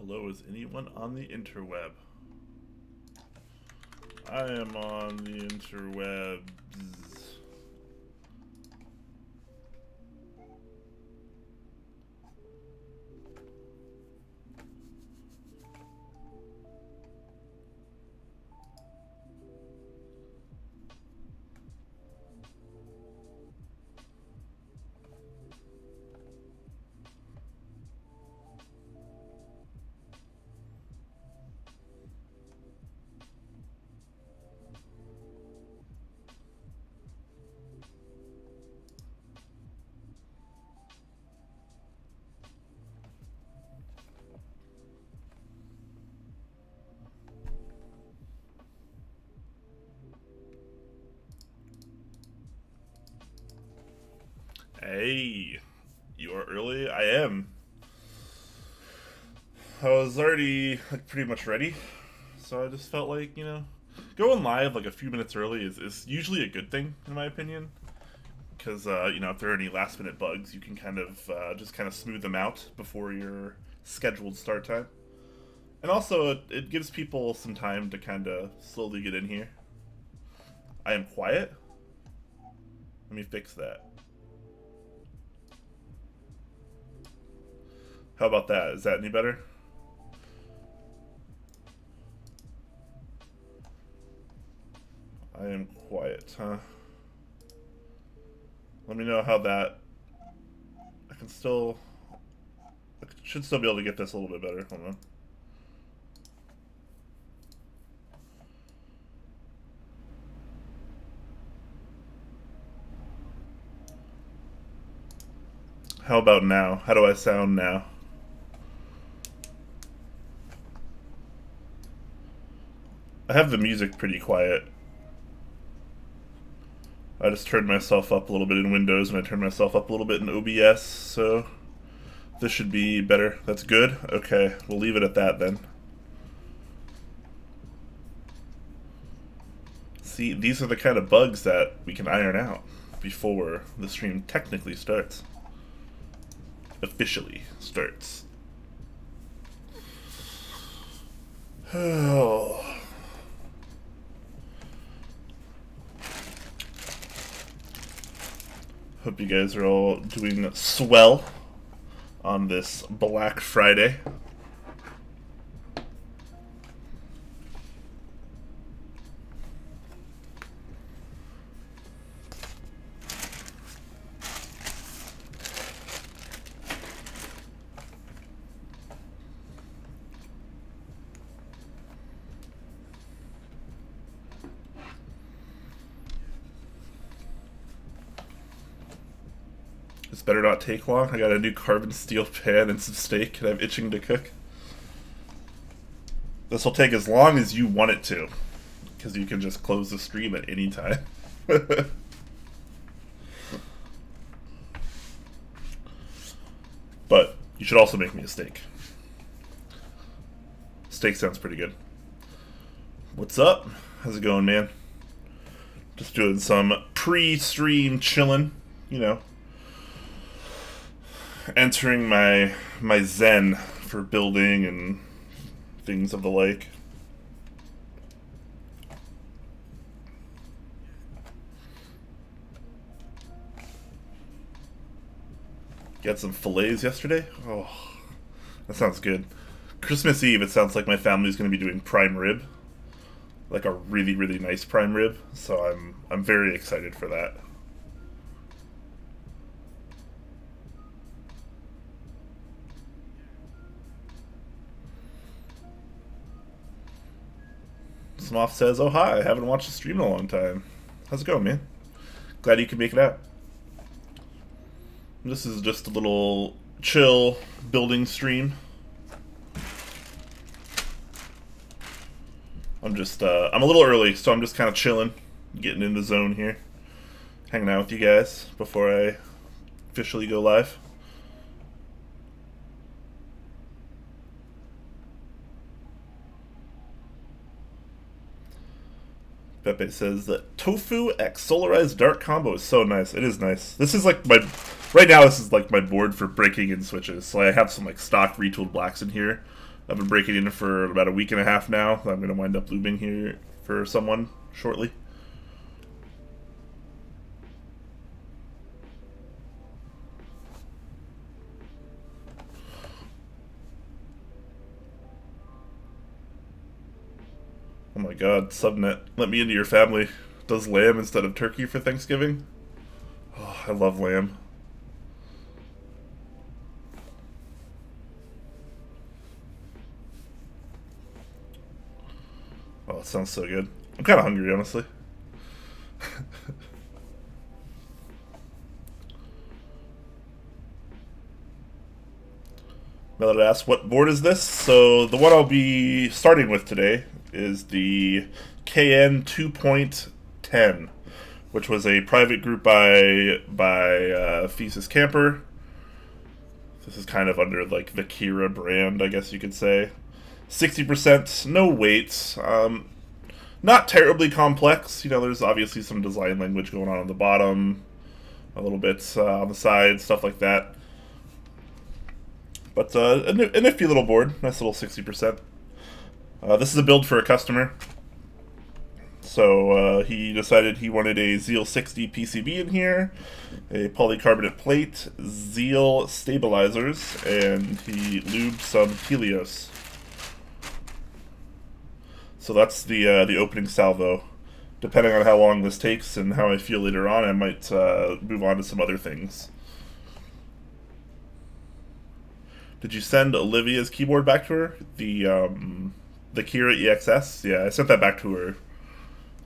Hello, is anyone on the interweb? I am on the interwebs. Hey, you are early? I am. I was already pretty much ready, so I just felt like, going live like a few minutes early is usually a good thing, in my opinion. Because, if there are any last minute bugs, you can just smooth them out before your scheduled start time. And also, it gives people some time to kind of slowly get in here. I am quiet? Let me fix that. How about that? Is that any better? I am quiet, huh? Let me know how that... I should still be able to get this a little bit better. Hold on. How about now? How do I sound now? I have the music pretty quiet. I just turned myself up a little bit in Windows and I turned myself up a little bit in OBS, so this should be better. That's good? Okay, we'll leave it at that then. See, these are the kind of bugs that we can iron out before the stream technically starts. Officially starts. Oh. Hope you guys are all doing swell on this Black Friday. This better not take long. I got a new carbon steel pan and some steak, and I'm itching to cook. This will take as long as you want it to, because you can just close the stream at any time. But you should also make me a steak. Steak sounds pretty good. What's up? How's it going, man? Just doing some pre-stream chilling, entering my zen for building and things of the like. Got some fillets yesterday? Oh, that sounds good. Christmas Eve, it sounds like my family's going to be doing prime rib. Like a really, really nice prime rib. So I'm very excited for that. Smoff says, oh hi, I haven't watched the stream in a long time. How's it going, man? Glad you could make it out. This is just a little chill building stream. I'm a little early, so I'm just kind of chilling, getting in the zone here. Hanging out with you guys before I officially go live. Pepe says that Tofu X Solarized Dark combo is so nice. It is nice. This is like right now this is like my board for breaking in switches. So I have some like stock retooled blacks in here. I've been breaking in for about a week and a half now. I'm going to wind up lubing here for someone shortly. Oh my god, Subnet, let me into your family. Does lamb instead of turkey for Thanksgiving? Oh, I love lamb. Oh, it sounds so good. I'm kind of hungry, honestly. Melody asks, what board is this? So the one I'll be starting with today is the KN 2.10, which was a private group by Thesis Camper. This is kind of under like the Kira brand, I guess you could say. 60%, no weight. Not terribly complex. You know, there's obviously some design language going on the bottom, a little bit on the side, stuff like that. But a nifty little board, nice little 60%. This is a build for a customer. So he decided he wanted a Zeal 60 PCB in here, a polycarbonate plate, Zeal stabilizers, and he lubed some Helios. So that's the opening salvo. Depending on how long this takes and how I feel later on, I might move on to some other things. Did you send Olivia's keyboard back to her? The Kira EXS? Yeah, I sent that back to her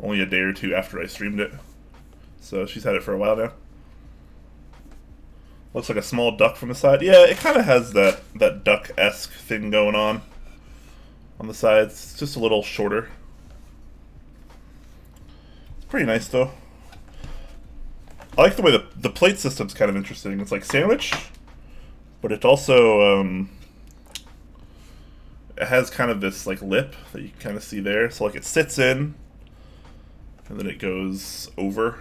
only a day or two after I streamed it. So she's had it for a while now. Looks like a small duck from the side. Yeah, it kind of has that duck-esque thing going on the sides. It's just a little shorter. It's pretty nice, though. I like the way the plate system's kind of interesting. It's like sandwich, but it also it has kind of this like lip that you can kind of see there. So like it sits in, and then it goes over.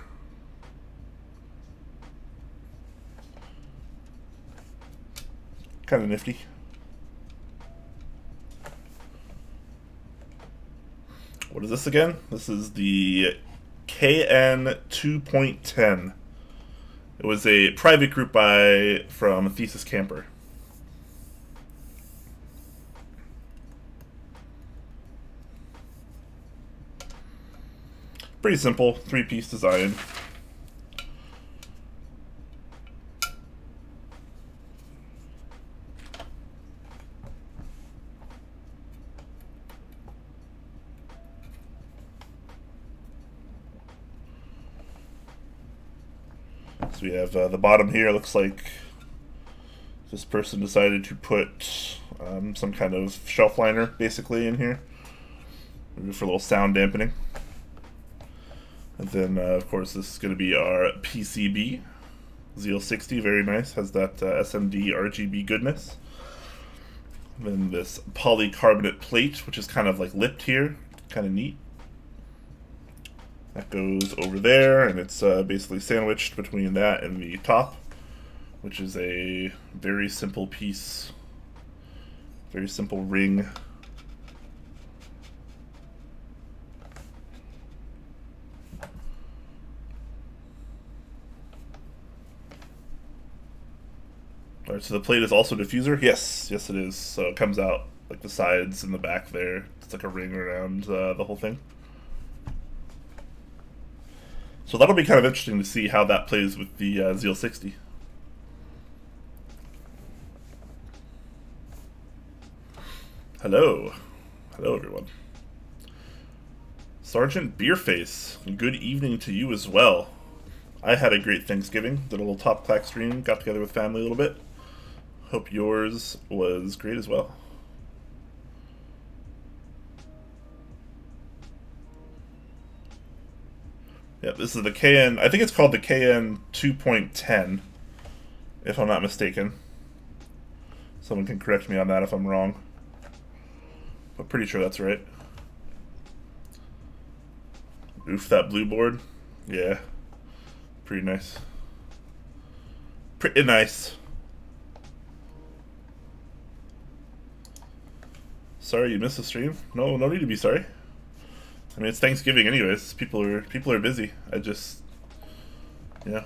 Kind of nifty. What is this again? This is the KN 2.10. It was a private group buy from Thesis Camper. Pretty simple, three-piece design. So we have the bottom here. Looks like this person decided to put some kind of shelf liner basically in here, maybe for a little sound dampening. And then of course this is going to be our PCB, Zeal 60, very nice, has that SMD RGB goodness. And then this polycarbonate plate, which is kind of like lipped here, kind of neat. That goes over there, and it's basically sandwiched between that and the top, which is a very simple piece, very simple ring. Alright, so the plate is also diffuser? Yes, yes it is. So it comes out like the sides and the back there. It's like a ring around the whole thing. So that'll be kind of interesting to see how that plays with the Zeal 60. Hello. Hello, everyone. Sergeant Beerface, good evening to you as well. I had a great Thanksgiving. Did a little Top Clack stream, got together with family a little bit. Hope yours was great as well. Yeah, this is the KN, I think it's called the KN 2.10, if I'm not mistaken. Someone can correct me on that if I'm wrong. But pretty sure that's right. Oof, that blue board. Yeah. Pretty nice. Pretty nice. Sorry you missed the stream. No, no need to be sorry. I mean, it's Thanksgiving anyways. People are busy. I just,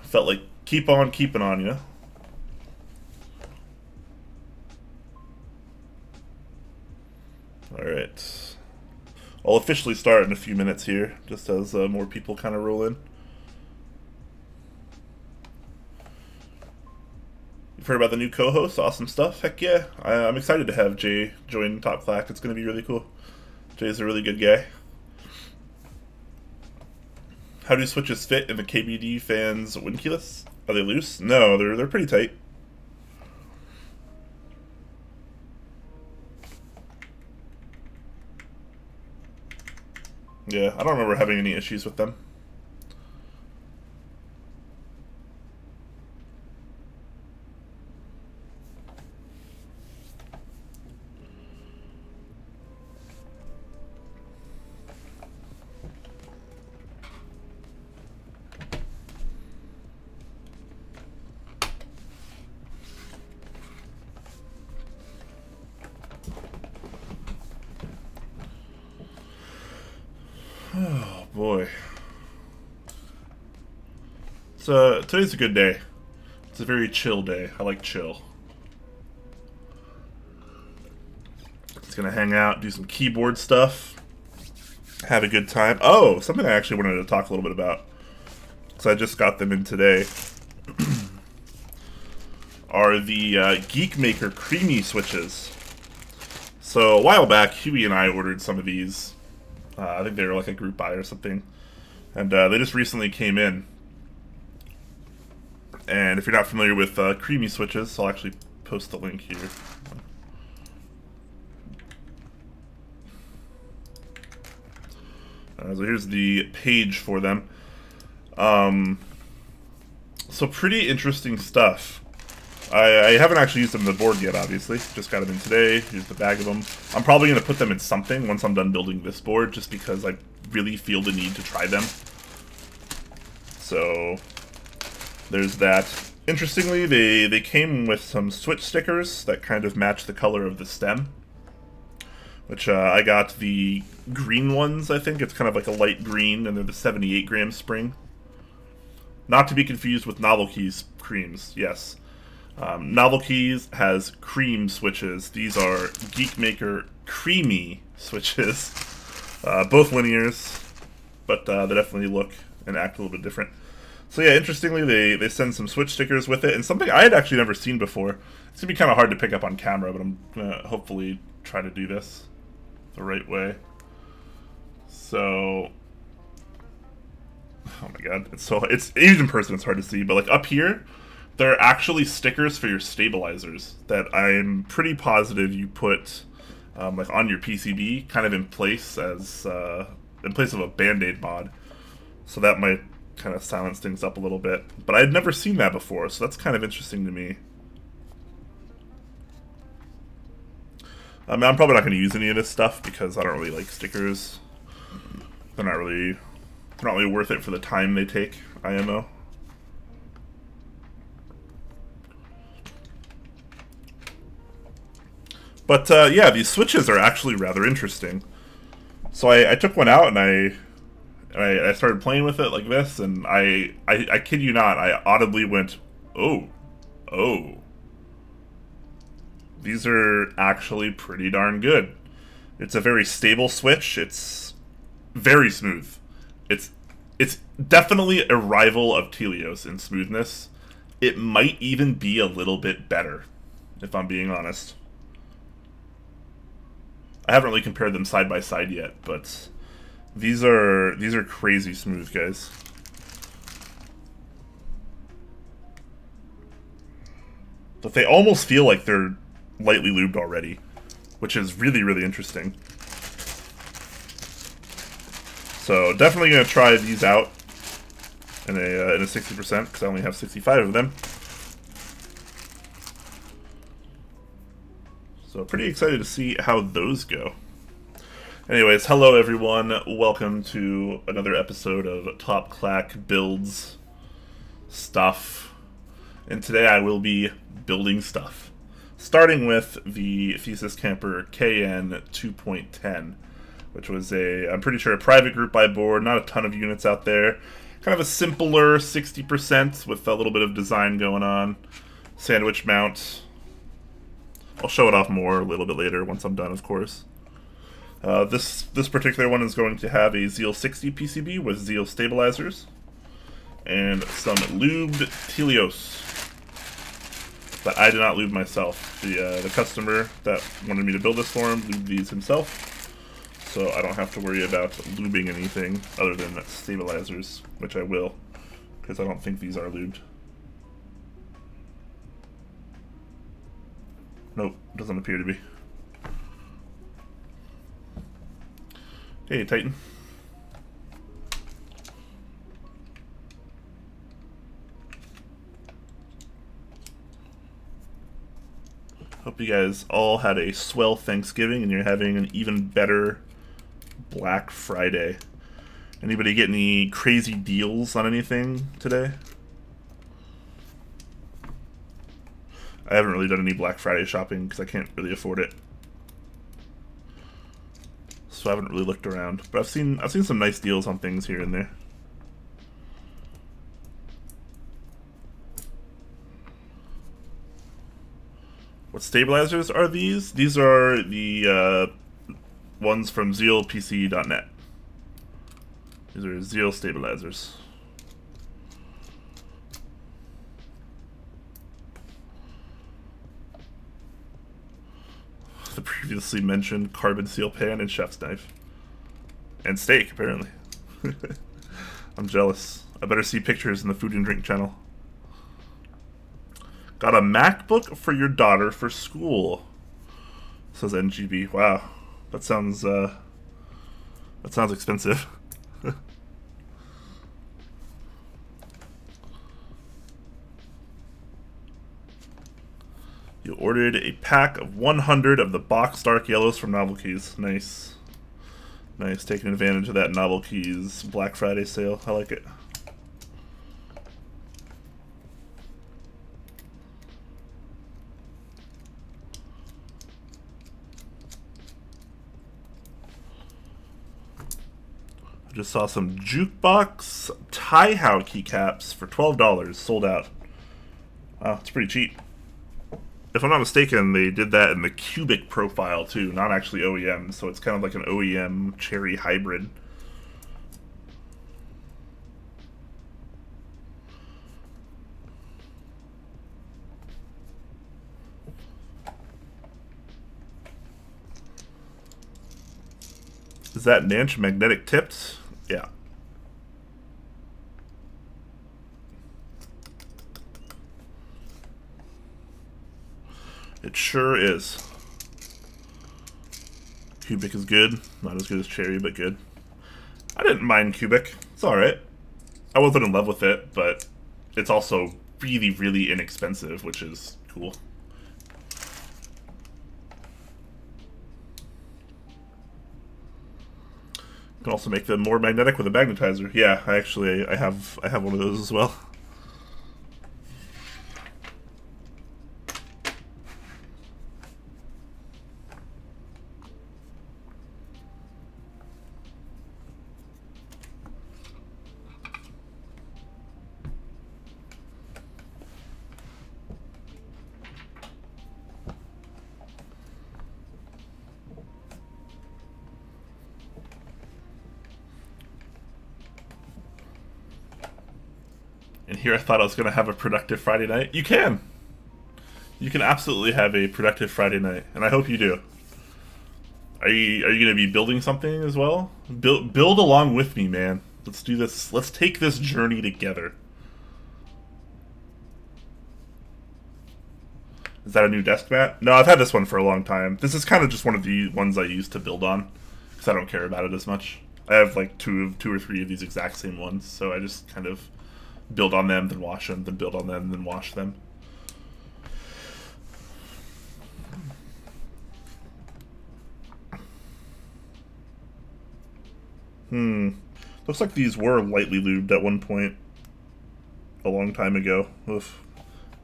felt like keep on keeping on, Alright. I'll officially start in a few minutes here, just as more people kind of roll in. You've heard about the new co-host? Awesome stuff. Heck yeah. I'm excited to have Jay join Top Clack. It's going to be really cool. Jay's a really good guy. How do switches fit in the KBD fans' winculus? Are they loose? No, they're pretty tight. Yeah, I don't remember having any issues with them. Oh boy. Today's a good day. It's a very chill day. I like chill. Just gonna hang out, do some keyboard stuff, have a good time. Oh, something I actually wanted to talk a little bit about, because I just got them in today, are the Geek Maker Creamy switches. So a while back, Huey and I ordered some of these. I think they were like a group buy or something. And they just recently came in. And if you're not familiar with Creamy switches, I'll actually post the link here. So here's the page for them. So pretty interesting stuff. I haven't actually used them on the board yet, obviously. Just got them in today. Here's the bag of them. I'm probably going to put them in something once I'm done building this board, just because I really feel the need to try them. So there's that. Interestingly, they came with some switch stickers that kind of match the color of the stem, which I got the green ones, I think. It's kind of like a light green, and they're the 78-gram spring. Not to be confused with Novelty's creams, yes. Novelty's has cream switches. These are Geek Maker Creamy switches. Both linears, but they definitely look and act a little bit different. So yeah, interestingly, they send some switch stickers with it, and something I had actually never seen before. It's going to be kind of hard to pick up on camera, but I'm going to hopefully try to do this the right way. So, oh my god, it's even in person, it's hard to see, but like up here, there are actually stickers for your stabilizers that I'm pretty positive you put like on your PCB, kind of in place as in place of a Band-Aid mod. So that might kind of silence things up a little bit. But I had never seen that before, so that's kind of interesting to me. I mean, I'm probably not going to use any of this stuff because I don't really like stickers. They're not really worth it for the time they take, IMO. But yeah, these switches are actually rather interesting. So I took one out and I started playing with it like this, and I kid you not, I audibly went, oh. These are actually pretty darn good. It's a very stable switch. It's very smooth. It's definitely a rival of Telios in smoothness. It might even be a little bit better, if I'm being honest. I haven't really compared them side by side yet, but these are crazy smooth, guys. But they almost feel like they're lightly lubed already, which is really, really interesting. So definitely gonna try these out in a 60% because I only have 65 of them. So pretty excited to see how those go. Anyways, hello everyone. Welcome to another episode of Top Clack Builds Stuff. And today I will be building stuff. Starting with the Thesis Camper KN 2.10, which was I'm pretty sure, a private group buy board, not a ton of units out there. Kind of a simpler 60% with a little bit of design going on. Sandwich mount. I'll show it off more a little bit later once I'm done, of course. This particular one is going to have a Zeal 60 PCB with Zeal stabilizers and some lubed Telios. But I did not lube myself. The customer that wanted me to build this for him lubed these himself, so I don't have to worry about lubing anything other than stabilizers, which I will, because I don't think these are lubed. Nope, doesn't appear to be. Hey, Titan. Hope you guys all had a swell Thanksgiving and you're having an even better Black Friday. Anybody get any crazy deals on anything today? I haven't really done any Black Friday shopping because I can't really afford it. So I haven't really looked around. But I've seen some nice deals on things here and there. What stabilizers are these? These are the ones from zealpc.net. These are Zeal stabilizers. The previously mentioned carbon steel pan and chef's knife. And steak, apparently. I'm jealous. I better see pictures in the Food and Drink channel. Got a MacBook for your daughter for school, says NGB. Wow, that sounds expensive. You ordered a pack of 100 of the box Dark Yellows from Novel Keys. Nice. Nice, taking advantage of that Novel Keys Black Friday sale. I like it. I just saw some Jukebox Tie-How keycaps for $12, sold out. Wow, it's pretty cheap. If I'm not mistaken, they did that in the Cubic profile too, not actually OEM, so it's kind of like an OEM Cherry hybrid. Is that Nanch magnetic tipped? Yeah. It sure is. Cubic is good. Not as good as Cherry, but good. I didn't mind Cubic. It's alright. I wasn't in love with it, but it's also really, really inexpensive, which is cool. You can also make them more magnetic with a magnetizer. Yeah, I have one of those as well. And here I thought I was going to have a productive Friday night. You can! You can absolutely have a productive Friday night, and I hope you do. Are you going to be building something as well? Build along with me, man. Let's do this. Let's take this journey together. Is that a new desk mat? No, I've had this one for a long time. This is kind of just one of the ones I use to build on, because I don't care about it as much. I have like two or three of these exact same ones, so I just kind of build on them, then wash them, then build on them, then wash them. Looks like these were lightly lubed at one point a long time ago. Oof.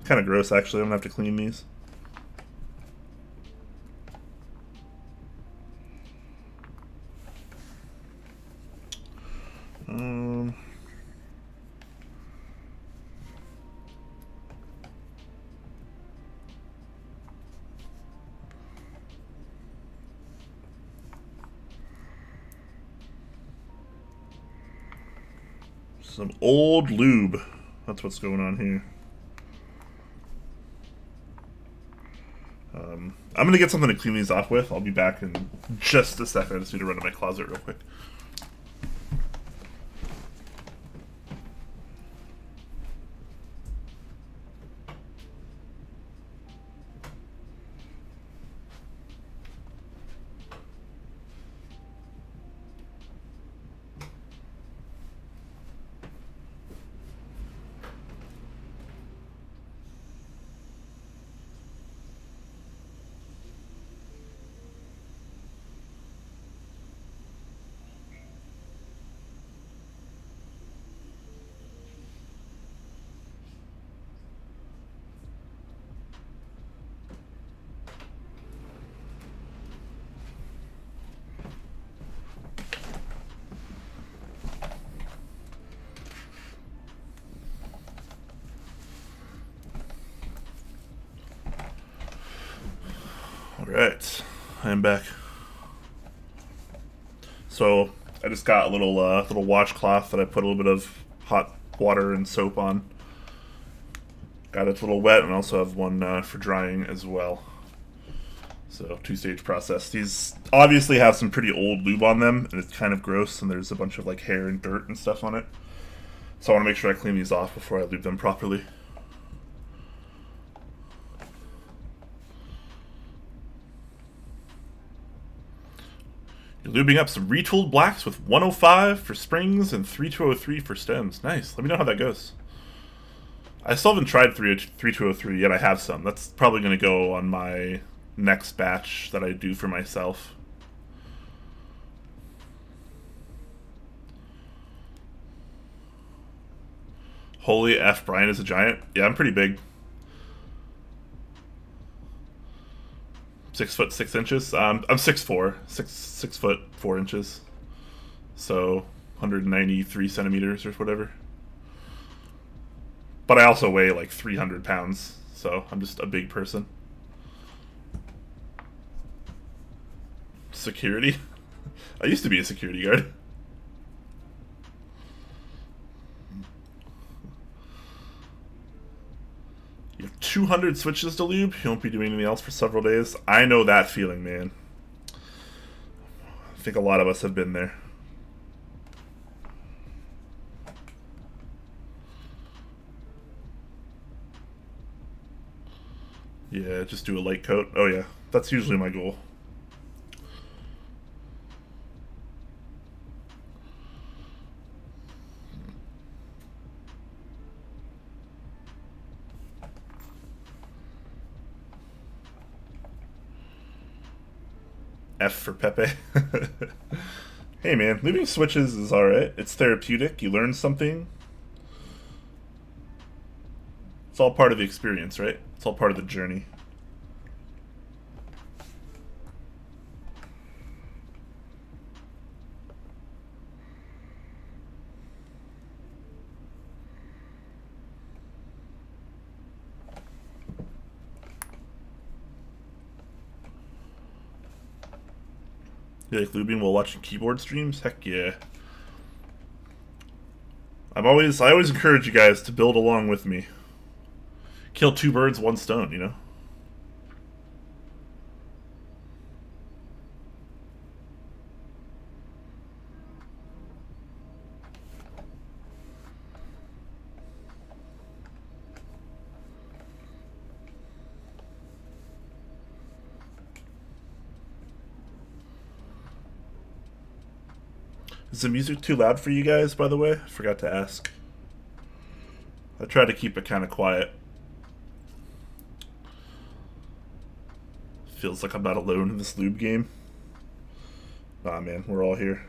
Kind of gross, actually. I'm gonna have to clean these. Some old lube. That's what's going on here. I'm going to get something to clean these off with. I'll be back in just a second. I just need to run to my closet real quick. Alright, I'm back. So I just got a little washcloth that I put a little bit of hot water and soap on. Got it a little wet, and also have one for drying as well. So two-stage process. These obviously have some pretty old lube on them, and it's kind of gross, and there's a bunch of like hair and dirt and stuff on it. So I want to make sure I clean these off before I lube them properly. You're lubing up some retooled blacks with 105 for springs and 3203 for stems. Nice. Let me know how that goes. I still haven't tried 3203 yet. I have some. That's probably going to go on my next batch that I do for myself. Holy F, Brian is a giant. Yeah, I'm pretty big. 6 foot 6 inches. I'm 6'4", 6 foot 4 inches. So 193 centimeters or whatever. But I also weigh like 300 pounds, so I'm just a big person. Security? I used to be a security guard. You have 200 switches to lube. You won't be doing anything else for several days. I know that feeling, man. I think a lot of us have been there. Yeah, just do a light coat. Oh yeah, that's usually my goal. F for Pepe. Hey man, lubing switches is alright. It's therapeutic. You learn something. It's all part of the experience, right? It's all part of the journey. You like lubing while watching keyboard streams? Heck yeah. I always encourage you guys to build along with me. Kill two birds, one stone, you know? Is the music too loud for you guys, by the way? I forgot to ask. I try to keep it kind of quiet. Feels like I'm not alone in this lube game. Nah, man, we're all here.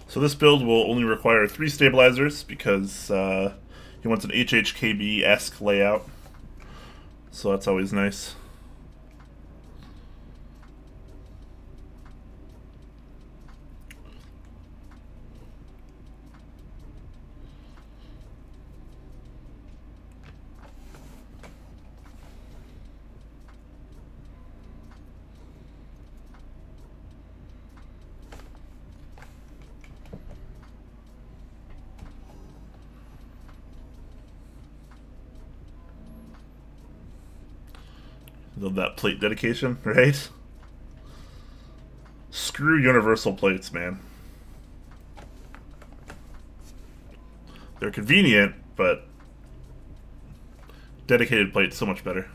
So this build will only require 3 stabilizers because he wants an HHKB-esque layout. So that's always nice. Love that plate dedication, right? Screw universal plates, man. They're convenient, but dedicated plate's so much better.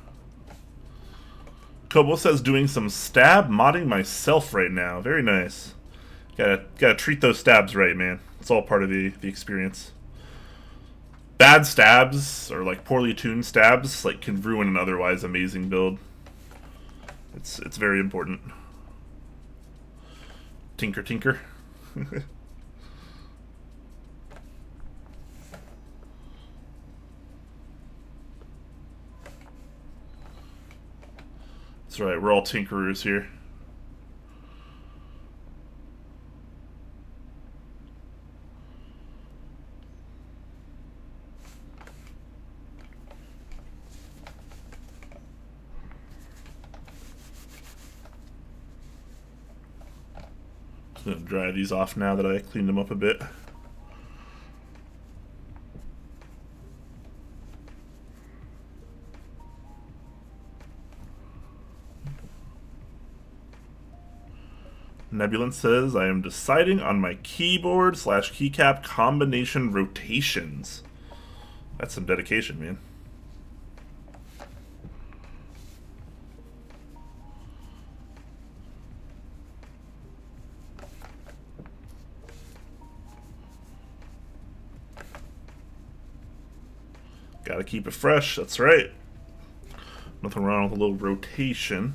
Kobo says doing some stab modding myself right now. Very nice. Gotta treat those stabs right, man. It's all part of the experience. Bad stabs, or like poorly tuned stabs, like can ruin an otherwise amazing build. It's very important. Tinker, tinker. That's right, we're all tinkerers here. I'm gonna dry these off now that I cleaned them up a bit. Nebulan says, I am deciding on my keyboard / keycap combination rotations. That's some dedication, man. Gotta keep it fresh, that's right. Nothing wrong with a little rotation.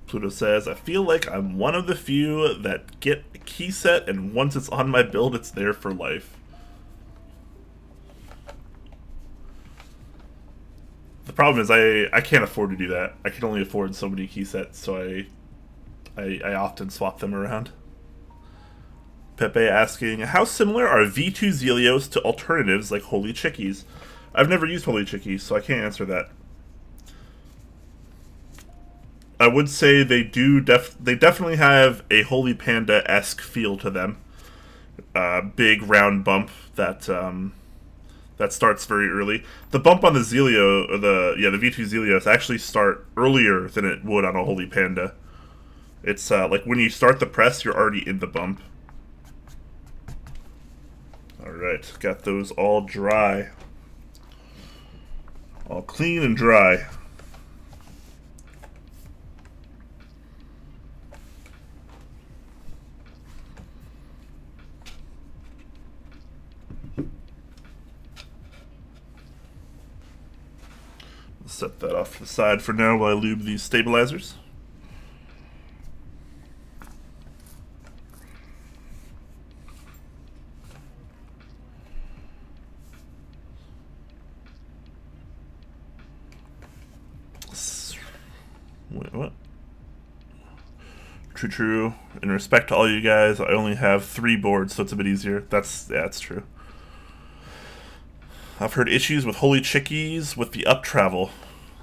Pluto says, I feel like I'm one of the few that get a key set and once it's on my build, it's there for life. The problem is I can't afford to do that. I can only afford so many key sets, so I often swap them around. Pepe asking, how similar are V2 Zelios to alternatives like Holy Chickies? I've never used Holy Chickies, so I can't answer that. I would say they definitely have a Holy Panda-esque feel to them. Big round bump that that starts very early. The bump on the Zelio, or the V2 Zelios actually start earlier than it would on a Holy Panda. It's like when you start the press, you're already in the bump. Alright, got those all dry. All clean and dry. Set that off to the side for now while I lube these stabilizers. Wait, what? True. In respect to all you guys, I only have 3 boards, so it's a bit easier. That's true. I've heard issues with Holy Chickies with the up travel.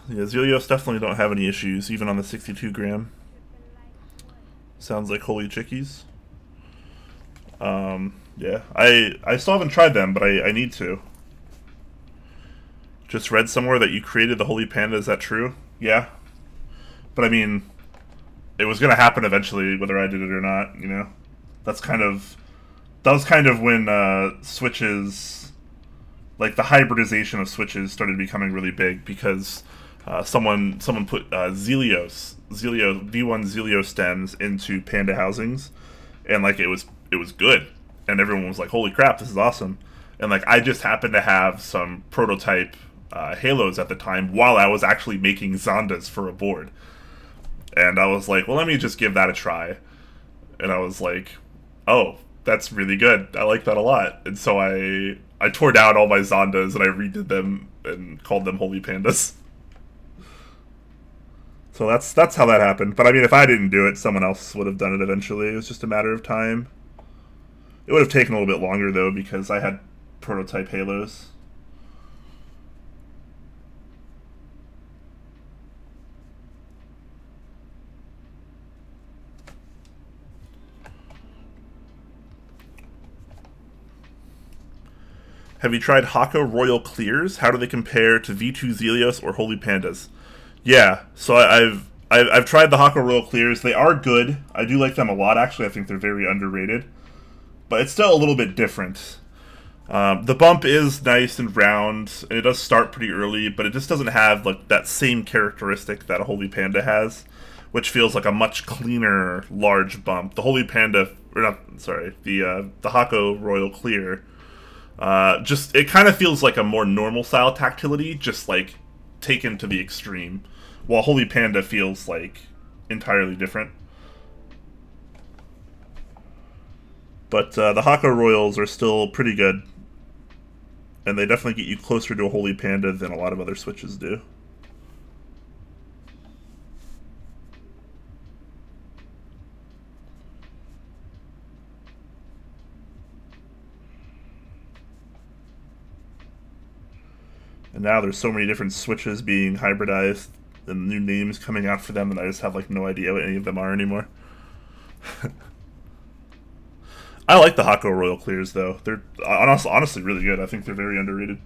Yeah, Zelios definitely don't have any issues, even on the 62 gram. Sounds like Holy Chickies. Yeah, I still haven't tried them, but I need to. Just read somewhere that you created the Holy Panda, is that true? Yeah. But I mean, it was gonna happen eventually, whether I did it or not. You know, that's kind of that was kind of when switches, like the hybridization of switches, started becoming really big because someone put Zelio V1 Zelio stems into Panda housings, and like it was good, and everyone was like, "Holy crap, this is awesome!" And like I just happened to have some prototype Halos at the time while I was actually making Zondas for a board, and I was like, "Well, let me just give that a try," and I was like, "Oh, that's really good. I like that a lot." And so I tore down all my Zondas and I redid them and called them Holy Pandas. So that's how that happened. But I mean, if I didn't do it, someone else would have done it eventually. It was just a matter of time. It would have taken a little bit longer though because I had prototype Halos. Have you tried Hako Royal Clears? How do they compare to V2 Zelios or Holy Pandas? Yeah, so I've tried the Hako Royal Clears. They are good. I do like them a lot, actually. I think they're very underrated. But it's still a little bit different. The bump is nice and round, and it does start pretty early, but it just doesn't have like that same characteristic that a Holy Panda has, which feels like a much cleaner, large bump. The Holy Panda, or not, sorry, the Hako Royal Clear, just it kind of feels like a more normal style tactility, just like taken to the extreme, while Holy Panda feels like entirely different. But the Hako Royals are still pretty good, and they definitely get you closer to a Holy Panda than a lot of other Switches do. And now there's so many different Switches being hybridized and new names coming out for them, and I just have like no idea what any of them are anymore. I like the Hako Royal Clears though. They're honestly really good. I think they're very underrated.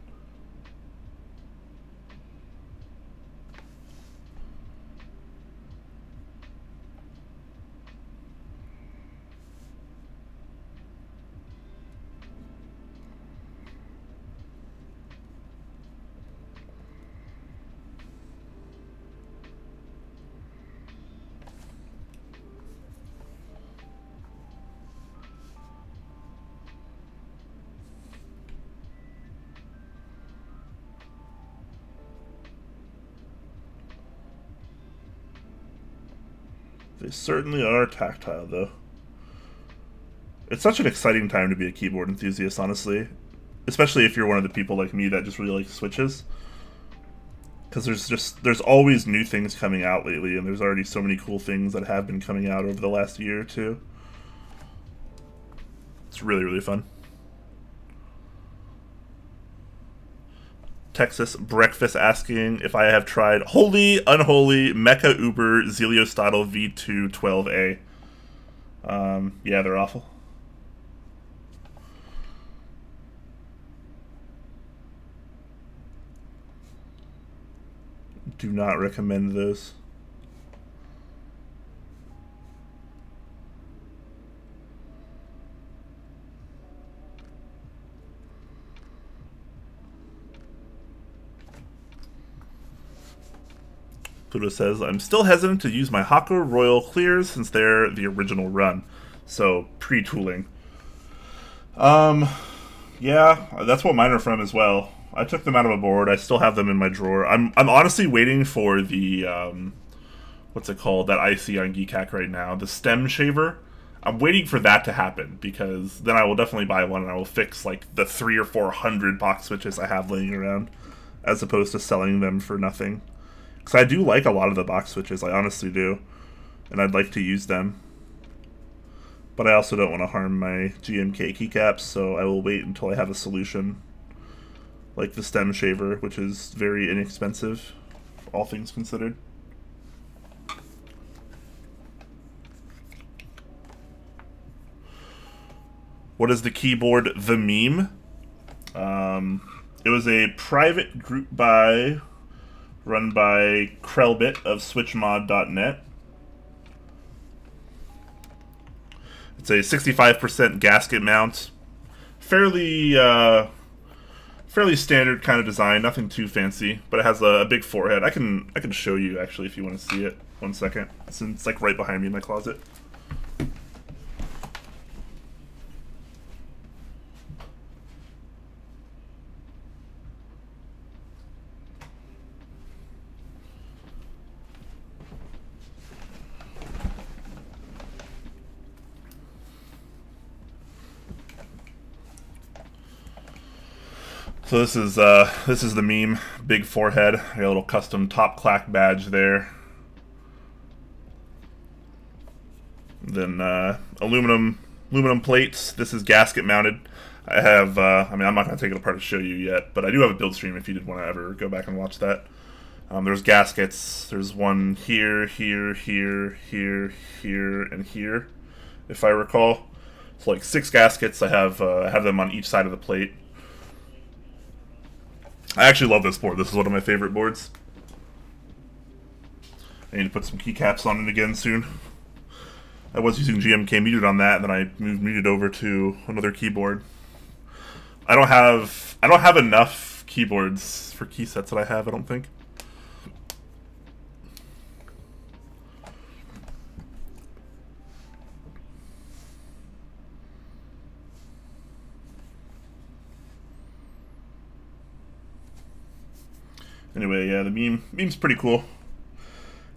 They certainly are tactile, though. It's such an exciting time to be a keyboard enthusiast, honestly. Especially if you're one of the people like me that just really like Switches. Because there's always new things coming out lately, and there's already so many cool things that have been coming out over the last year or two. It's really, really fun. Texas Breakfast asking if I have tried Holy Unholy Mecha Uber Zeliostodal V2 12A. Yeah, they're awful. Do not recommend those. Pluto says, I'm still hesitant to use my Hako Royal Clears since they're the original run. So, pre-tooling. Yeah, that's what mine are from as well. I took them out of a board. I still have them in my drawer. I'm honestly waiting for the, what's it called, that I see on Geekhack right now, the stem shaver. I'm waiting for that to happen, because then I will definitely buy one and I will fix, like, the 300 or 400 box switches I have laying around, as opposed to selling them for nothing. Because I do like a lot of the box switches, I honestly do, and I'd like to use them. But I also don't want to harm my GMK keycaps, so I will wait until I have a solution, like the stem shaver, which is very inexpensive, all things considered. What is the keyboard The Meme? It was a private group buy run by Krellbit of SwitchMod.net. It's a 65% gasket mount. Fairly standard kind of design, nothing too fancy, but it has a big forehead. I can show you actually if you want to see it. 1 second. It's like right behind me in my closet. So this is the meme, big forehead. I got a little custom top Clack badge there. Then aluminum plates. This is gasket mounted. I have I mean, I'm not gonna take it apart to show you yet, but I do have a build stream if you did want to ever go back and watch that. There's gaskets. There's one here, here, here, here, here, and here, if I recall. So like 6 gaskets. I have them on each side of the plate. I actually love this board. This is one of my favorite boards. I need to put some keycaps on it again soon. I was using GMK muted on that, and then I moved muted over to another keyboard. I don't have enough keyboards for key sets that I have, I don't think. Anyway, yeah, the meme's pretty cool.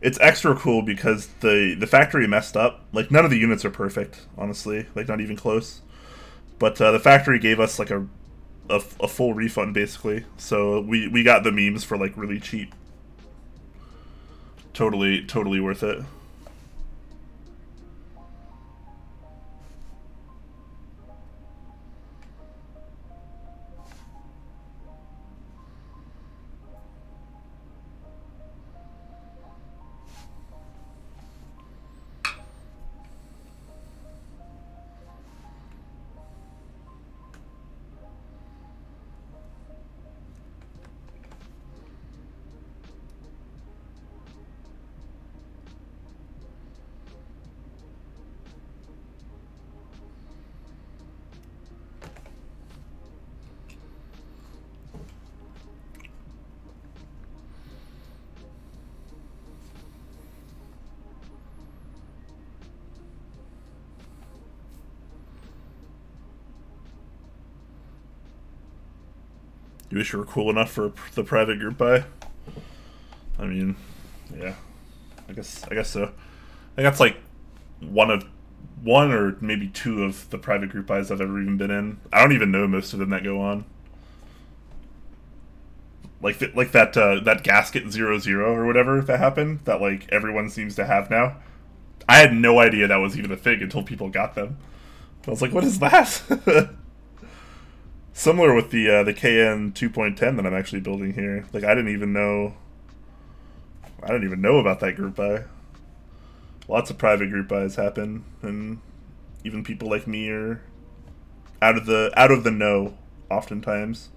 It's extra cool because the factory messed up. Like, none of the units are perfect, honestly. Like, not even close. But the factory gave us, like, a full refund, basically. So we got the memes for, like, really cheap. Totally worth it. You wish you were cool enough for the private group buy? I mean, yeah, I guess so. I think that's like one or maybe 2 of the private group buys I've ever even been in. I don't even know most of them that go on. Like that gasket 00 or whatever that happened that like everyone seems to have now. I had no idea that was even a thing until people got them. I was like, what is that? Similar with the KN 2.10 that I'm actually building here. Like, I didn't even know about that group buy. Lots of private group buys happen, and even people like me are out of the know oftentimes.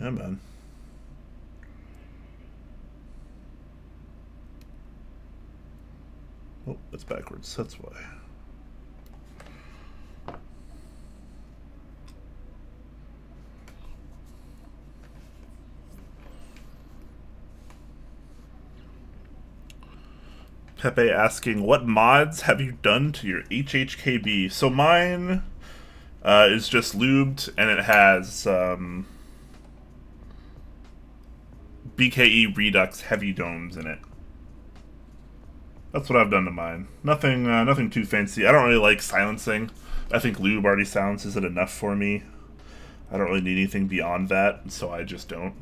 Yeah, man. Oh, that's backwards. That's why. Pepe asking, what mods have you done to your HHKB? So mine is just lubed, and it has BKE Redux heavy domes in it. That's what I've done to mine. Nothing too fancy. I don't really like silencing. I think lube already silences it enough for me. I don't really need anything beyond that, so I just don't.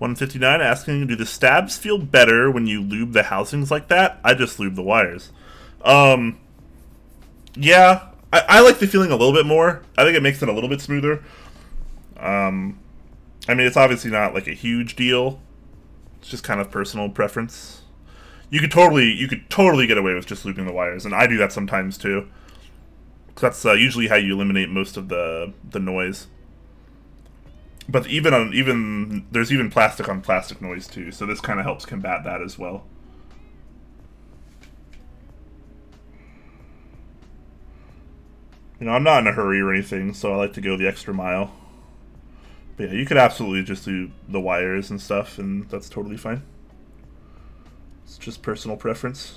$159 asking, do the stabs feel better when you lube the housings like that? I just lube the wires. Yeah, I like the feeling a little bit more. I think it makes it a little bit smoother. I mean, it's obviously not like a huge deal. It's just kind of personal preference. You could totally get away with just looping the wires, and I do that sometimes too. That's usually how you eliminate most of the noise. But there's even plastic on plastic noise too, so this kind of helps combat that as well. You know, I'm not in a hurry or anything, so I like to go the extra mile. But yeah, you could absolutely just do the wires and stuff, and that's totally fine. It's just personal preference.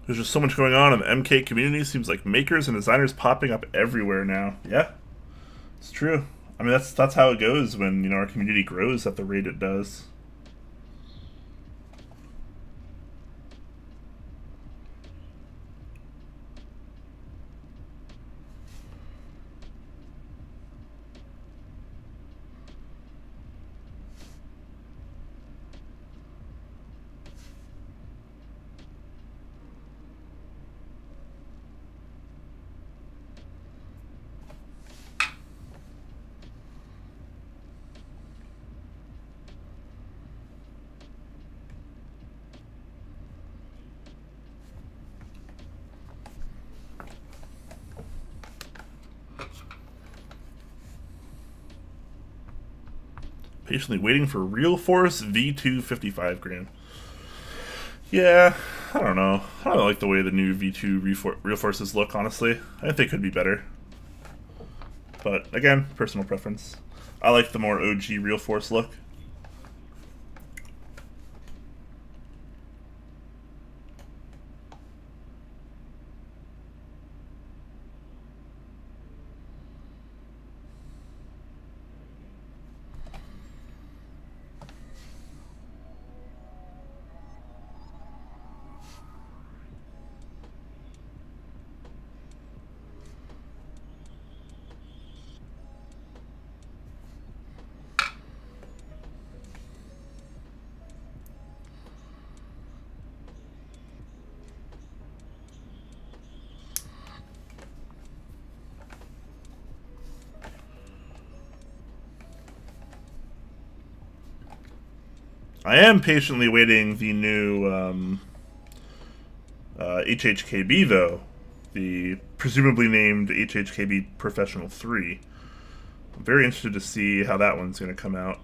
There's just so much going on in the MK community. Seems like makers and designers popping up everywhere now. Yeah, it's true. I mean, that's how it goes when, you know, our community grows at the rate it does. Patiently waiting for Real Force V2 55 gram. Yeah, I don't know. I don't like the way the new V2 Real Forces look, honestly. I think they could be better. But, again, personal preference. I like the more OG Real Force look. I am patiently waiting the new HHKB, though. The presumably named HHKB Professional 3. I'm very interested to see how that one's going to come out.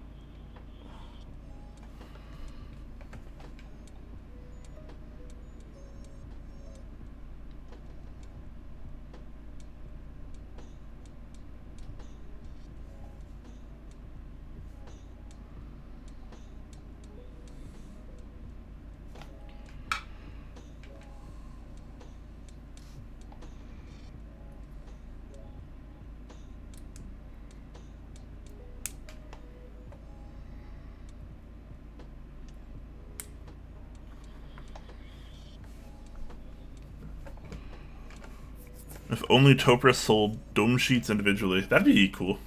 If only Topris sold dome sheets individually. That'd be cool.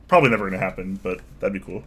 Probably never gonna happen, but that'd be cool.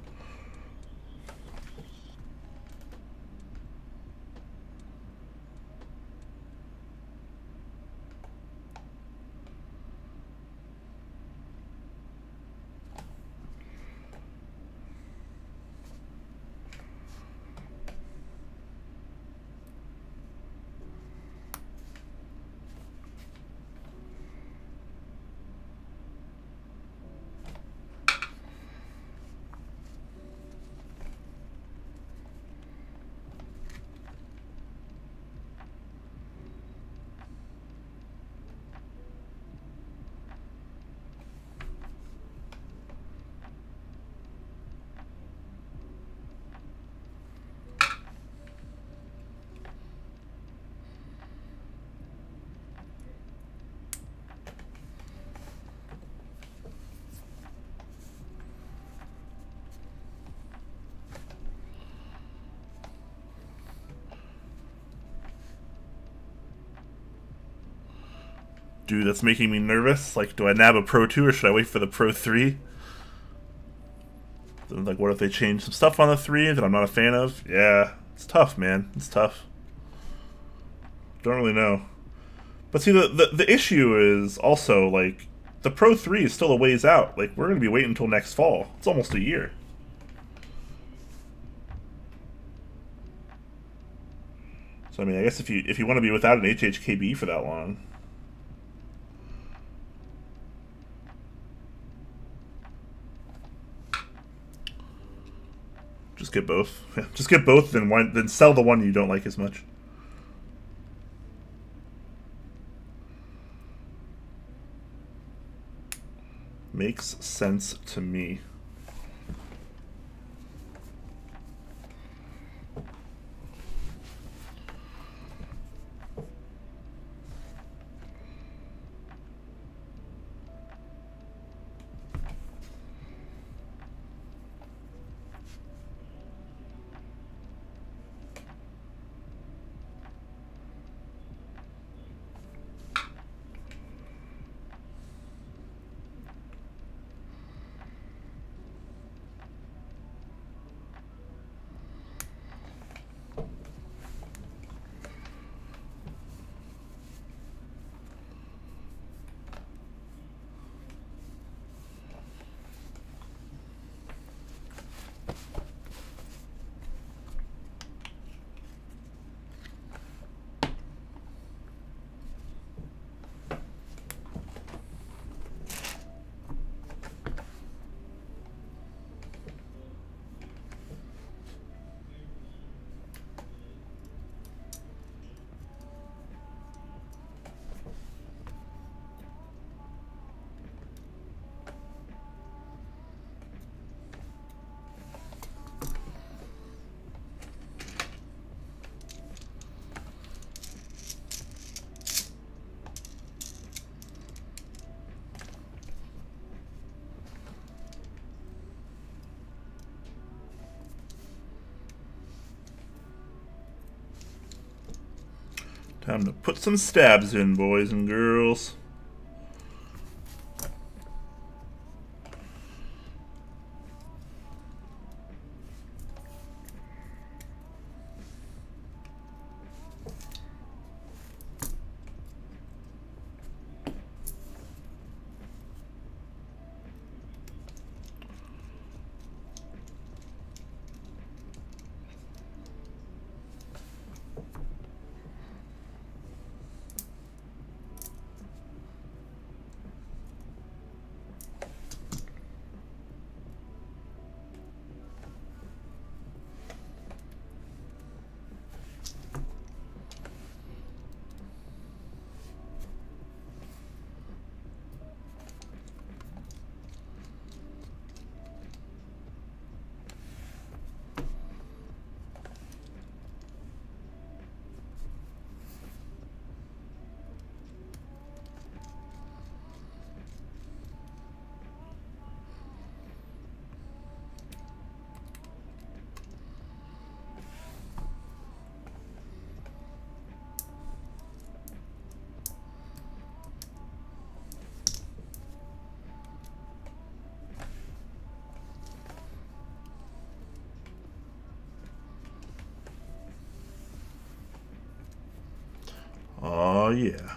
Dude, that's making me nervous. Like, do I nab a Pro 2 or should I wait for the Pro 3? Then, like, what if they change some stuff on the 3 that I'm not a fan of? Yeah, it's tough, man. It's tough. Don't really know. But see, the issue is also, like, the Pro 3 is still a ways out. Like, we're going to be waiting until next fall. It's almost a year. So, I mean, I guess if you want to be without an HHKB for that long... Just get both. Just get both, then sell the one you don't like as much. Makes sense to me. Time to put some stabs in, boys and girls. yeah.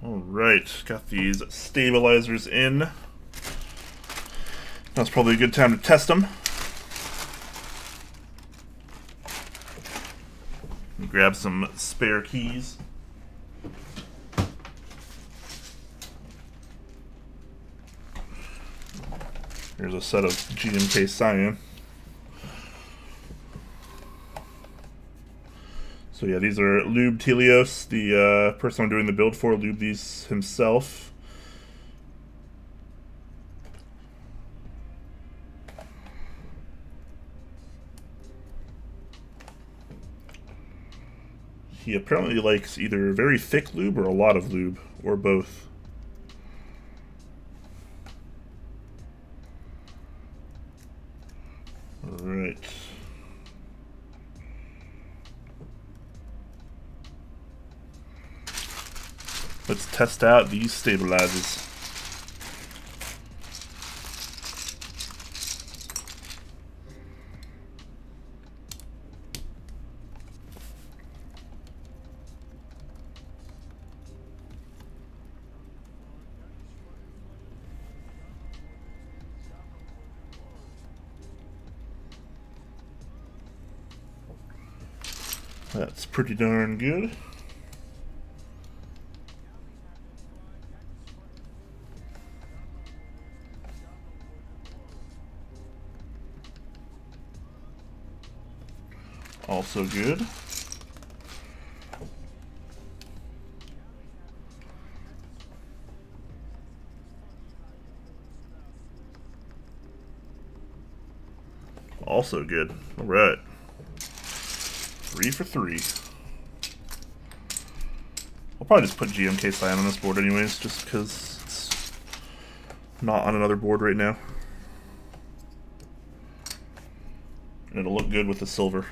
Alright, got these stabilizers in. That's probably a good time to test them. Grab some spare keys. Here's a set of GMK Cyan. So yeah, these are lubed Helios. The person I'm doing the build for lubed these himself. He apparently likes either very thick lube or a lot of lube, or both. Alright. Let's test out these stabilizers. That's pretty darn good. Also good. Also good. All right. 3 for 3. I'll probably just put GMK Cyan on this board anyways, just because it's not on another board right now. And it'll look good with the silver.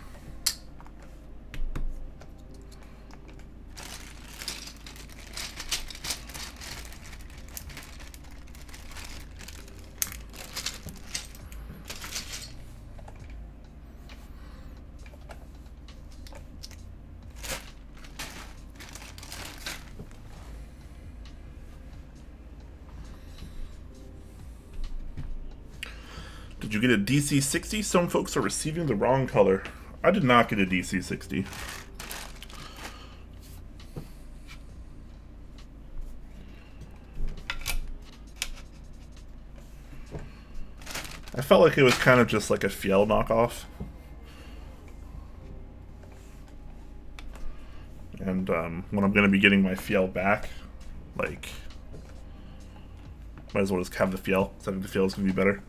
Did you get a DC-60? Some folks are receiving the wrong color. I did not get a DC-60. I felt like it was kind of just like a Fiel knockoff. And when I'm going to be getting my Fiel back, like, might as well just have the Fiel, because I think the Fiel is going to be better.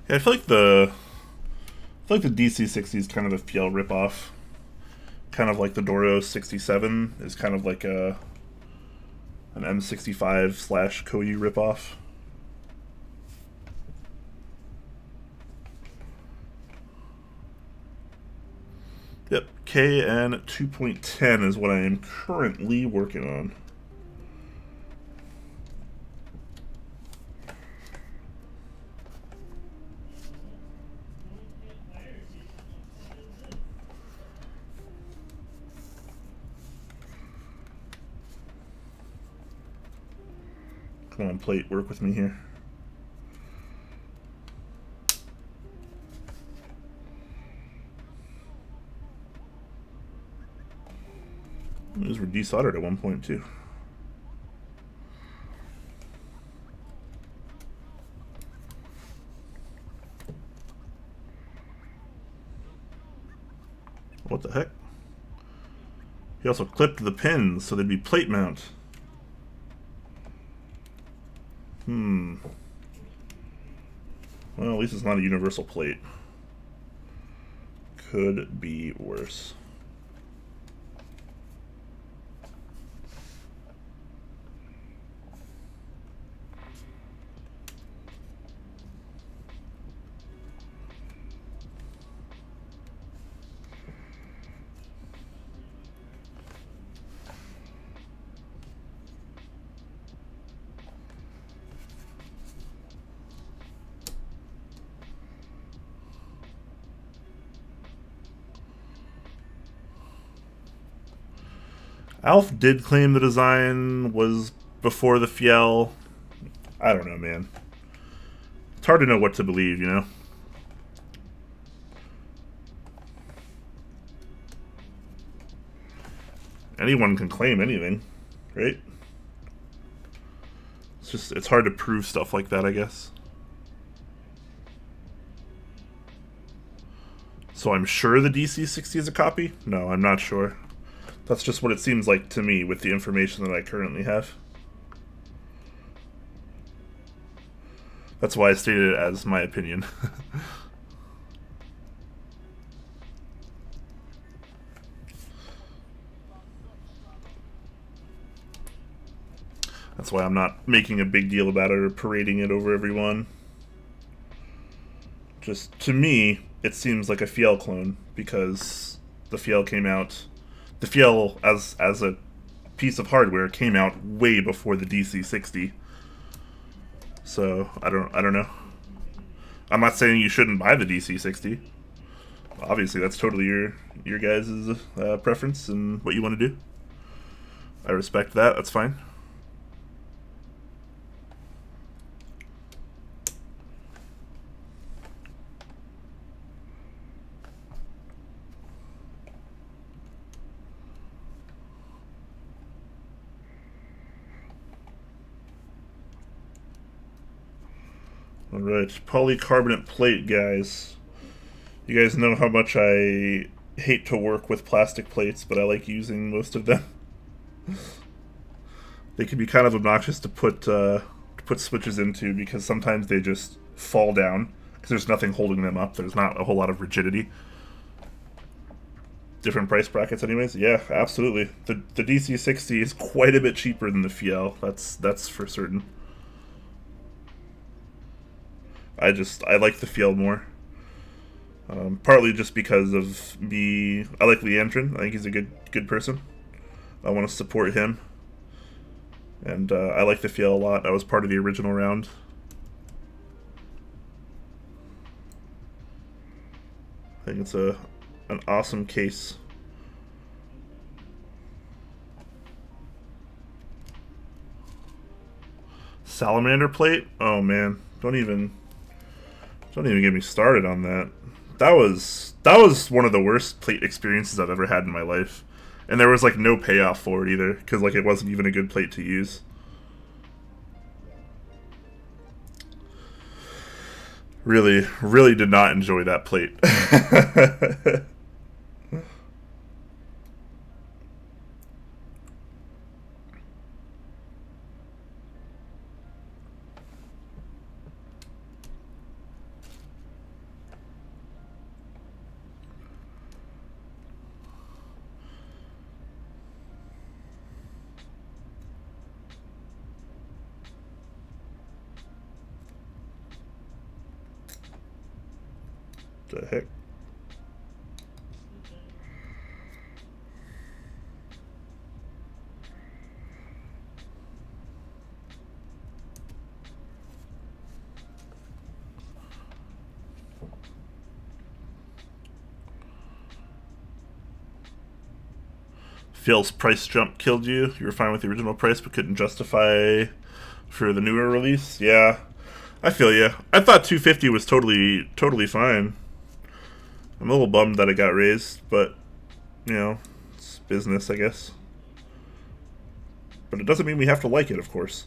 Yeah, I feel like the DC-60 is kind of a Fiel ripoff. Kind of like the Doro 67 is kind of like an M65 / Koyu ripoff. Yep, KN 2.10 is what I am currently working on. Come on, plate, work with me here. These were desoldered at one point too. What the heck? He also clipped the pins so they'd be plate mount. Well, at least it's not a universal plate. Could be worse. Alf did claim the design was before the Fiel. I don't know, man. It's hard to know what to believe, you know? Anyone can claim anything, right? It's hard to prove stuff like that, I guess. So I'm sure the DC-60 is a copy? No, I'm not sure. That's just what it seems like to me with the information that I currently have. That's why I stated it as my opinion. That's why I'm not making a big deal about it or parading it over everyone. Just, to me, it seems like a Fiel clone, because the Fiel came out... The Fiel, as a piece of hardware, came out way before the DC-60. So, I don't know. I'm not saying you shouldn't buy the DC-60. Obviously, that's totally your guys' preference and what you want to do. I respect that. That's fine. Alright, polycarbonate plate, guys. You guys know how much I hate to work with plastic plates, but I like using most of them. They can be kind of obnoxious to put switches into, because sometimes they just fall down, because there's nothing holding them up. There's not a whole lot of rigidity. Different price brackets anyways? Yeah, absolutely. The DC-60 is quite a bit cheaper than the Fiel. That's for certain. I like the Fiel more. Partly just because of I like Leandrin. I think he's a good person. I want to support him. And I like the Fiel a lot. I was part of the original round. I think it's an awesome case. Salamander plate? Oh man, don't even get me started on that. That was one of the worst plate experiences I've ever had in my life. And there was like no payoff for it either, because like it wasn't even a good plate to use. Really, really did not enjoy that plate. The heck? Fiel's price jump killed you. You were fine with the original price but couldn't justify for the newer release. Yeah, I feel you. I thought 250 was totally fine. I'm a little bummed that it got raised, but, you know, it's business, I guess. but it doesn't mean we have to like it, of course.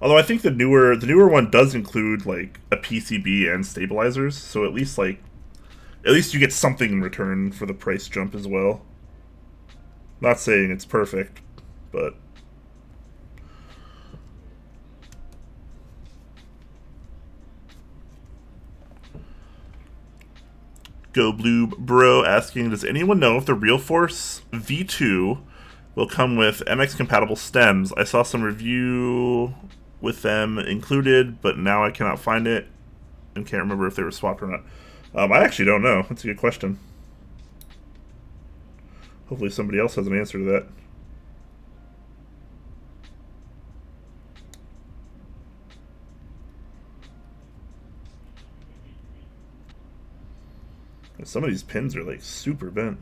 Although I think the newer one does include like a PCB and stabilizers, so at least you get something in return for the price jump as well. Not saying it's perfect, but Go Blue Bro asking, does anyone know if the Real Force V2 will come with MX compatible stems? I saw some review with them included, but now I cannot find it and can't remember if they were swapped or not. I actually don't know. That's a good question. Hopefully somebody else has an answer to that. Some of these pins are like super bent.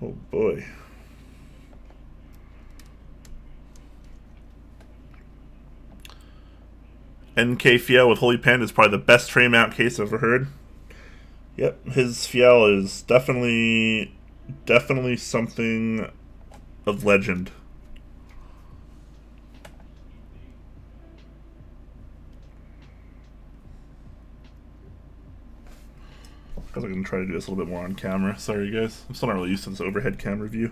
Oh boy. NK Fiel with Holy Pen is probably the best tray mount case I've ever heard. Yep, his Fiel is definitely something of legend. I was going to try to do this a little bit more on camera. Sorry, guys. I'm still not really used to this overhead camera view.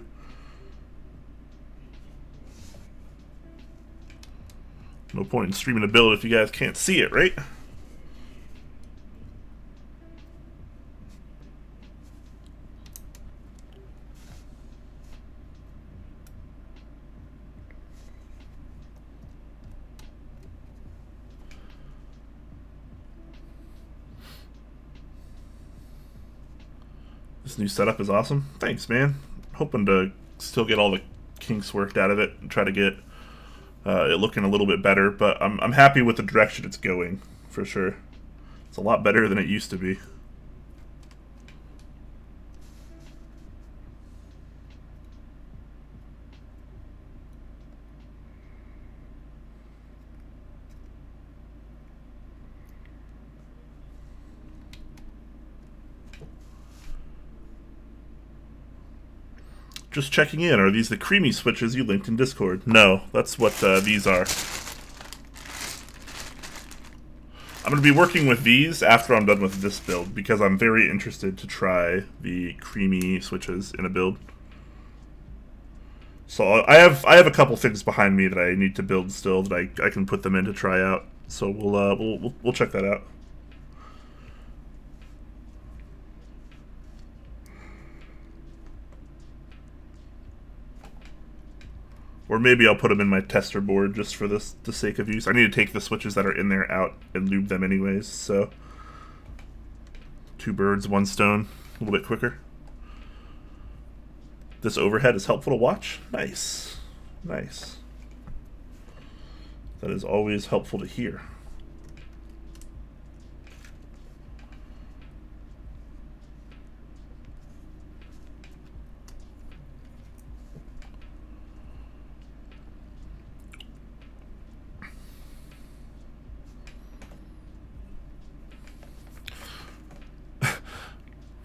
No point in streaming a build if you guys can't see it, right? This new setup is awesome. Thanks, man. Hoping to still get all the kinks worked out of it and try to get it looking a little bit better, but I'm happy with the direction it's going, for sure. It's a lot better than it used to be. Just checking in. Are these the creamy switches you linked in Discord? No, that's what these are. I'm going to be working with these after I'm done with this build, because I'm very interested to try the creamy switches in a build. So I have a couple things behind me that I need to build still that I can put them in to try out. So we'll check that out. Or maybe I'll put them in my tester board just for the sake of use. I need to take the switches that are in there out and lube them anyways, so 2 birds, 1 stone, a little bit quicker. This overhead is helpful to watch. Nice. Nice. That is always helpful to hear.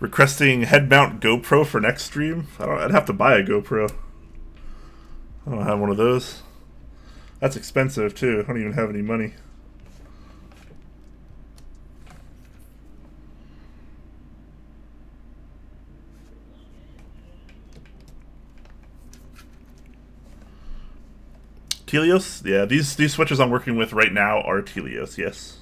Requesting head mount GoPro for next stream? I'd have to buy a GoPro. I don't have one of those. That's expensive too. I don't even have any money. Telios? Yeah, these switches I'm working with right now are Telios, yes.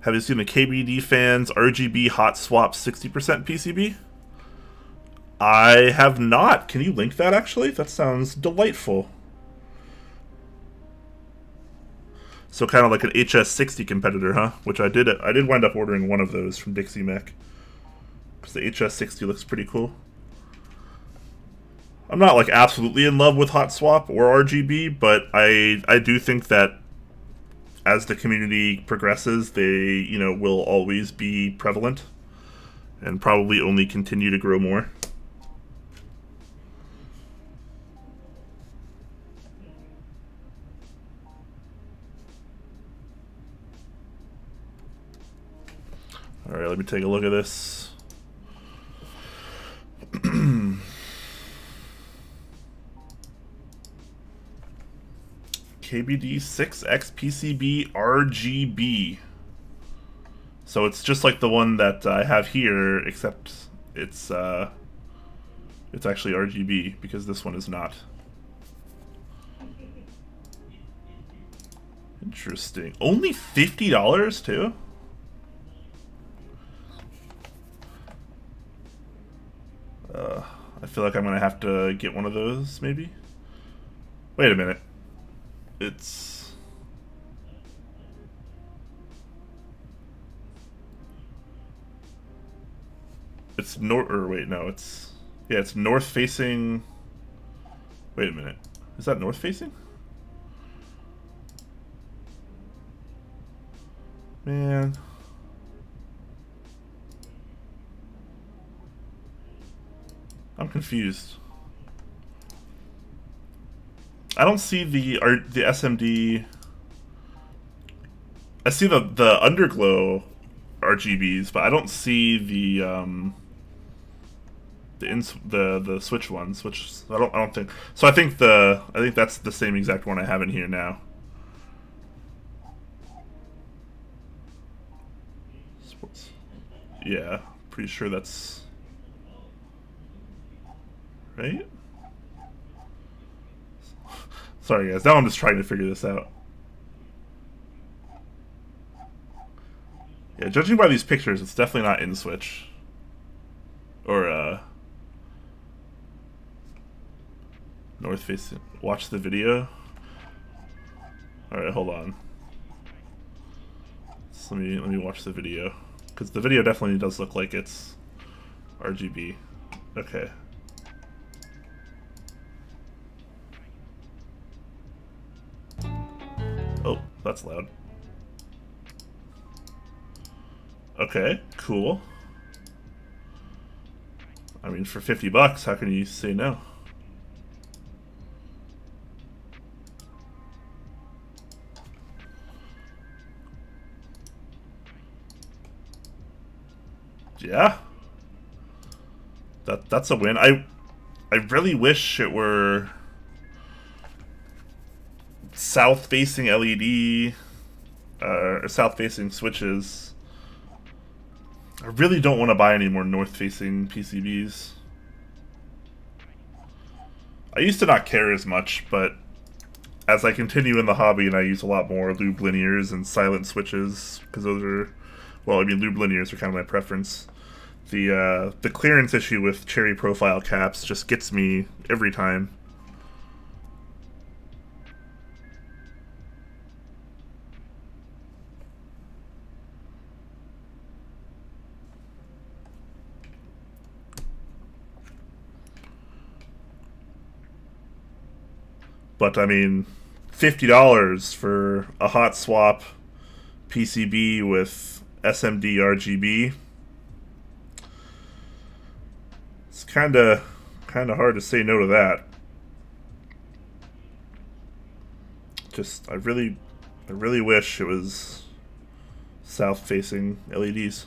Have you seen the KBD fans RGB hot swap 60% PCB? I have not. Can you link that actually? That sounds delightful. So kind of like an HS60 competitor, huh? Which I did wind up ordering one of those from Dixie Mech. Because the HS60 looks pretty cool. I'm not like absolutely in love with hot swap or RGB, but I do think that as the community progresses, they, will always be prevalent and probably only continue to grow more. Alright, let me take a look at this. KBD 6X PCB RGB. So it's just like the one that I have here, except it's actually RGB because this one is not. Interesting. Only $50 too? I feel like I'm gonna have to get one of those, maybe? Wait a minute. It's north, or wait, no, it's north facing. Wait a minute. Is that north facing? Man. I'm confused. I don't see the SMD. I see the underglow RGBs, but I don't see the switch ones, which I don't think. So I think that's the same exact one I have in here now. Yeah, pretty sure that's right. Sorry guys, now I'm just trying to figure this out. Yeah, judging by these pictures, it's definitely not in Switch. Or north facing. Watch the video. Alright, hold on. So let me watch the video. Because the video definitely does look like it's RGB. Okay. Oh, that's loud. Okay, cool. I mean, for $50, how can you say no? Yeah. That's a win. I really wish it were south-facing LED or south-facing switches. I really don't want to buy any more north-facing PCBs. I used to not care as much, but as I continue in the hobby and I use a lot more loop linears and silent switches, because those are, well, I mean, loop linears are kind of my preference. The clearance issue with cherry profile caps just gets me every time. But I mean, $50 for a hot swap PCB with SMD RGB. It's kind of hard to say no to that. Just I really wish it was south-facing LEDs.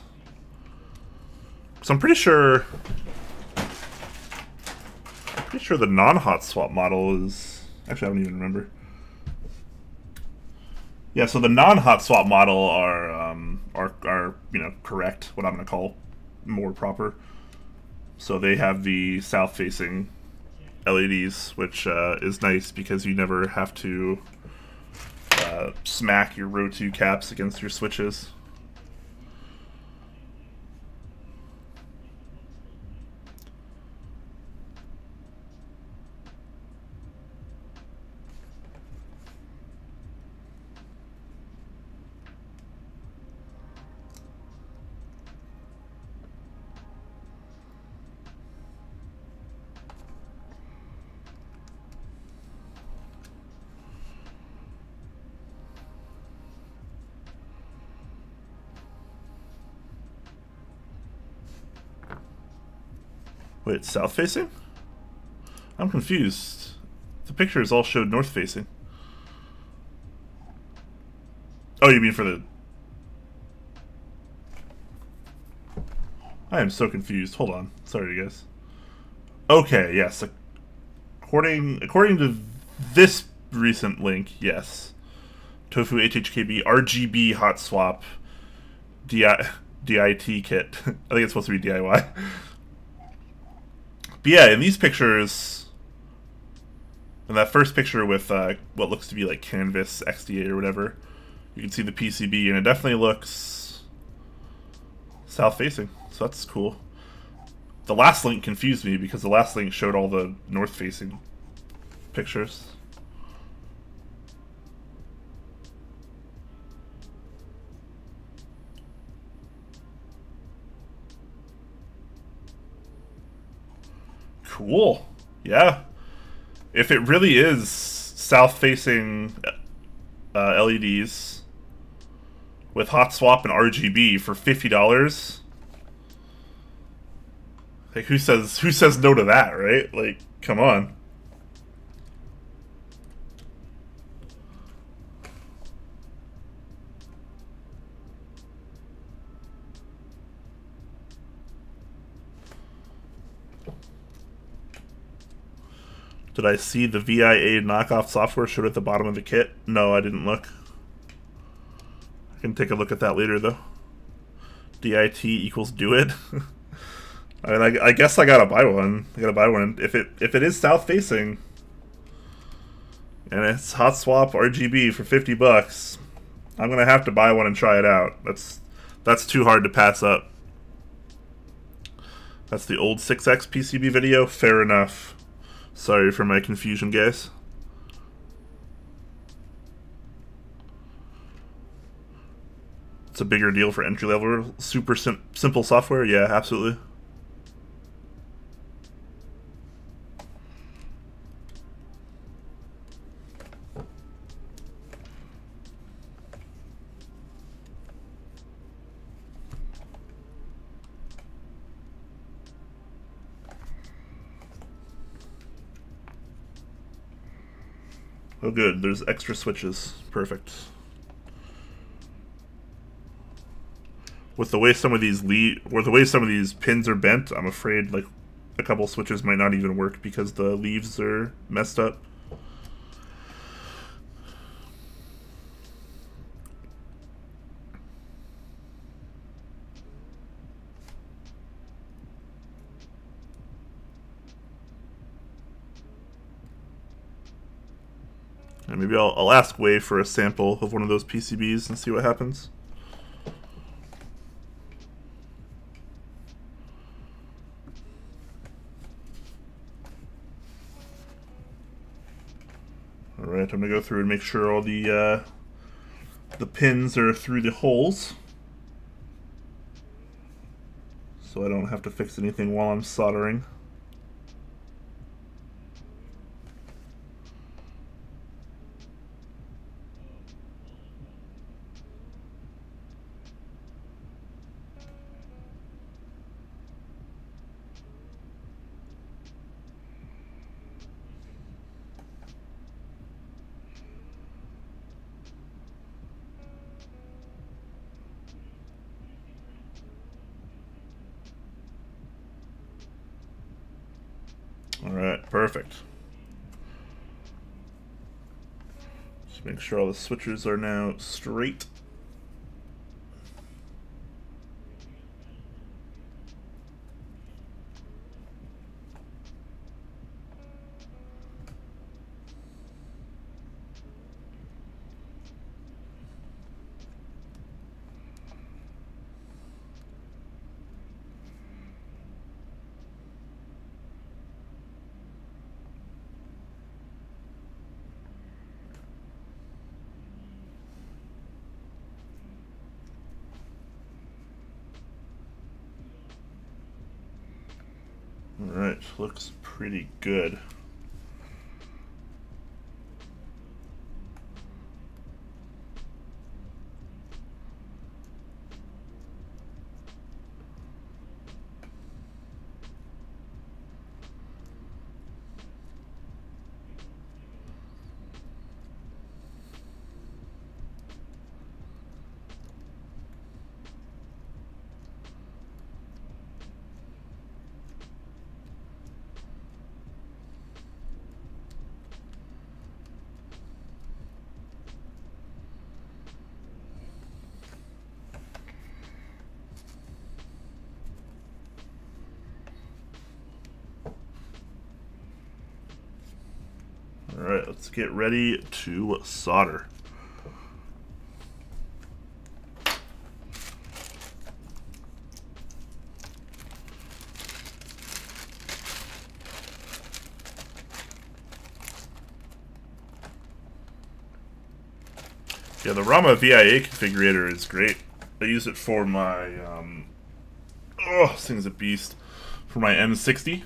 So I'm pretty sure the non-hot swap model is. Actually, I don't even remember. Yeah, so the non-hot swap model are you know, correct. What I'm going to call more proper. So they have the south-facing LEDs, which is nice because you never have to smack your Row 2 caps against your switches. Wait, south-facing? I'm confused. The pictures all showed north-facing. Oh, you mean for the... I am so confused. Hold on. Sorry, you guys. Okay, yes. According to this recent link, yes. Tofu HHKB RGB hot swap DIT kit. I think it's supposed to be DIY. But yeah, in these pictures, in that first picture with what looks to be like Canvas XDA or whatever, you can see the PCB, and it definitely looks south-facing, so that's cool. The last link confused me because the last link showed all the north-facing pictures. Cool. Yeah. If it really is south-facing LEDs with hot swap and RGB for $50, like who says no to that, right? Like, come on. Did I see the VIA knockoff software showed at the bottom of the kit? No, I didn't look. I can take a look at that later, though. DIT equals do it. I mean, I guess I gotta buy one. I gotta buy one. If it is south facing, and it's hot swap RGB for $50, I'm gonna have to buy one and try it out. That's too hard to pass up. That's the old 6X PCB video. Fair enough. Sorry for my confusion, guys. It's a bigger deal for entry-level, super simple software. Yeah, absolutely. Oh, good. There's extra switches. Perfect. With the way some of these pins are bent, I'm afraid like a couple switches might not even work because the leaves are messed up. And maybe I'll ask Wei for a sample of one of those PCBs and see what happens. Alright, I'm gonna go through and make sure all the pins are through the holes, so I don't have to fix anything while I'm soldering. Alright, perfect. Just make sure all the switches are now straight. Alright, looks pretty good. let's get ready to solder. Yeah, the Rama VIA configurator is great. I use it for my, oh, this thing's a beast, for my M60.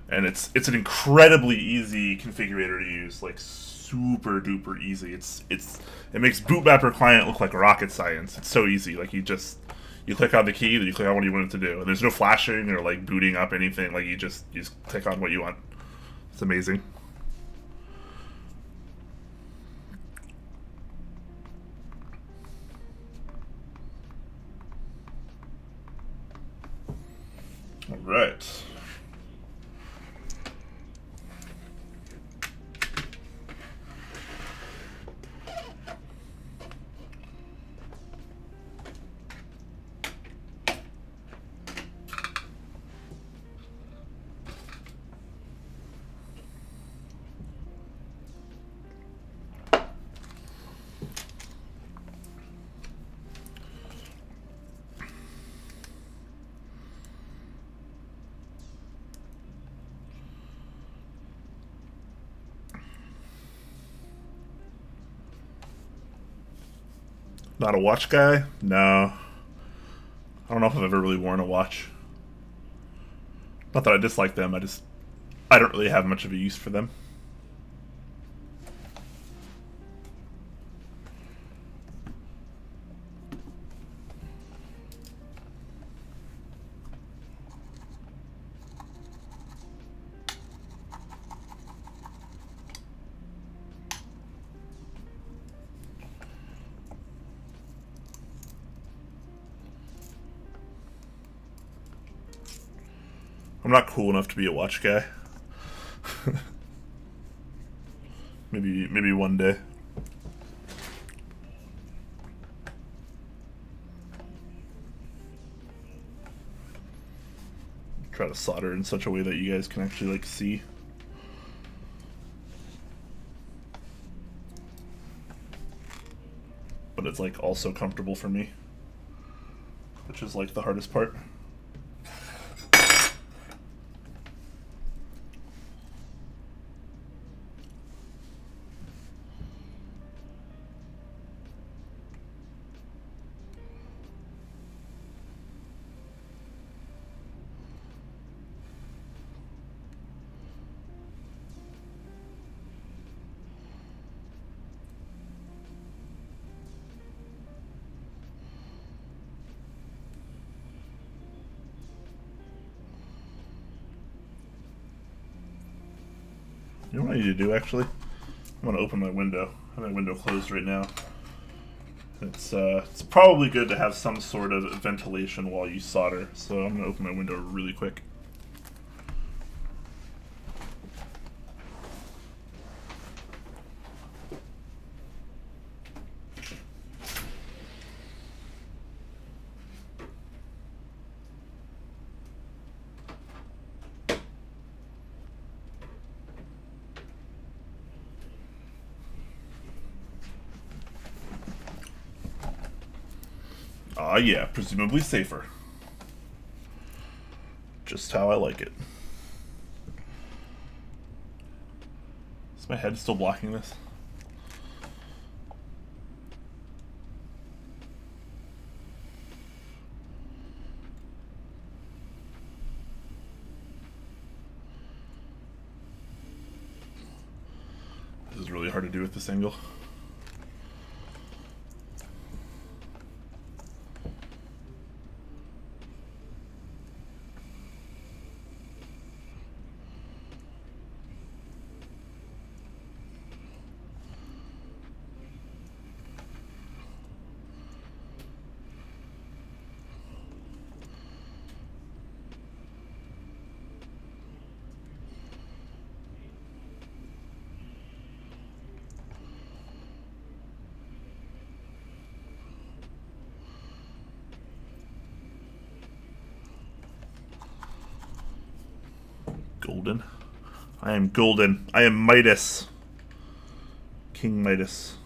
And it's an incredibly easy configurator to use, like super duper easy. It makes bootmapper client look like rocket science. It's so easy. Like you click on the key, then you click on what you want it to do. And there's no flashing or like booting up anything. Like you just click on what you want. It's amazing. All right. Not a watch guy? No. I don't know if I've ever really worn a watch. Not that I dislike them, I don't really have much of a use for them. I'm not cool enough to be a watch guy. maybe one day. Try to solder in such a way that you guys can actually like see. But it's like also comfortable for me, which is like the hardest part. You know what I need to do, actually? I'm going to open my window. I have my window closed right now. It's probably good to have some sort of ventilation while you solder, so I'm going to open my window really quick. Ah, yeah, presumably safer. Just how I like it. Is my head still blocking this? This is really hard to do with this angle. Golden. I am golden. I am Midas. King Midas.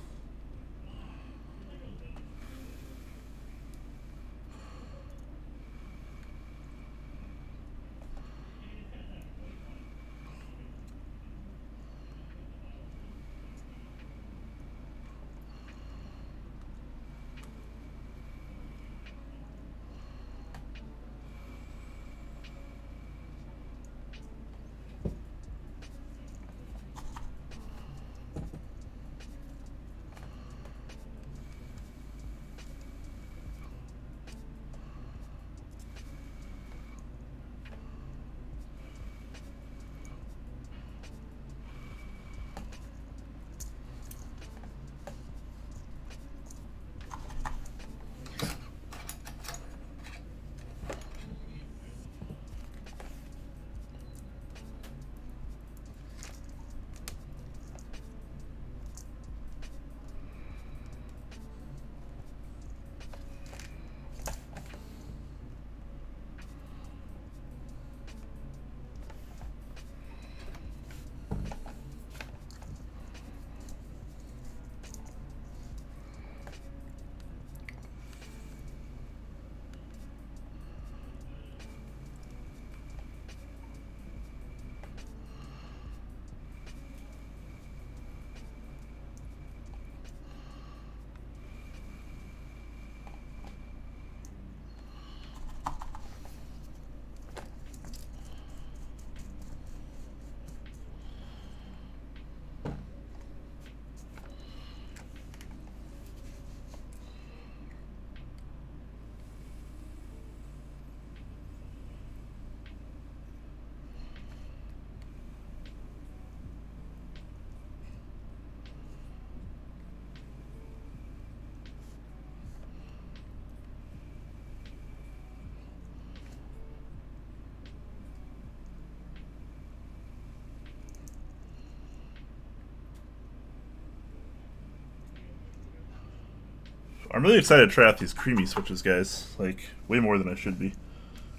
I'm really excited to try out these creamy switches, guys. Like, way more than I should be.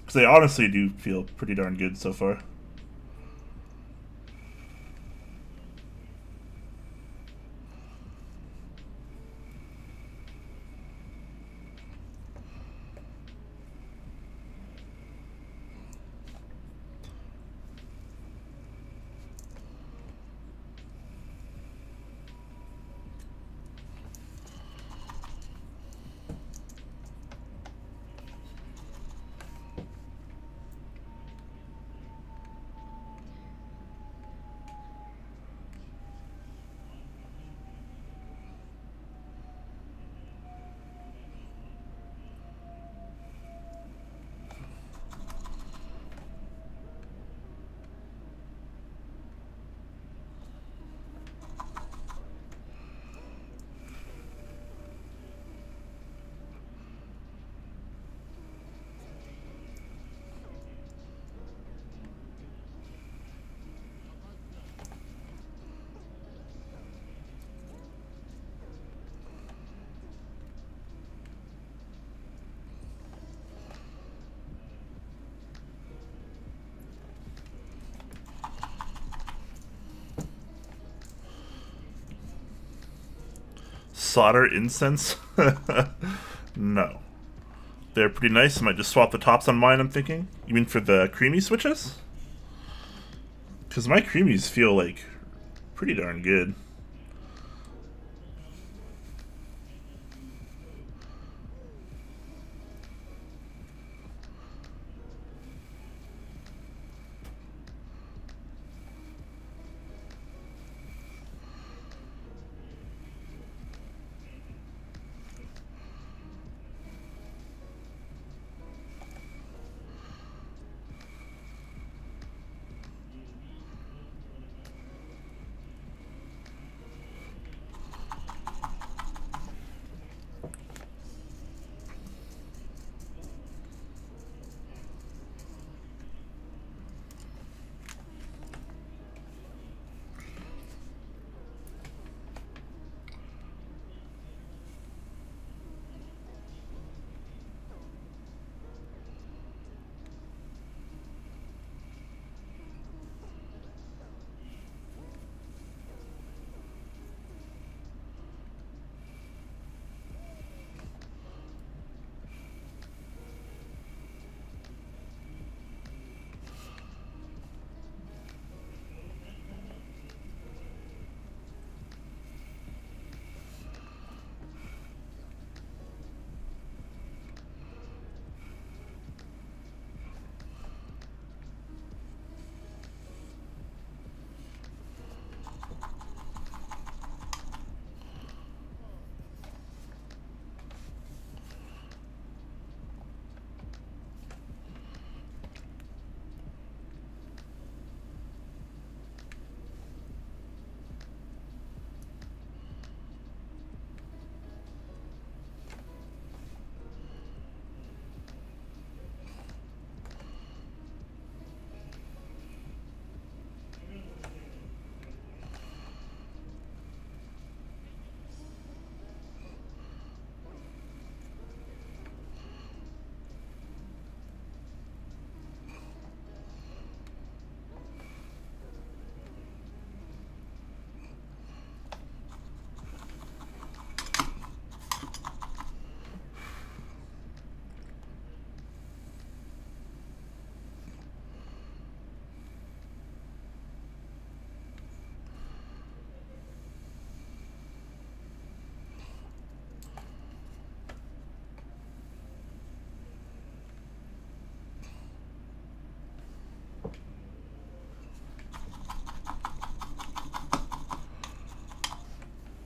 Because they honestly do feel pretty darn good so far. Solder incense? No. They're pretty nice. I might just swap the tops on mine, I'm thinking. You mean for the creamy switches? Because my creamies feel, like, pretty darn good.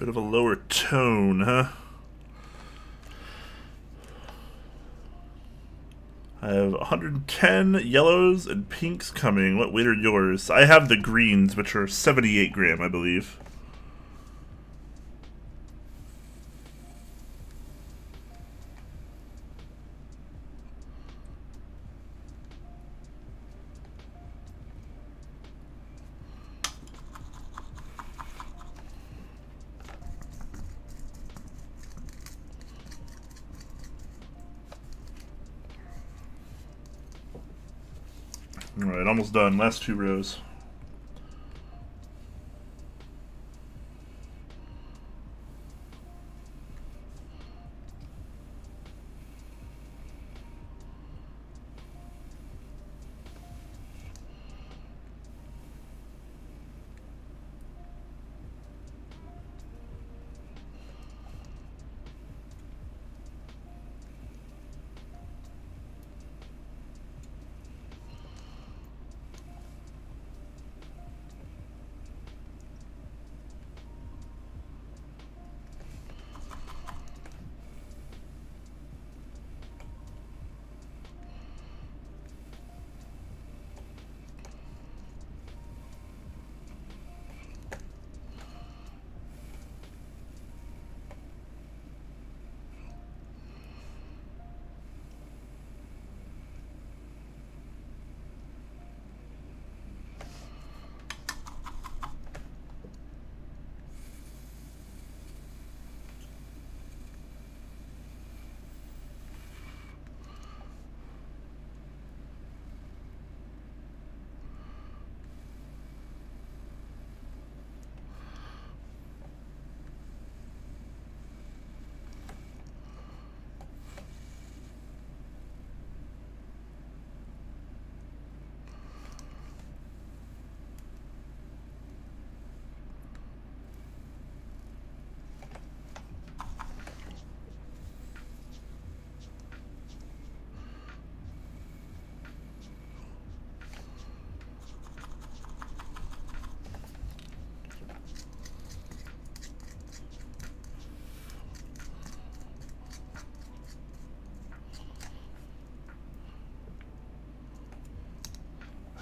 Bit of a lower tone, huh? I have 110 yellows and pinks coming. What weight are yours? I have the greens, which are 78 gram, I believe. Alright, almost done. Last 2 rows.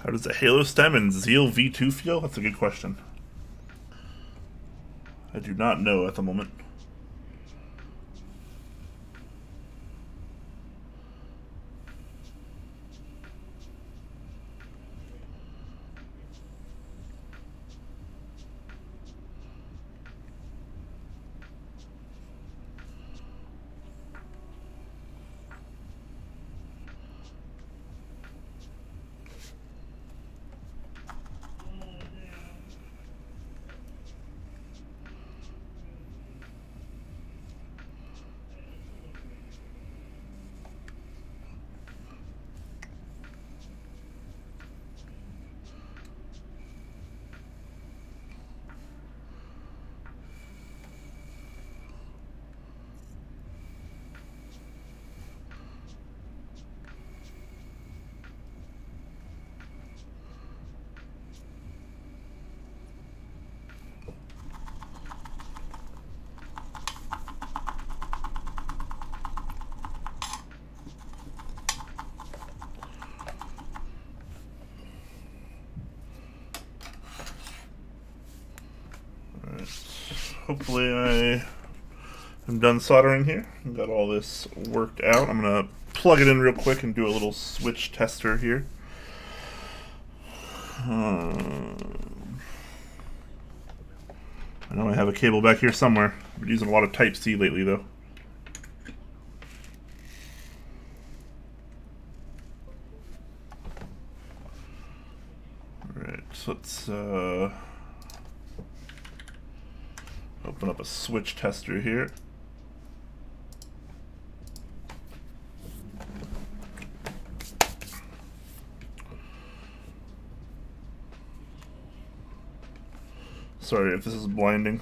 How does the Halo Stem and Zeal V2 feel? That's a good question. I do not know at the moment. Hopefully I am done soldering here. I've got all this worked out. I'm going to plug it in real quick and do a little switch tester here. I know I have a cable back here somewhere. I've been using a lot of Type-C lately though. Alright, so let's open up a switch tester here. Sorry if this is blinding.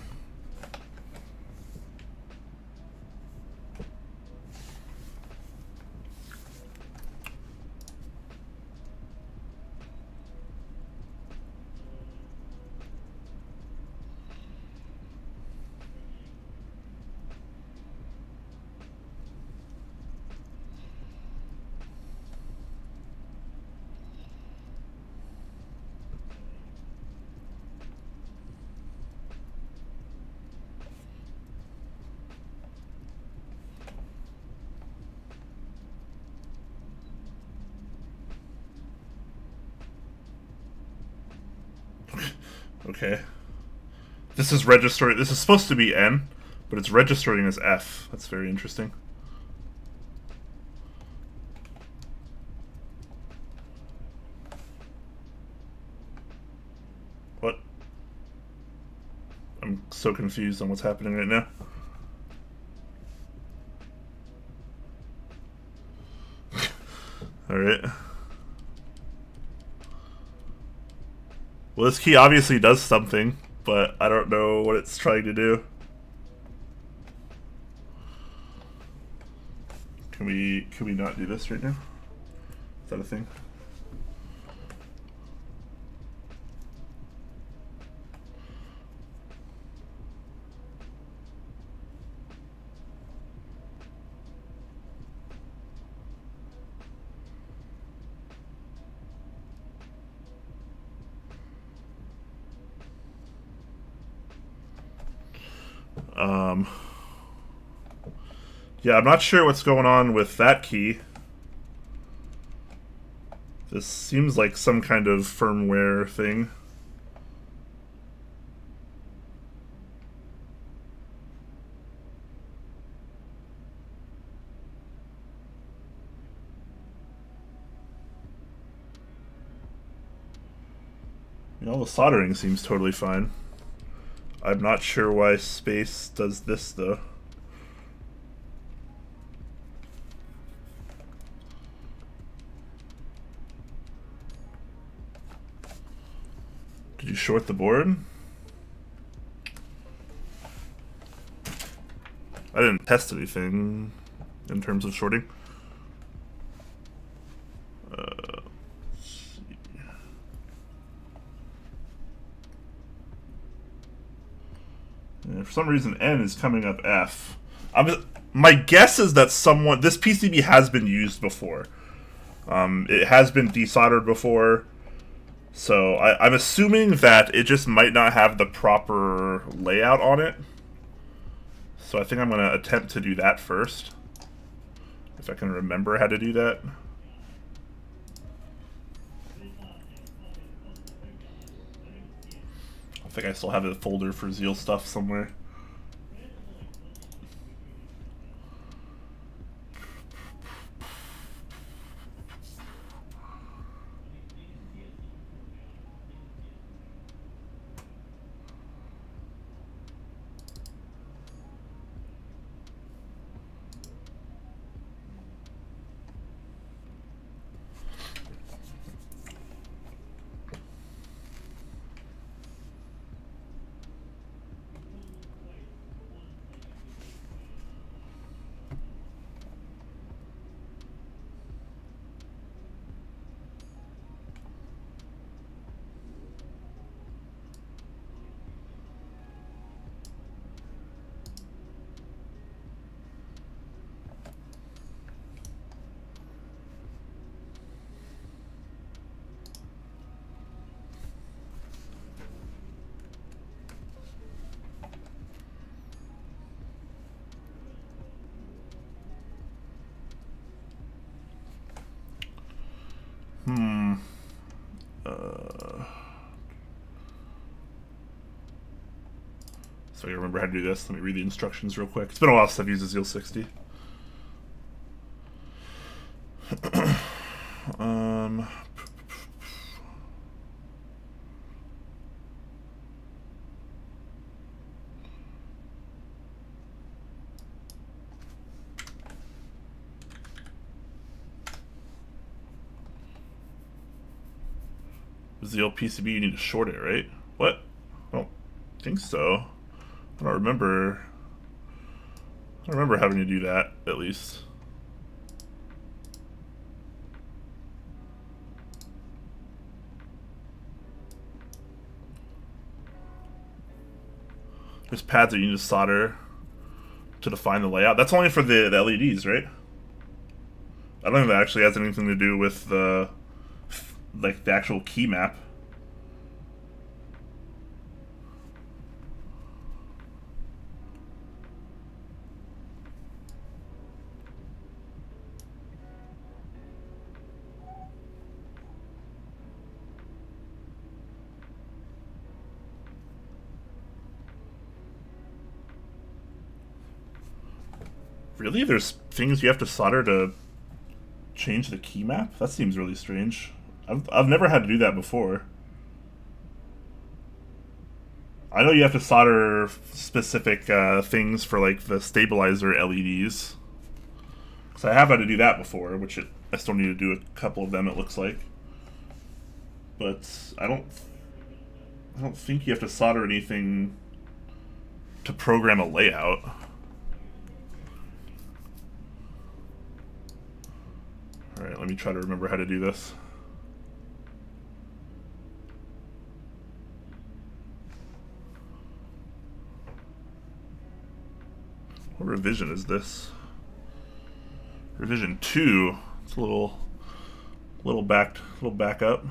Okay. This is registering. This is supposed to be N, but it's registering as F. That's very interesting. What? I'm so confused on what's happening right now. Alright. Well, this key obviously does something, but I don't know what it's trying to do. Can we not do this right now? Is that a thing? Yeah, I'm not sure what's going on with that key. This seems like some kind of firmware thing. You know, the soldering seems totally fine. I'm not sure why space does this, though. Did you short the board? I didn't test anything in terms of shorting. Let's see. Yeah, for some reason, N is coming up F. My guess is that this PCB has been used before. It has been desoldered before. So I'm assuming that it just might not have the proper layout on it. So I think I'm going to attempt to do that first. If I can remember how to do that. I think I still have a folder for Zeal stuff somewhere. So I remember how to do this. Let me read the instructions real quick. It's been a while since I've used a Zeal 60. Zeal PCB, you need to short it, right? What? I don't think so. I don't remember having to do that, at least. There's pads that you need to solder to define the layout. That's only for the LEDs, right? I don't think that actually has anything to do with the actual key map. Really? There's things you have to solder to change the key map? That seems really strange. I've never had to do that before. I know you have to solder specific things for like the stabilizer LEDs. Because I have had to do that before, which I still need to do a couple of them, it looks like. But I don't think you have to solder anything to program a layout. Alright, let me try to remember how to do this. What revision is this? Revision 2. It's a little back up.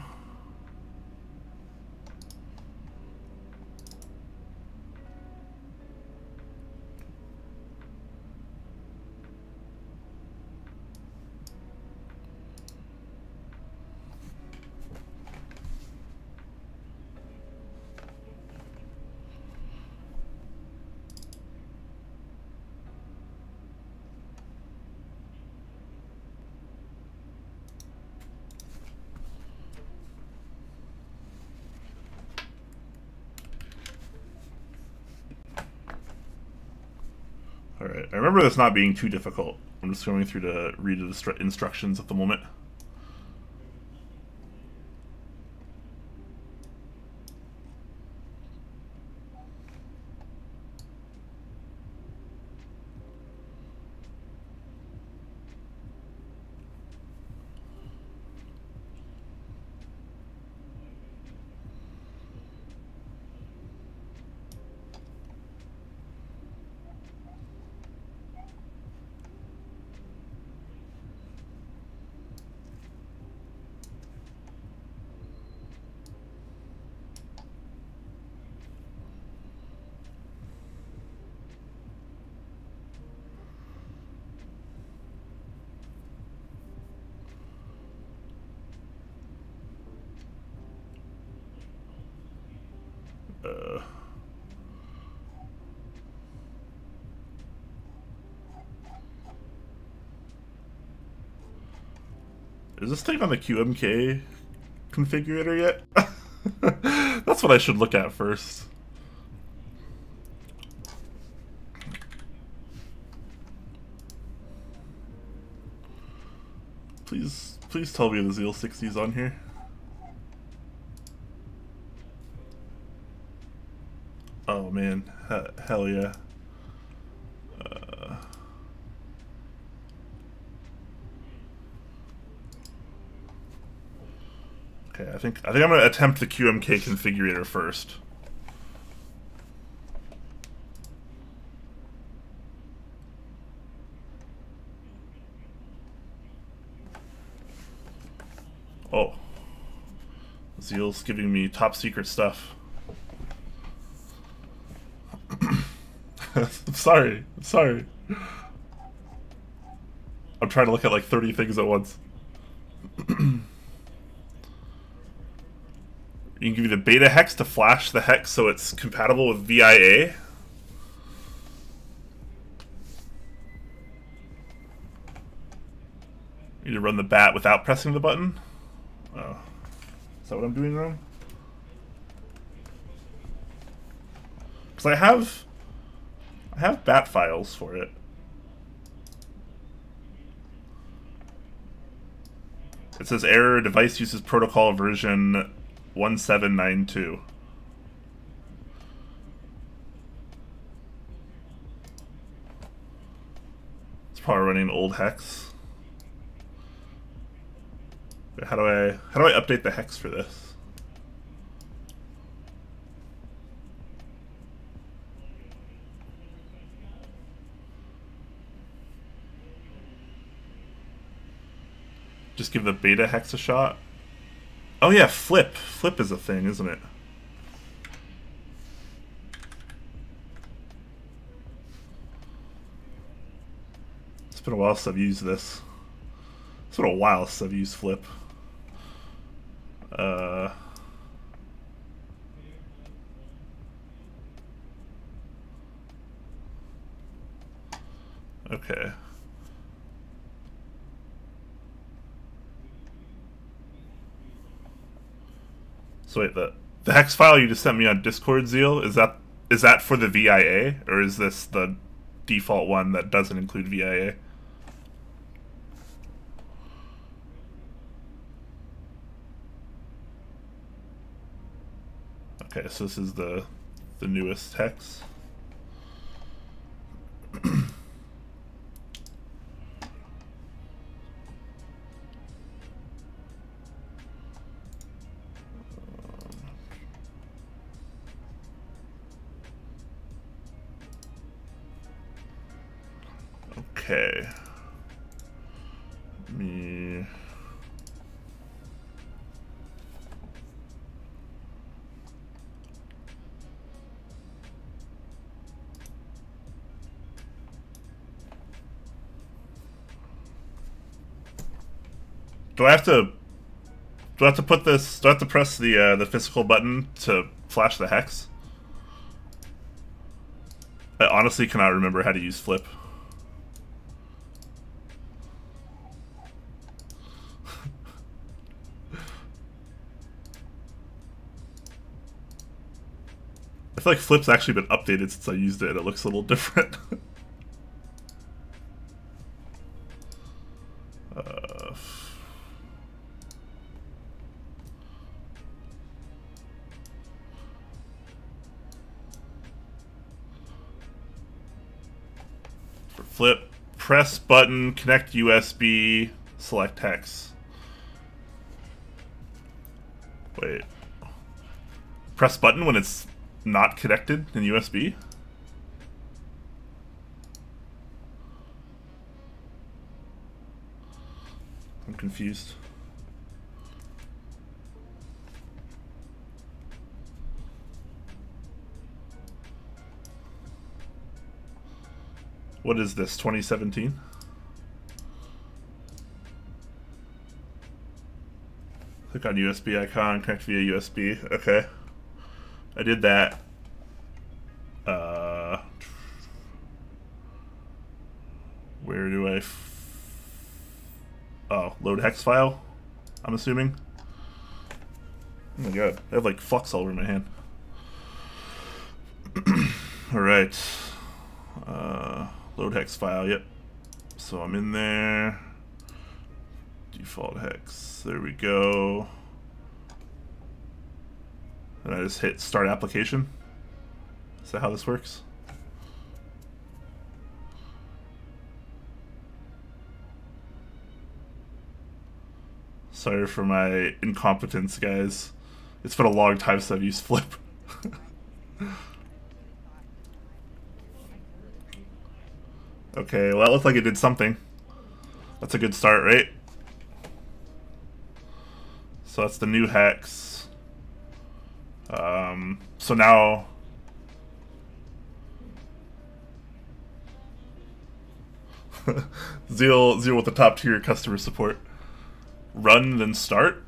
Alright, I remember this not being too difficult. I'm just going through to read the instructions at the moment. Is this thing on the QMK configurator yet? That's what I should look at first. Please tell me the Zeal 60's on here. Oh man, hell yeah. Okay, I think I'm gonna attempt the QMK configurator first. Oh, Zeal's giving me top secret stuff. I'm sorry. I'm trying to look at like 30 things at once. You can give you the beta hex to flash the hex so it's compatible with VIA. You need to run the bat without pressing the button. Oh. Is that what I'm doing wrong? Because I have bat files for it. It says error, device uses protocol version 1792. It's probably running old hex. How do I update the hex for this? Just give the beta hex a shot. Oh yeah, flip. Flip is a thing, isn't it? It's been a while since I've used this. It's been a while since I've used flip. Okay. So wait, the hex file you just sent me on Discord, Zeal, is that for the VIA, or is this the default one that doesn't include VIA? Okay, so this is the newest hex. Okay. Me. Do I have to? Do I have to put this? Do I have to press the physical button to flash the hex? I honestly cannot remember how to use flip. I feel like flip's actually been updated since I used it, and it looks a little different. For flip, press button, connect USB, select hex. Wait. Press button when it's not connected in USB? I'm confused. What is this, 2017? Click on USB icon, connect via USB. Okay. I did that. Where do I... oh, load hex file, I'm assuming. Oh my god, I have like flux all over my hand. Alright. Load hex file, yep. So I'm in there. Default hex, there we go. And I just hit start application. Is that how this works? Sorry for my incompetence, guys. It's been a long time since I've used flip. Okay, well that looked like it did something. That's a good start, right? So that's the new hex. So now... Zeal with the top tier customer support. Run, then start?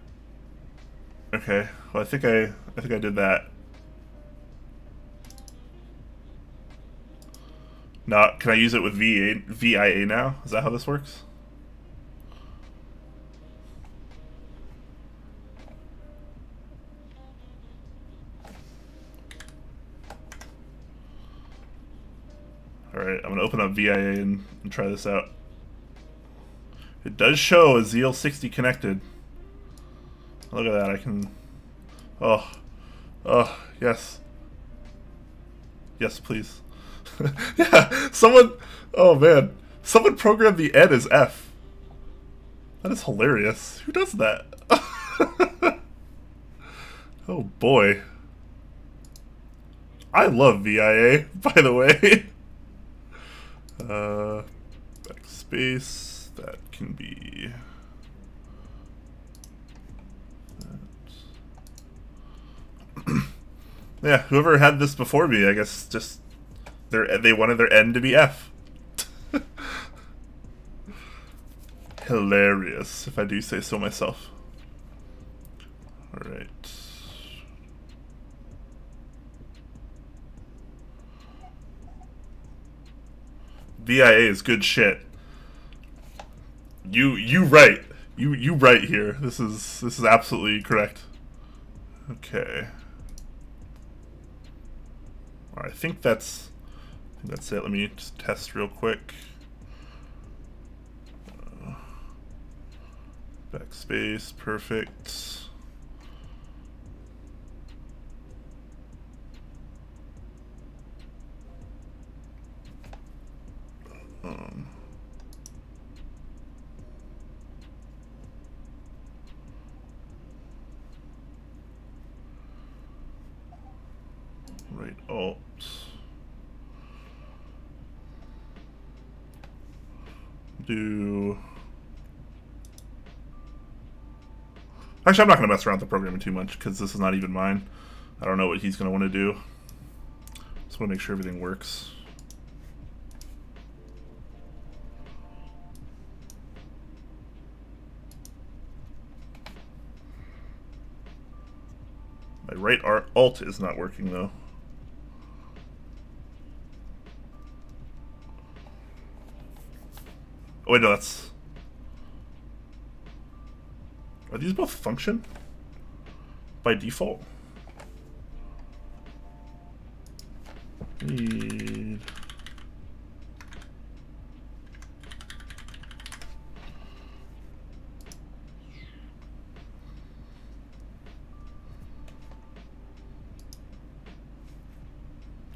Okay, well I think I did that. Now, can I use it with VIA now? Is that how this works? Alright, I'm gonna open up VIA and try this out. It does show a ZL60 connected. Look at that, I can... oh. Oh, yes. Yes, please. Yeah, someone... oh man. Someone programmed the N as F. That is hilarious. Who does that? Oh boy. I love VIA, by the way. Backspace, that can be... that. Yeah, whoever had this before me, I guess just... they wanted their N to be F. Hilarious, if I do say so myself. Alright. VIA is good shit. You right. You right here. This is absolutely correct. Okay. Alright, I think that's it. Let me just test real quick. Backspace, perfect. Right alt. Do. Actually, I'm not going to mess around with the programming too much because this is not even mine. I don't know what he's going to want to do. Just want to make sure everything works. My right alt is not working though. Oh wait, no, that's... Are these both function? By default? Need...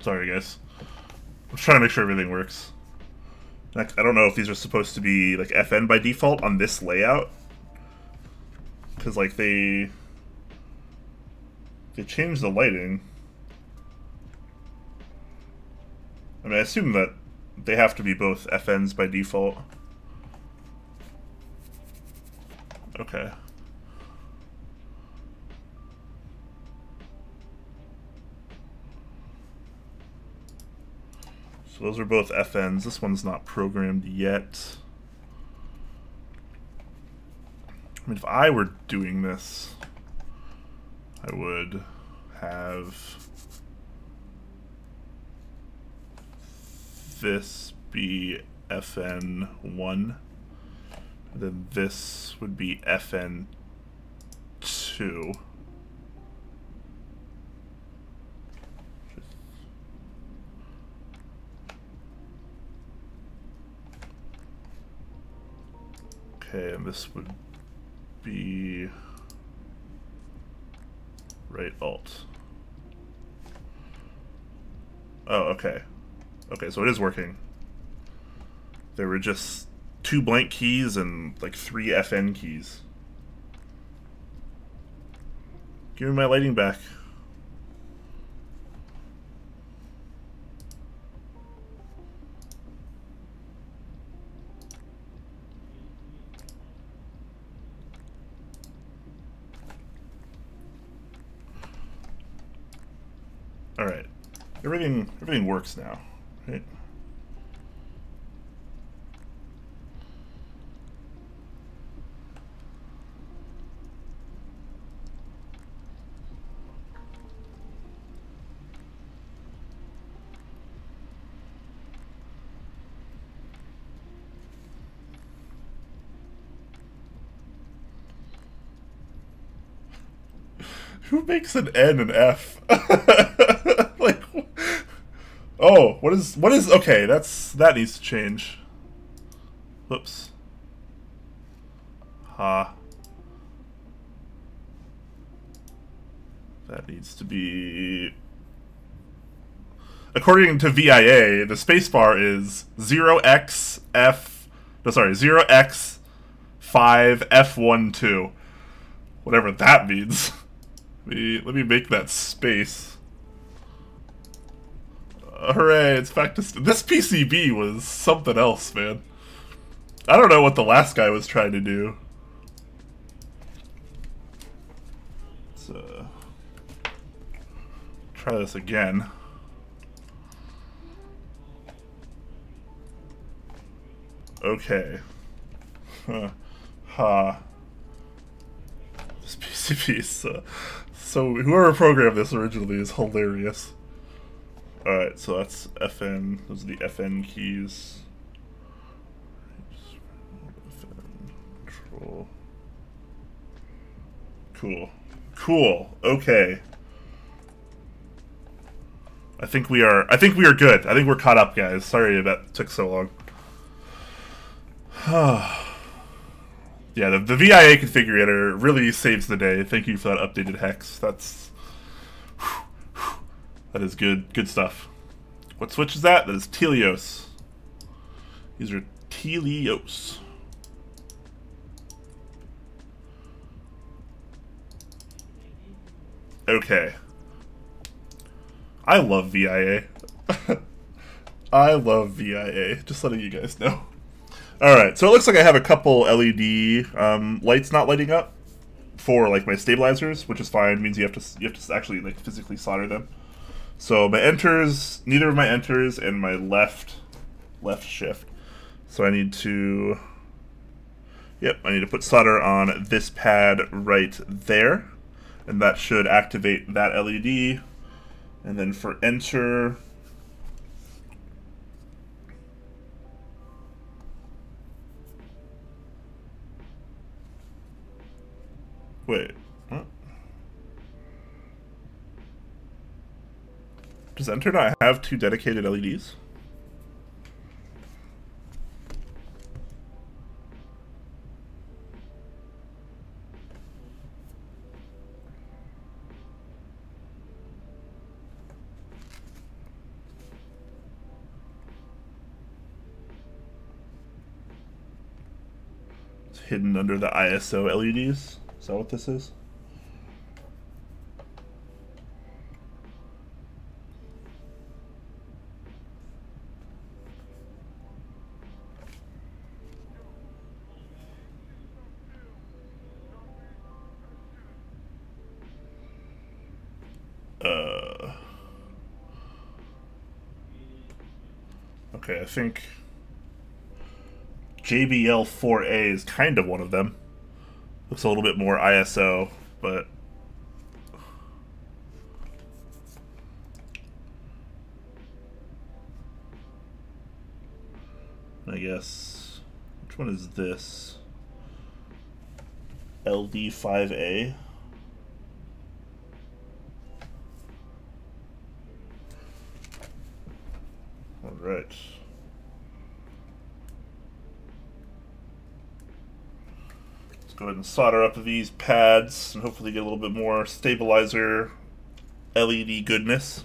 Sorry guys. I'm trying to make sure everything works. I don't know if these are supposed to be like FN by default on this layout. Because like they changed the lighting. I mean, I assume that they have to be both FNs by default. Okay. So those are both FNs. This one's not programmed yet. I mean, if I were doing this, I would have this be FN1, and then this would be FN2. Okay, and this would be right alt. Oh, okay. Okay, so it is working. There were just 2 blank keys and like 3 FN keys. Give me my lighting back. Alright. Everything works now, right? Who makes an N and F? Like, oh, what is, okay, that needs to change. Whoops. Ha. That needs to be, according to VIA, the spacebar is 0x5F12. Whatever that means. Let me make that space. Hooray, it's back to... This PCB was something else, man. I don't know what the last guy was trying to do. Let's try this again. Okay. Ha. This PCB is... So whoever programmed this originally is hilarious. Alright, so that's FN. Those are the FN keys. Cool. Cool. Cool. Okay. I think we are good. I think we're caught up, guys. Sorry that took so long. Yeah, the VIA configurator really saves the day. Thank you for that updated hex. That is good. Good stuff. What switch is that? That is Telios. These are Telios. Okay. I love VIA. I love VIA. Just letting you guys know. Alright, so it looks like I have a couple LED lights not lighting up for like my stabilizers, which is fine. It means you have to actually like physically solder them. So my enters, neither of my enters, and my left shift. So I need to, I need to put solder on this pad right there, and that should activate that LED. And then for enter, wait, what? Does enter not have 2 dedicated LEDs? It's hidden under the ISO LEDs. Is that what this is? Okay, I think JBL 4A is kind of one of them. Looks a little bit more ISO, but I guess, which one is this? LD5A? Alright. Let's go ahead and solder up these pads and hopefully get a little bit more stabilizer LED goodness.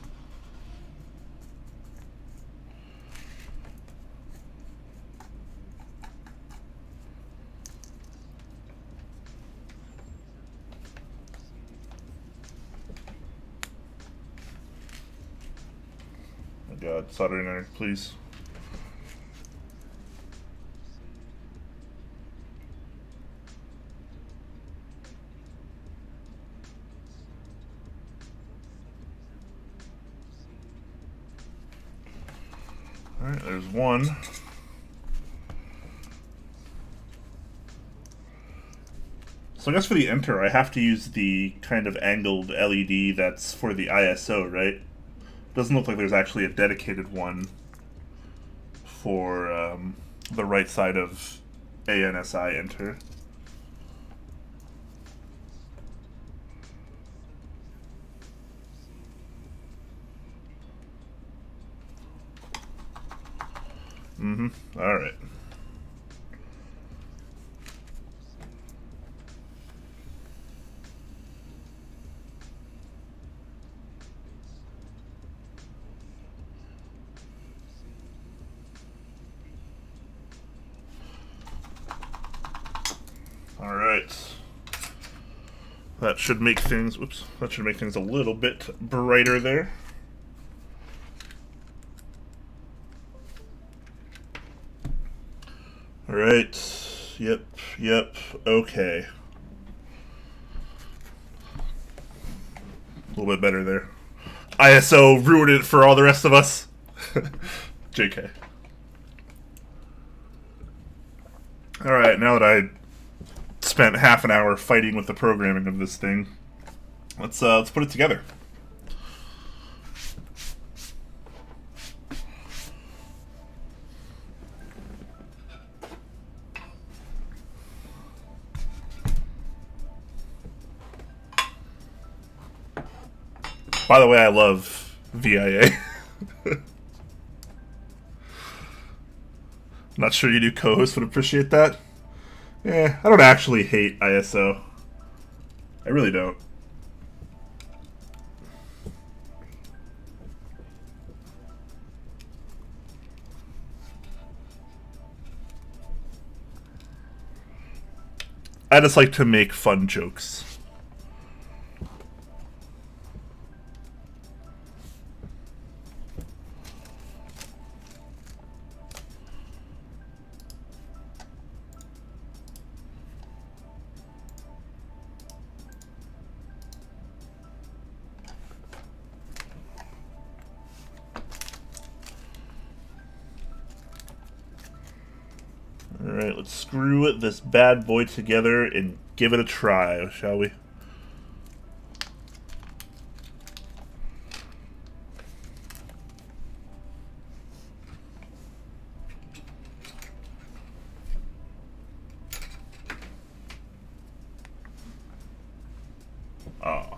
Oh God, soldering iron, please. Alright, there's one. So I guess for the enter, I have to use the kind of angled LED that's for the ISO, right? Doesn't look like there's actually a dedicated one for the right side of ANSI enter. Alright. Alright. That should make things, whoops, that should make things a little bit brighter there. Alright, yep, okay. A little bit better there. ISO ruined it for all the rest of us. JK. Alright, now that I spent half an hour fighting with the programming of this thing, let's put it together. By the way, I love VIA. Not sure you new co-hosts would appreciate that. I don't actually hate ISO. I really don't. I just like to make fun jokes. Alright, let's screw this bad boy together and give it a try, shall we? Oh.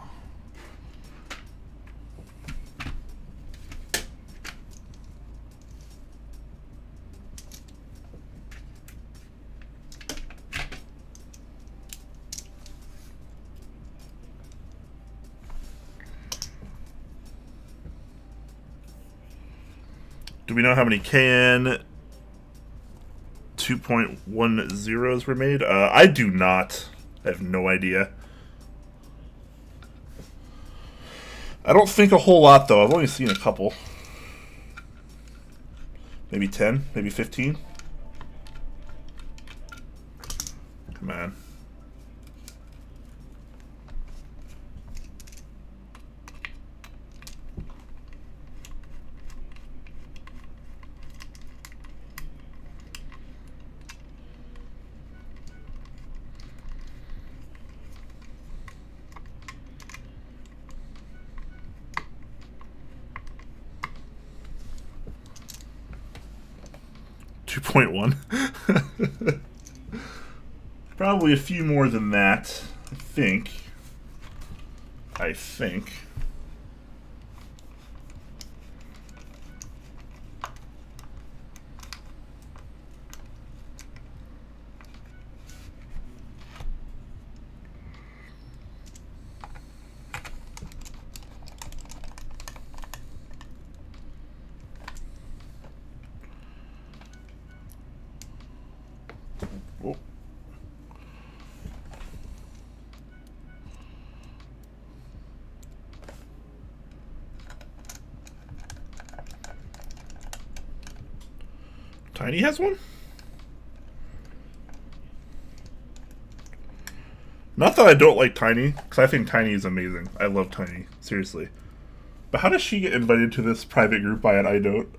Do we know how many KN 2.10s were made? I do not. I have no idea. I don't think a whole lot, though. I've only seen a couple. Maybe 10, maybe 15. Come on. .1. Probably a few more than that, I think. I think. Oh. Tiny has one? Not that I don't like Tiny, because I think Tiny is amazing. I love Tiny, seriously. But how does she get invited to this private group by an I don't?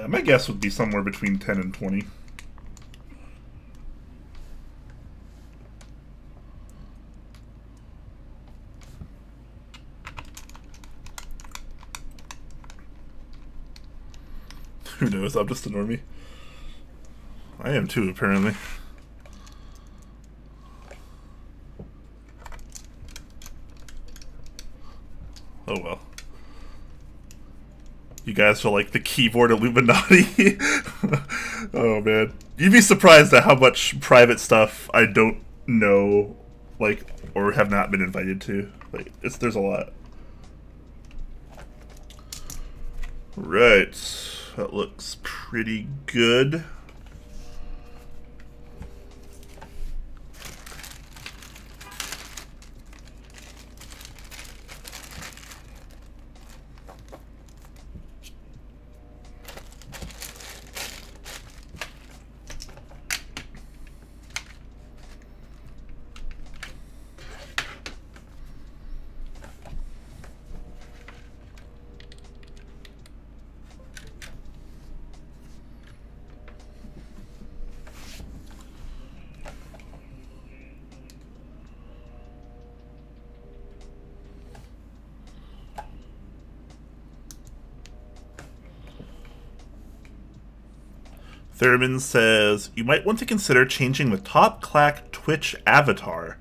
My guess would be somewhere between 10 and 20. Who knows? I'm just a normie. I am too, apparently. Oh well. You guys are like the keyboard Illuminati. Oh man. You'd be surprised at how much private stuff I don't know, like, or have not been invited to. Like, there's a lot. Right. That looks pretty good. Thurman says, you might want to consider changing the top Clack Twitch avatar.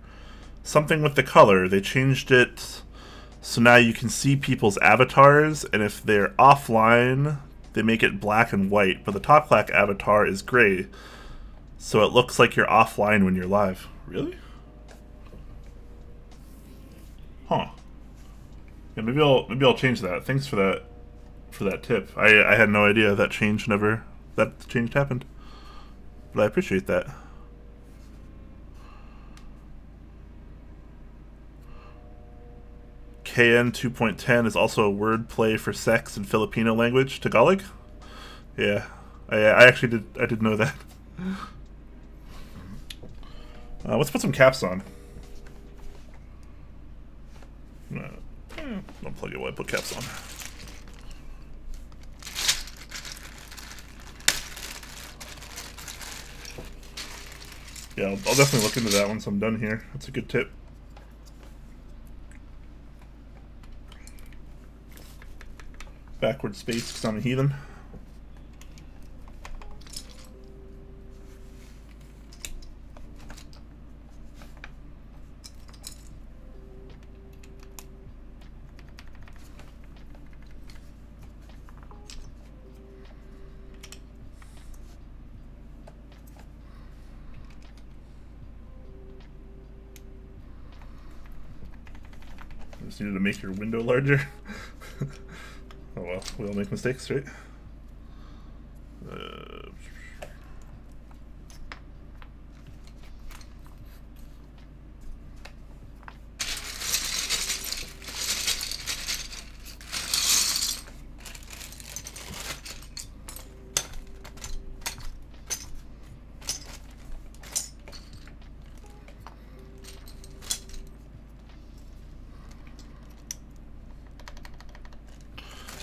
Something with the color. They changed it so now you can see people's avatars, and if they're offline, they make it black and white, but the top Clack avatar is gray, so it looks like you're offline when you're live. Really? Huh. Yeah, maybe I'll change that. Thanks for that tip. I had no idea that change happened. But I appreciate that. KN 2.10 is also a word play for sex in Filipino language, Tagalog. Yeah, I actually did know that. Let's put some caps on. I'll plug it while I put caps on. Yeah, I'll definitely look into that once I'm done here. That's a good tip. Backward space because I'm a heathen. Just needed to make your window larger. Oh well, we all make mistakes, right?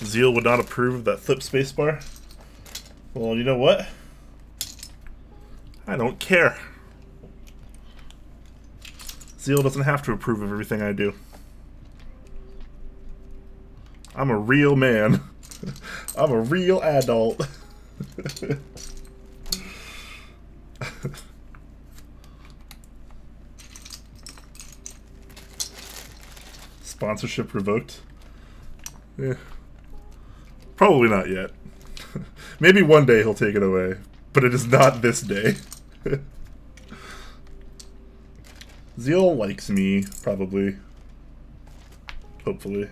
Zeal would not approve of that flip spacebar. Well, you know what? I don't care. Zeal doesn't have to approve of everything I do. I'm a real man. I'm a real adult. Sponsorship revoked? Yeah. Probably not yet. Maybe one day he'll take it away, but it is not this day. Zeal likes me, probably. Hopefully.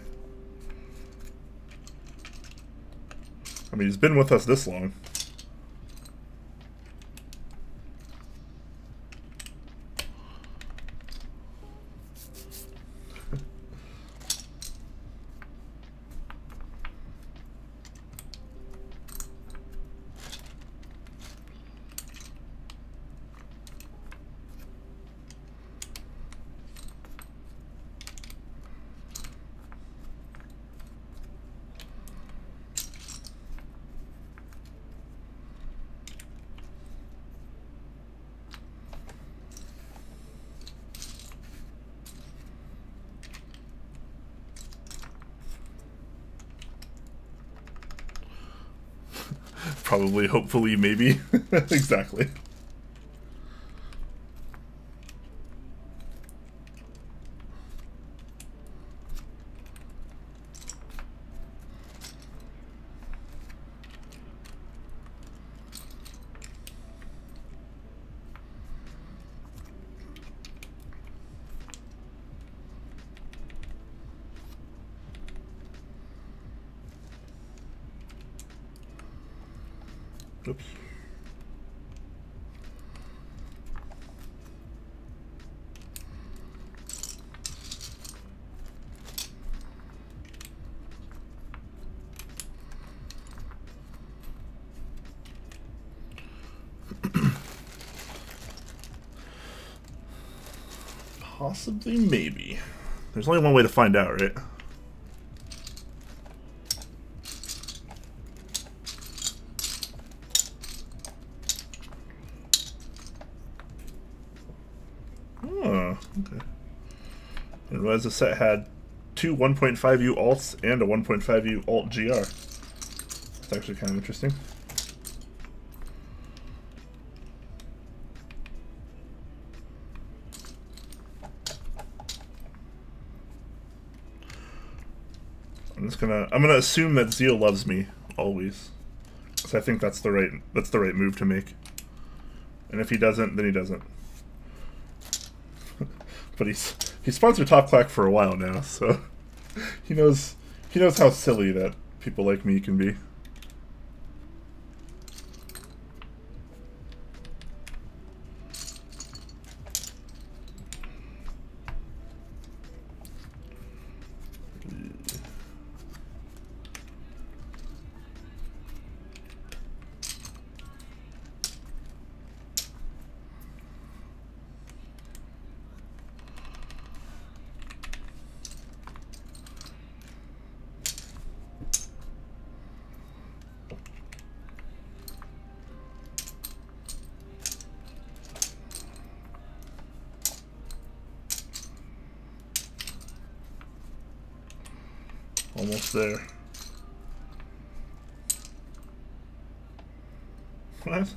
I mean, he's been with us this long. Probably, hopefully, maybe. Exactly. Oops. Possibly, maybe. There's only one way to find out, right? Oh, okay. I didn't realize the set had two 1.5U alts and a 1.5U alt GR. It's actually kind of interesting. I'm gonna assume that Zeal loves me always, because I think that's the right move to make. And if he doesn't, then he doesn't. But he's sponsored Top Clack for a while now, so he knows how silly that people like me can be. Almost there. What?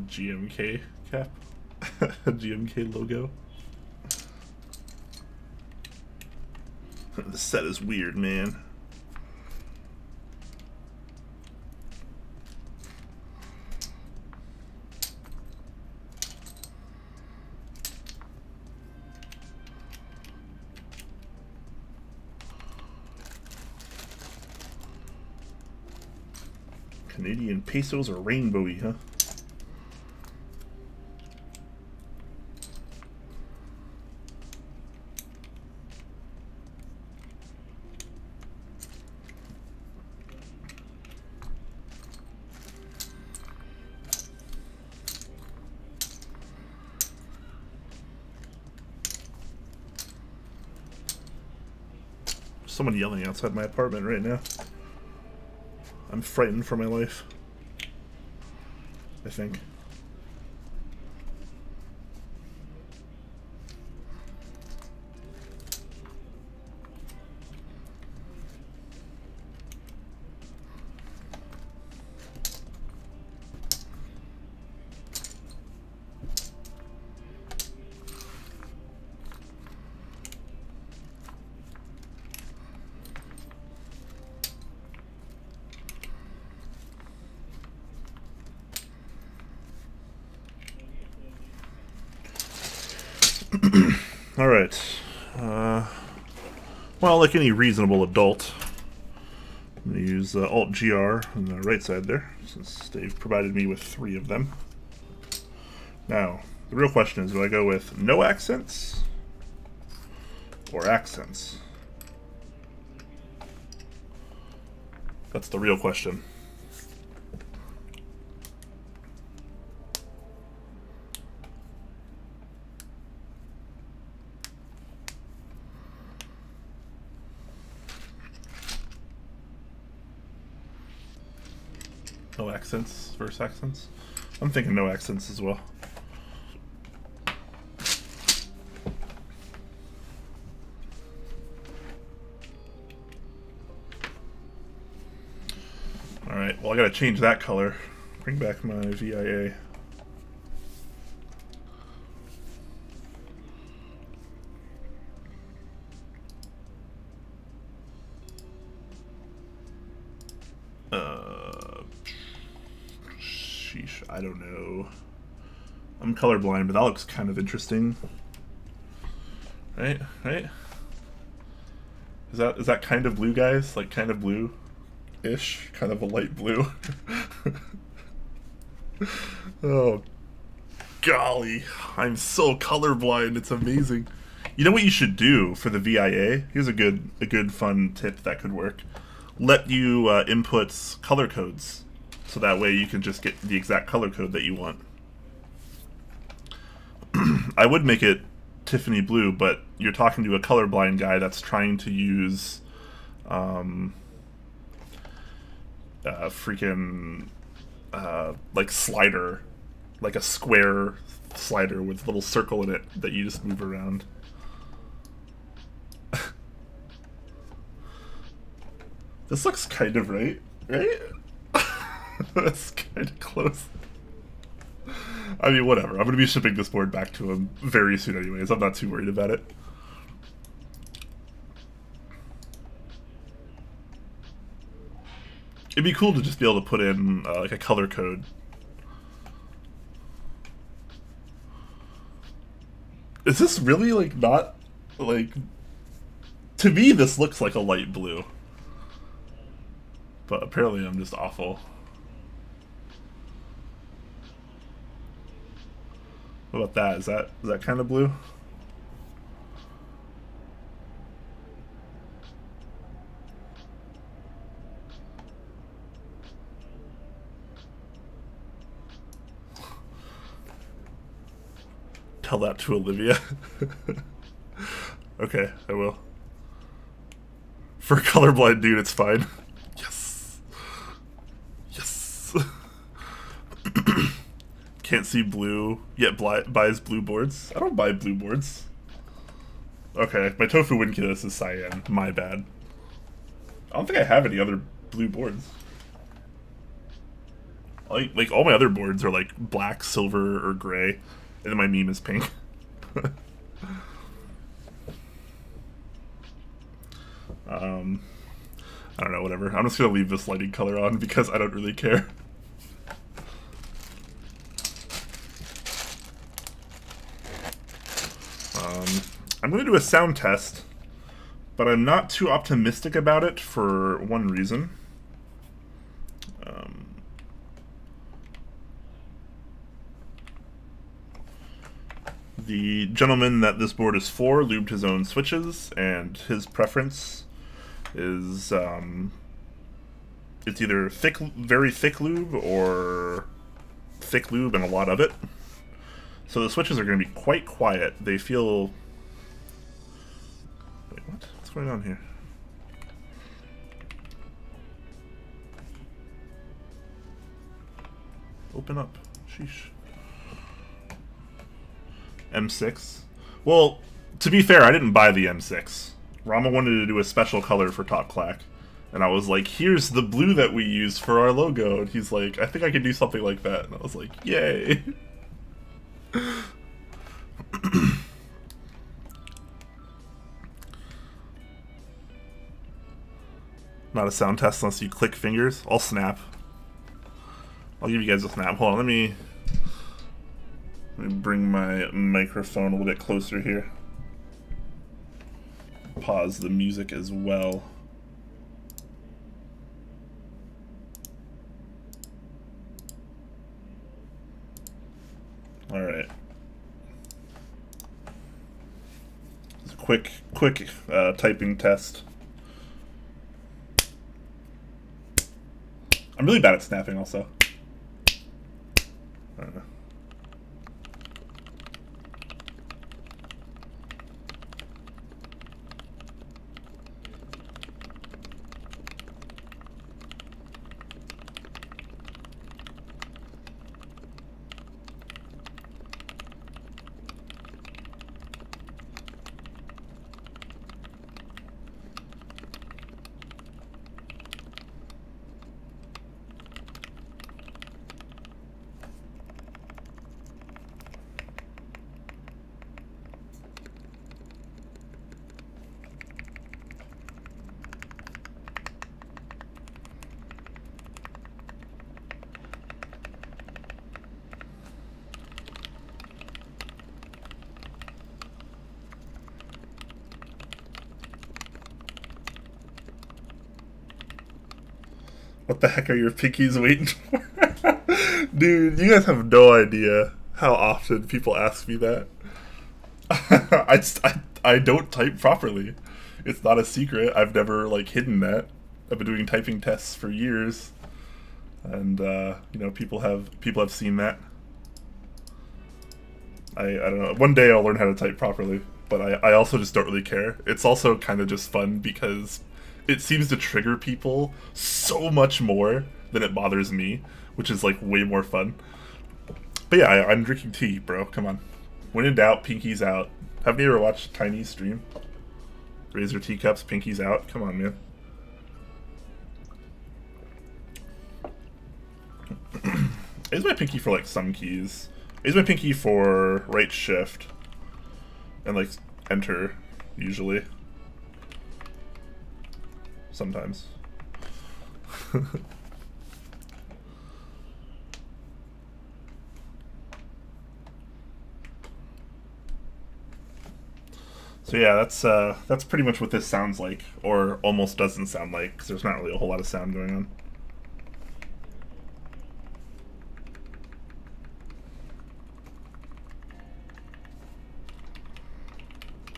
GMK cap? GMK logo? The set is weird, man. Canadian pesos are rainbowy, huh? Someone yelling outside my apartment right now. I'm frightened for my life, I think. Alright. Well, like any reasonable adult, I'm going to use Alt-GR on the right side there, since they've provided me with 3 of them. Now, the real question is, do I go with no accents or accents? That's the real question. No accents versus accents? I'm thinking no accents as well. Alright, well I gotta change that color. Bring back my VIA. Sheesh, I don't know. I'm colorblind, but that looks kind of interesting. Right? Right? Is that kind of blue, guys? Like kind of blue-ish? Kind of a light blue. Oh, golly. I'm so colorblind. It's amazing. You know what you should do for the VIA? Here's a good fun tip that could work. Let you input color codes, so that way you can just get the exact color code that you want. I would make it Tiffany blue, but you're talking to a colorblind guy that's trying to use freaking like slider, like a square slider with a little circle in it that you just move around. This looks kind of right? That's kind of close. I mean, whatever. I'm going to be shipping this board back to him very soon anyways. I'm not too worried about it. It'd be cool to just be able to put in like a color code. Is this really like not like? To me, this looks like a light blue, but apparently I'm just awful. What about that? Is that kind of blue? Tell that to Olivia. Okay, I will. For a colorblind dude, it's fine. Yes. Yes. Can't see blue, yet buys blue boards. I don't buy blue boards. Okay, my tofu Winculus is cyan. My bad. I don't think I have any other blue boards. Like all my other boards are like black, silver, or gray, and then my meme is pink. I don't know, whatever. I'm just gonna leave this lighting color on because I don't really care. I'm gonna do a sound test, but I'm not too optimistic about it for one reason. The gentleman that this board is for lubed his own switches, and his preference is it's either very thick lube or thick lube and a lot of it. So the switches are going to be quite quiet. They feel... Wait, what? What's going on here? Open up. Sheesh. M6. Well, to be fair, I didn't buy the M6. Rama wanted to do a special color for Top Clack, and I was like, here's the blue that we use for our logo, and he's like, I think I could do something like that, and I was like, yay. Not a sound test unless you click fingers. I'll snap. I'll give you guys a snap. Hold on, let me bring my microphone a little bit closer here. Pause the music as well. All right. It's a quick typing test. I'm really bad at snapping also. I don't know. What the heck are your pinkies waiting for? Dude, you guys have no idea how often people ask me that. I don't type properly. It's not a secret. I've never like hidden that. I've been doing typing tests for years, and you know, people have seen that. I don't know. One day I'll learn how to type properly, but I also just don't really care. It's also kind of just fun because it seems to trigger people so much more than it bothers me, which is like way more fun. But yeah, I'm drinking tea, bro. Come on. When in doubt, pinkies out. Haven't you ever watched Tiny's stream? Raise your teacups, pinkies out. Come on, man. I use my pinky for like some keys. I use my pinky for right shift and like enter, usually. Sometimes. So yeah, that's pretty much what this sounds like, or almost doesn't sound like, because there's not really a whole lot of sound going on.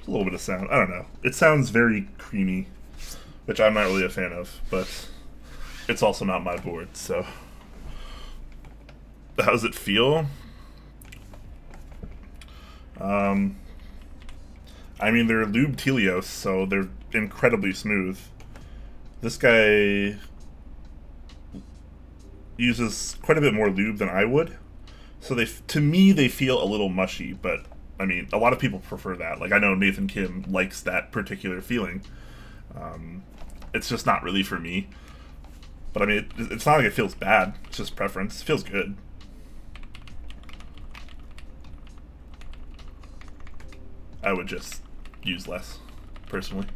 A little bit of sound. I don't know. It sounds very creamy, which I'm not really a fan of, but it's also not my board, so. How does it feel? I mean, they're lubed Helios, so they're incredibly smooth. This guy uses quite a bit more lube than I would, so to me, they feel a little mushy, but I mean, a lot of people prefer that. Like, I know Nathan Kim likes that particular feeling. It's just not really for me. But I mean, it's not like it feels bad. It's just preference. It feels good. I would just use less, personally.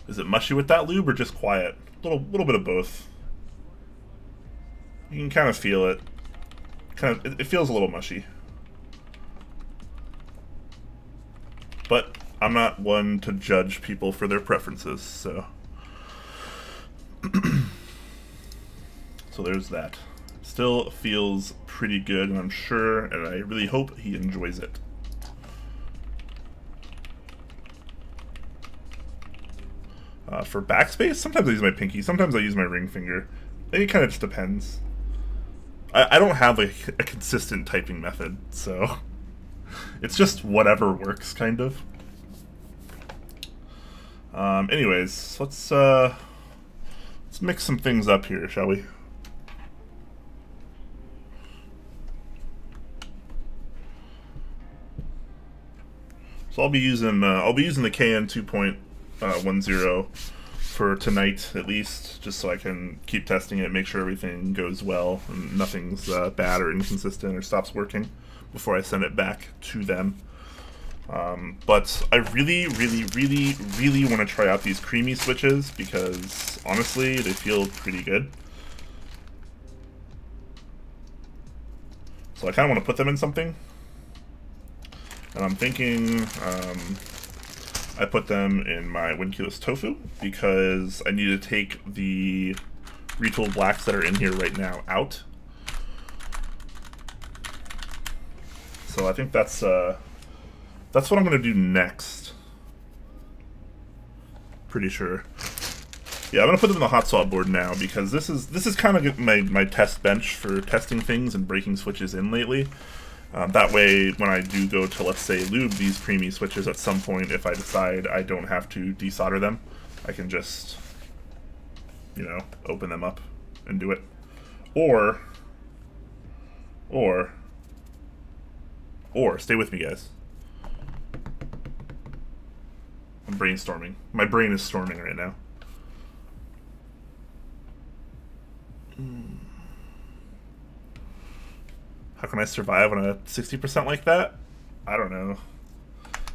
Is it mushy with that lube or just quiet? Little bit of both. You can kind of feel it. It feels a little mushy. But I'm not one to judge people for their preferences, so. So there's that. Still feels pretty good, and I'm sure, and I really hope he enjoys it. For backspace, sometimes I use my pinky, sometimes I use my ring finger. It kind of just depends. I don't have a consistent typing method, so it's just whatever works, kind of. Anyways, let's mix some things up here, shall we? So I'll be using the KN 2.10 for tonight at least, just so I can keep testing it, make sure everything goes well and nothing's bad or inconsistent or stops working before I send it back to them. But I really want to try out these creamy switches because honestly they feel pretty good. So I kind of want to put them in something. And I'm thinking I put them in my Winculus Tofu because I need to take the retooled blacks that are in here right now out. So I think that's what I'm gonna do next. Pretty sure. Yeah, I'm gonna put them in the hot swap board now because this is kind of my test bench for testing things and breaking switches in lately. That way, when I do go to, let's say, lube these creamy switches at some point, if I decide I don't have to desolder them, I can just, you know, open them up and do it. Or, stay with me, guys. I'm brainstorming. My brain is storming right now. How can I survive on a 60% like that? I don't know.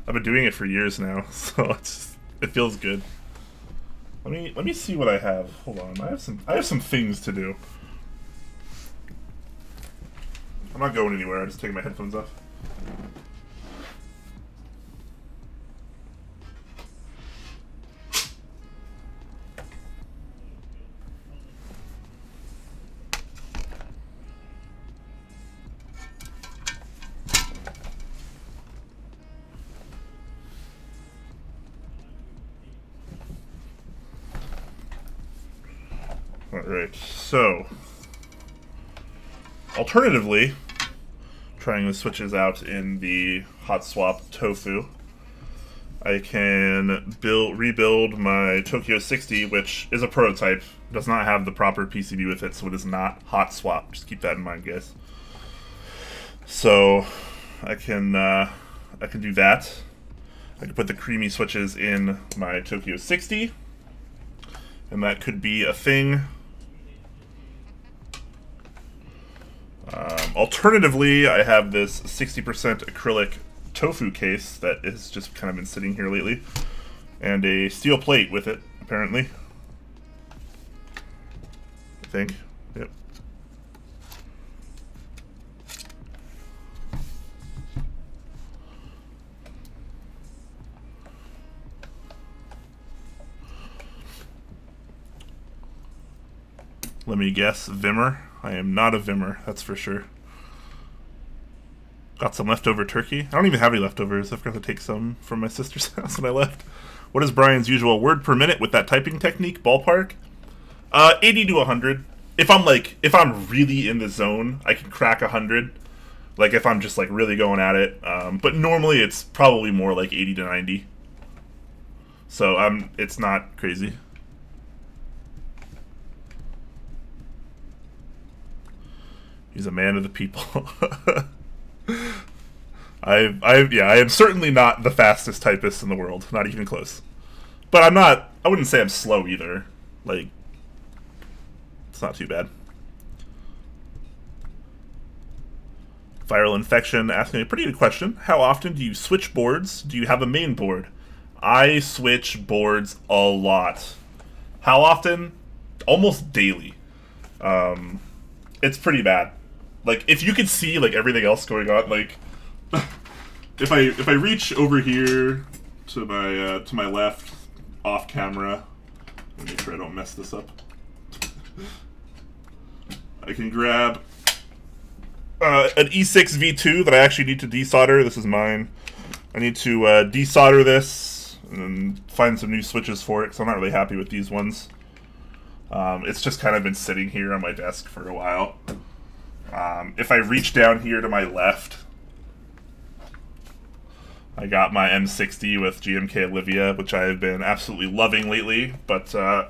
I've been doing it for years now, so it feels good. Let me see what I have. Hold on, I have some things to do. I'm not going anywhere. I'm just taking my headphones off. Alright, so alternatively, trying the switches out in the hot swap tofu, I can rebuild my Tokyo 60, which is a prototype, does not have the proper PCB with it, so it is not hot swap. Just keep that in mind, guys. So I can do that. I can put the creamy switches in my Tokyo 60, and that could be a thing. Alternatively, I have this 60% acrylic tofu case that has just kind of been sitting here lately, and a steel plate with it, apparently. I think. Yep. Let me guess, Vimmer. I am not a Vimmer, that's for sure. Got some leftover turkey. I don't even have any leftovers. I forgot to take some from my sister's house when I left. What is Brian's usual word per minute with that typing technique? Ballpark? 80 to 100. If I'm really in the zone, I can crack 100. Like if I'm just like really going at it. But normally it's probably more like 80 to 90. So it's not crazy. He's a man of the people. I am certainly not the fastest typist in the world, not even close. But I wouldn't say I'm slow either. Like, it's not too bad. Viral infection asking a pretty good question. How often do you switch boards? Do you have a main board? I switch boards a lot. How often? Almost daily. It's pretty bad. Like, if you could see like everything else going on, like if I reach over here to my left off camera, let me make sure I don't mess this up. I can grab an E6 V2 that I actually need to desolder. This is mine. I need to desolder this and find some new switches for it because I'm not really happy with these ones. It's just kind of been sitting here on my desk for a while. If I reach down here to my left, I got my M60 with GMK Olivia, which I have been absolutely loving lately, but I've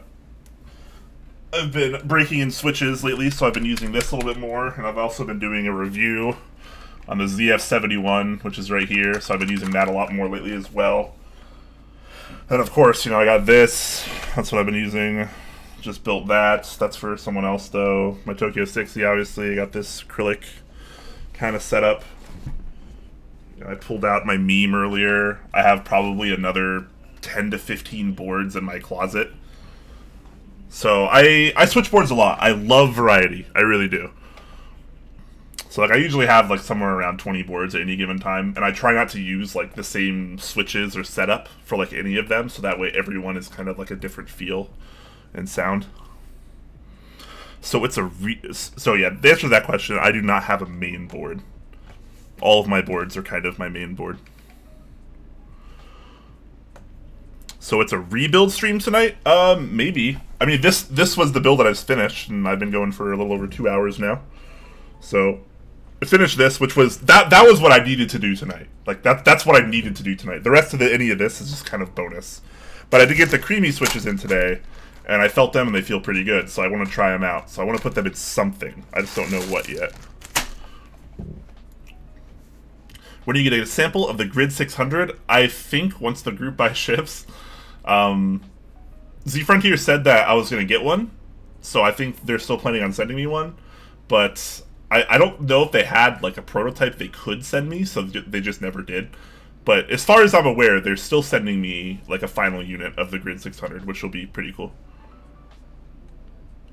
been breaking in switches lately, so I've been using this a little bit more, and I've also been doing a review on the ZF71, which is right here, so I've been using that a lot more lately as well. And of course, you know, I got this, that's what I've been using. Just built that. That's for someone else, though. My Tokyo 60, obviously. I got this acrylic kind of setup. I pulled out my meme earlier. I have probably another 10 to 15 boards in my closet. So I switch boards a lot. I love variety. I really do. So like I usually have like somewhere around 20 boards at any given time, and I try not to use like the same switches or setup for like any of them, so that way everyone is kind of like a different feel and sound. So it's so yeah, the answer to that question, I do not have a main board. All of my boards are kind of my main board. So it's a rebuild stream tonight? Maybe. I mean, this was the build that I just finished, and I've been going for a little over 2 hours now. So I finished this, which was that was what I needed to do tonight. Like that's what I needed to do tonight. The rest of any of this is just kind of bonus. But I did get the creamy switches in today, and I felt them and they feel pretty good, so I want to try them out. So I want to put them in something. I just don't know what yet. When are you getting a sample of the Grid 600? I think once the group buy ships. Z-Frontier said that I was going to get one, so I think they're still planning on sending me one. But I don't know if they had like a prototype they could send me, so they just never did. But as far as I'm aware, they're still sending me like a final unit of the Grid 600, which will be pretty cool.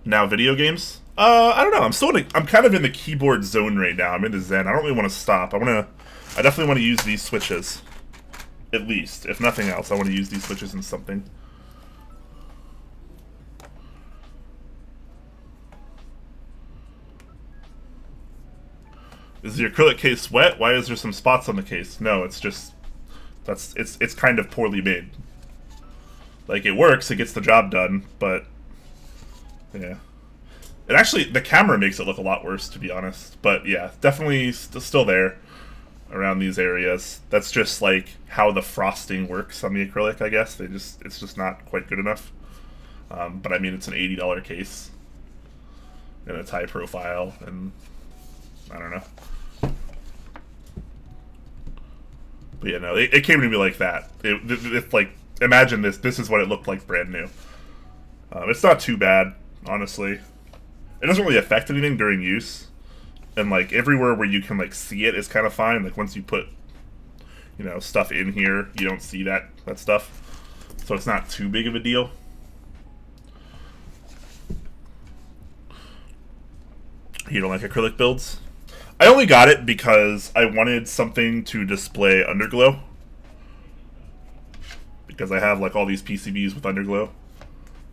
Now, video games? I don't know. I'm kind of in the keyboard zone right now. I'm into Zen. I don't really want to stop. I definitely want to use these switches. At least, if nothing else, I want to use these switches in something. Is the acrylic case wet? Why is there some spots on the case? No, it's just it's kind of poorly made. Like, it works, it gets the job done, but yeah. It actually, the camera makes it look a lot worse, to be honest. But yeah, definitely still there around these areas. That's just like how the frosting works on the acrylic, I guess. It's just not quite good enough. But I mean, it's an $80 case, and it's high profile, and I don't know. But yeah, no, it came to me like that. It's like, imagine this. This is what it looked like brand new. It's not too bad, honestly. It doesn't really affect anything during use. And like everywhere where you can like see it is kind of fine. Like once you put, you know, stuff in here, you don't see that stuff. So it's not too big of a deal. You don't like acrylic builds? I only got it because I wanted something to display underglow. Because I have like all these PCBs with underglow.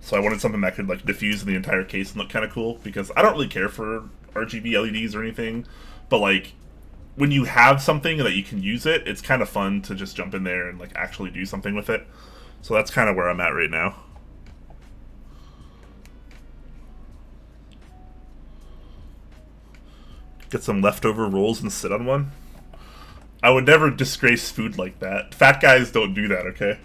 So I wanted something that could like diffuse in the entire case and look kind of cool, because I don't really care for RGB LEDs or anything, but like when you have something that you can use it, it's kind of fun to just jump in there and like actually do something with it. So that's kind of where I'm at right now. Get some leftover rolls and sit on one. I would never disgrace food like that. Fat guys don't do that, okay?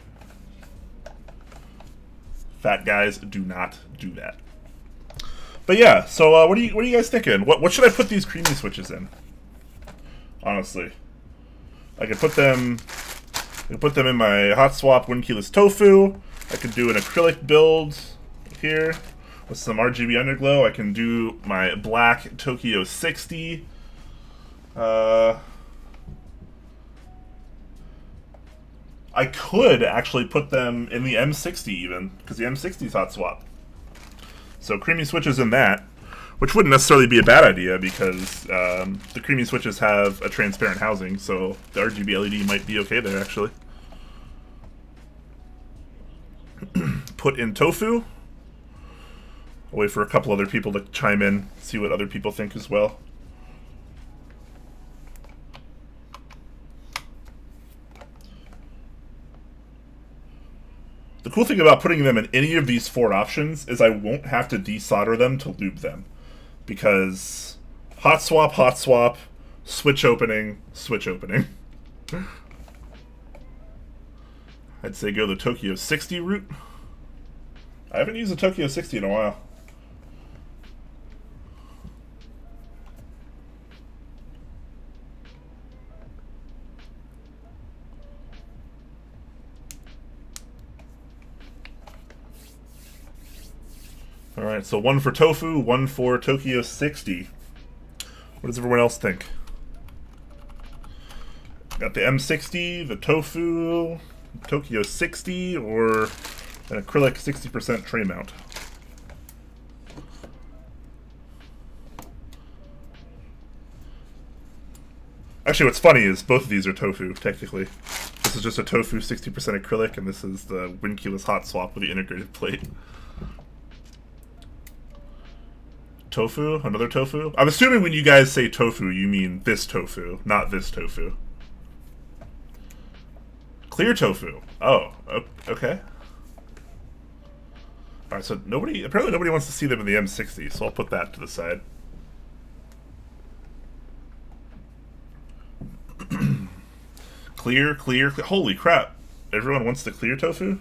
Fat guys do not do that. But yeah, so what are you guys thinking? What should I put these creamy switches in? Honestly, I could put them in my hot swap windkeyless tofu. I could do an acrylic build here with some RGB underglow. I can do my black Tokyo 60. I could actually put them in the M60 even, because the M60 is hot swap. So creamy switches in that, which wouldn't necessarily be a bad idea, because the creamy switches have a transparent housing, so the RGB LED might be okay there actually. Put in tofu. I'll wait for a couple other people to chime in, see what other people think as well. The cool thing about putting them in any of these 4 options is I won't have to desolder them to lube them. Because hot swap, switch opening. I'd say go the Tokyo 60 route. I haven't used a Tokyo 60 in a while. Alright, so 1 for tofu, 1 for Tokyo 60. What does everyone else think? Got the M60, the tofu, Tokyo 60, or an acrylic 60% tray mount? Actually, what's funny is both of these are tofu, technically. This is just a tofu 60% acrylic, and this is the windkeyless hot swap with the integrated plate. Tofu? Another tofu? I'm assuming when you guys say tofu, you mean this tofu, not this tofu. Clear tofu. Oh, okay. Alright, so apparently nobody wants to see them in the M60, so I'll put that to the side. Clear. Holy crap. Everyone wants the clear tofu?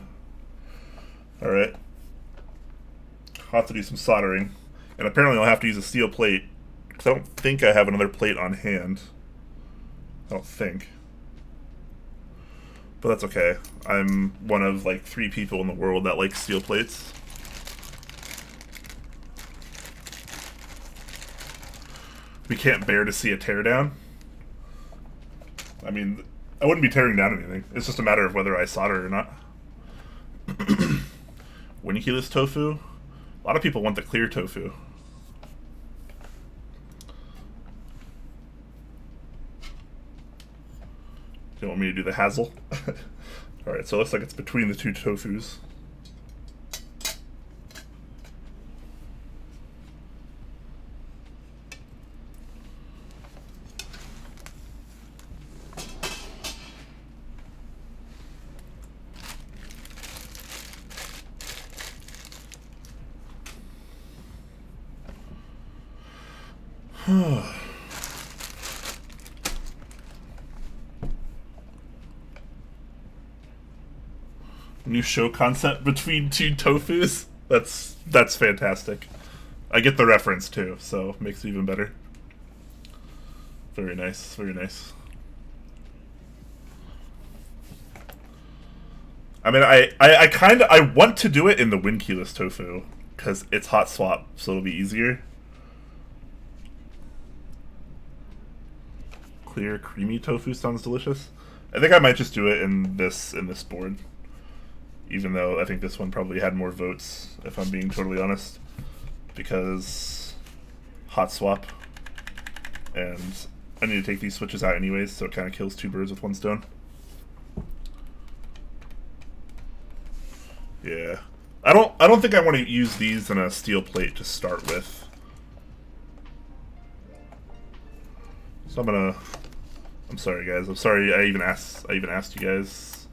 Alright. I'll have to do some soldering. And apparently I'll have to use a steel plate, because I don't think I have another plate on hand. I don't think. But that's okay. I'm one of like 3 people in the world that like steel plates. We can't bear to see a teardown. I mean, I wouldn't be tearing down anything. It's just a matter of whether I solder or not. Windkeyless tofu? A lot of people want the clear tofu. Do you want me to do the hazel? Alright, so it looks like it's between the 2 tofus. New show concept between 2 tofus? That's fantastic. I get the reference too, so makes it even better. Very nice, very nice. I mean, I want to do it in the windkeyless tofu, because it's hot swap, so it'll be easier. Clear, creamy tofu sounds delicious. I think I might just do it in this board. Even though I think this one probably had more votes, if I'm being totally honest. Because hot swap. And I need to take these switches out anyways, so it kind of kills 2 birds with 1 stone. Yeah. I don't think I want to use these in a steel plate to start with. So I'm sorry guys. I'm sorry I even asked you guys.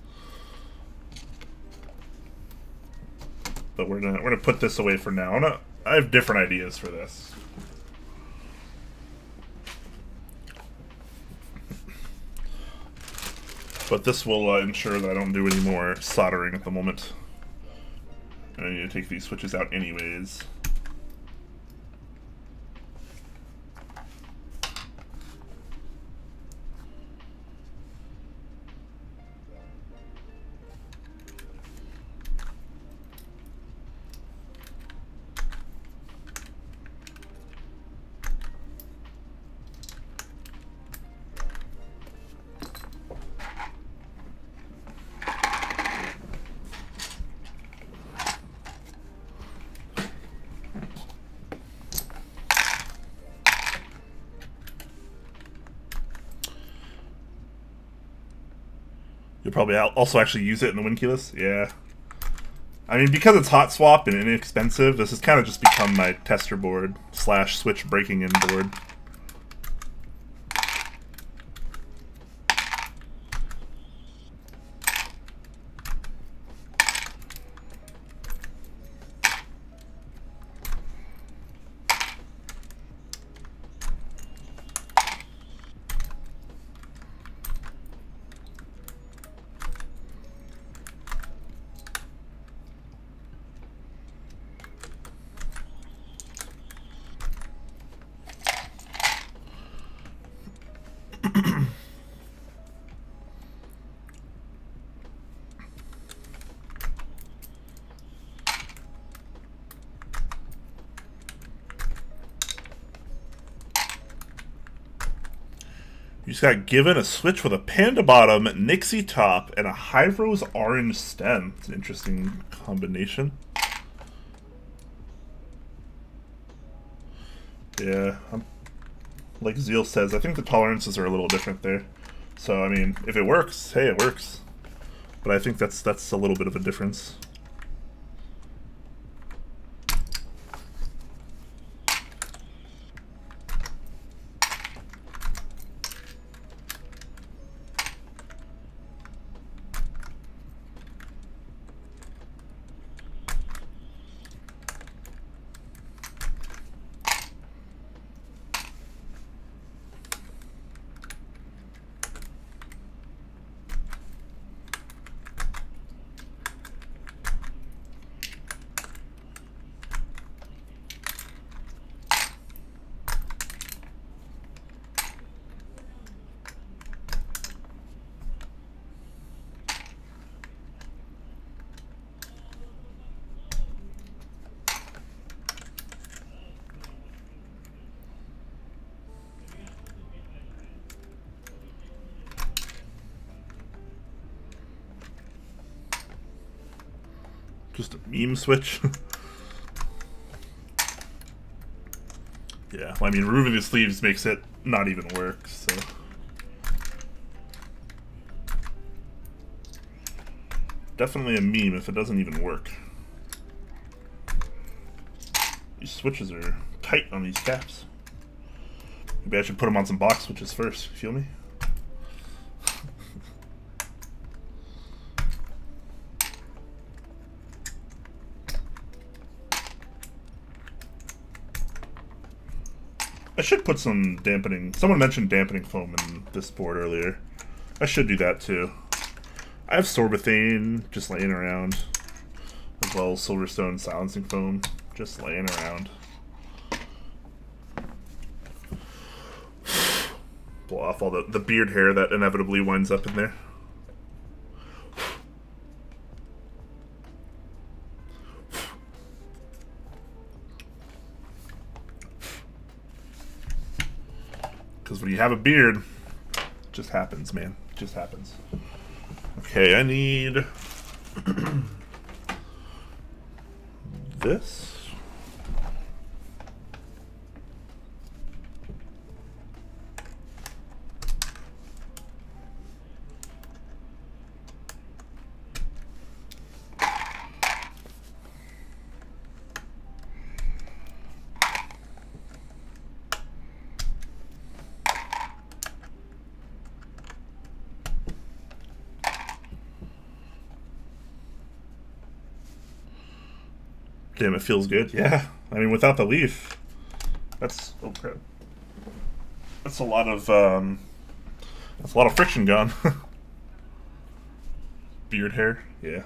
But we're gonna put this away for now. I have different ideas for this. But this will ensure that I don't do any more soldering at the moment. And I need to take these switches out anyways. You'll probably also actually use it in the win keyless. Yeah. I mean, because it's hot swap and inexpensive, this has kind of just become my tester board / switch breaking in board. You just got given a switch with a panda bottom, Nixie top, and a high rose orange stem. It's an interesting combination. Yeah, like Zeal says, I think the tolerances are a little different there. So, I mean, if it works, hey, it works. But I think that's a little bit of a difference. Just a meme switch. Yeah, well, I mean, removing the sleeves makes it not even work, so. Definitely a meme if it doesn't even work. These switches are tight on these caps. Maybe I should put them on some box switches first, feel me? I should put some dampening. Someone mentioned dampening foam in this board earlier. I should do that too. I have sorbethane just laying around, as well as Silverstone silencing foam just laying around. Blow off all the beard hair that inevitably winds up in there. Because when you have a beard, it just happens, man. It just happens. Okay, I need this. Damn, it feels good. Yeah, I mean, without the leaf, that's oh crap. That's a lot of friction gone. Beard hair, yeah.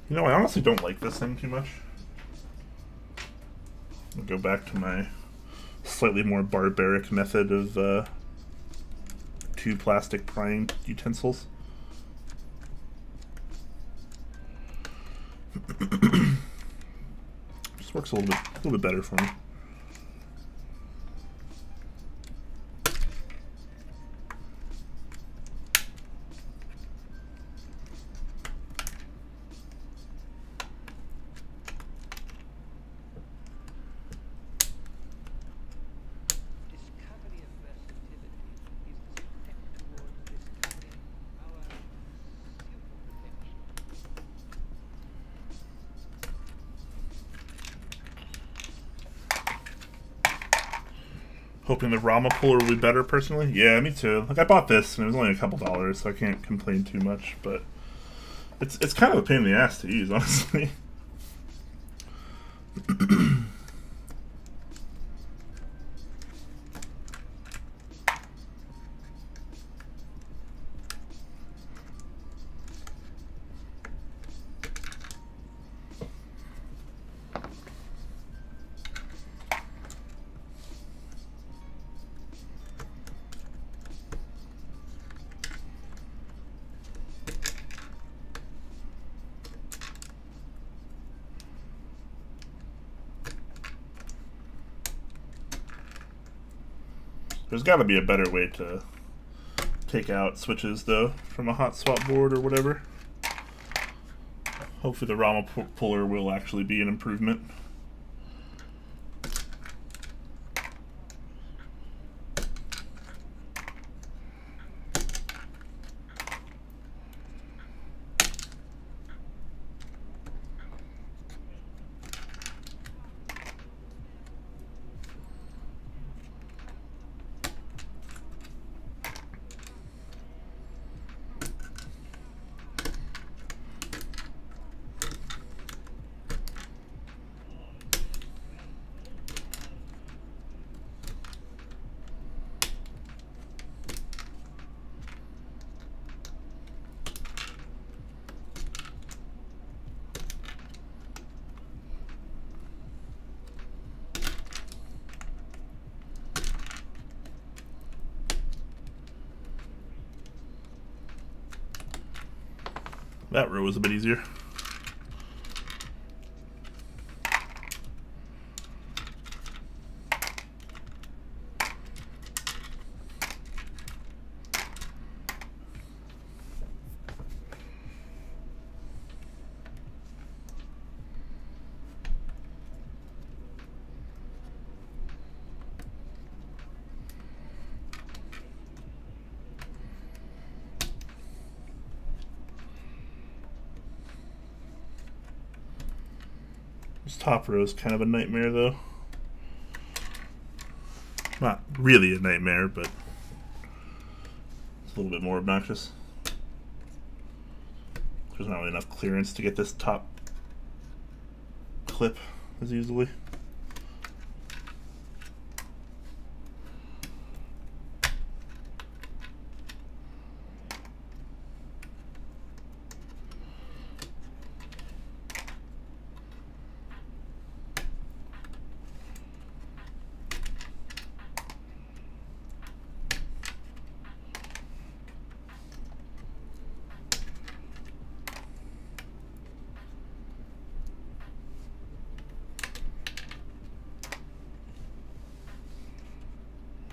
You know, I honestly don't like this thing too much. I'll go back to my slightly more barbaric method of 2 plastic prying utensils. Just works a little bit better for me. Hoping the Rama puller will be better, personally. Yeah, me too. Like, I bought this, and it was only a couple dollars, so I can't complain too much, but it's kind of a pain in the ass to use, honestly. There's got to be a better way to take out switches, though, from a hot swap board or whatever. Hopefully the Rama puller will actually be an improvement. That row was a bit easier. This top row is kind of a nightmare, though. Not really a nightmare, but it's a little bit more obnoxious. There's not really enough clearance to get this top clip as easily.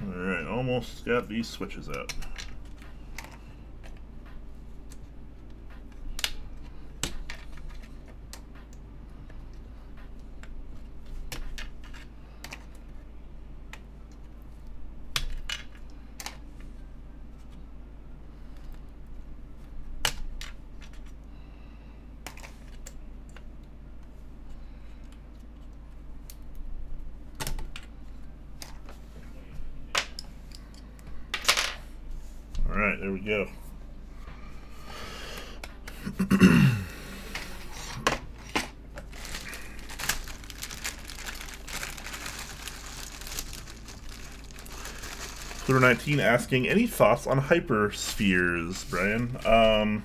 Alright, almost got these switches out. there we go. Pluto 19 asking, any thoughts on hyperspheres, Brian?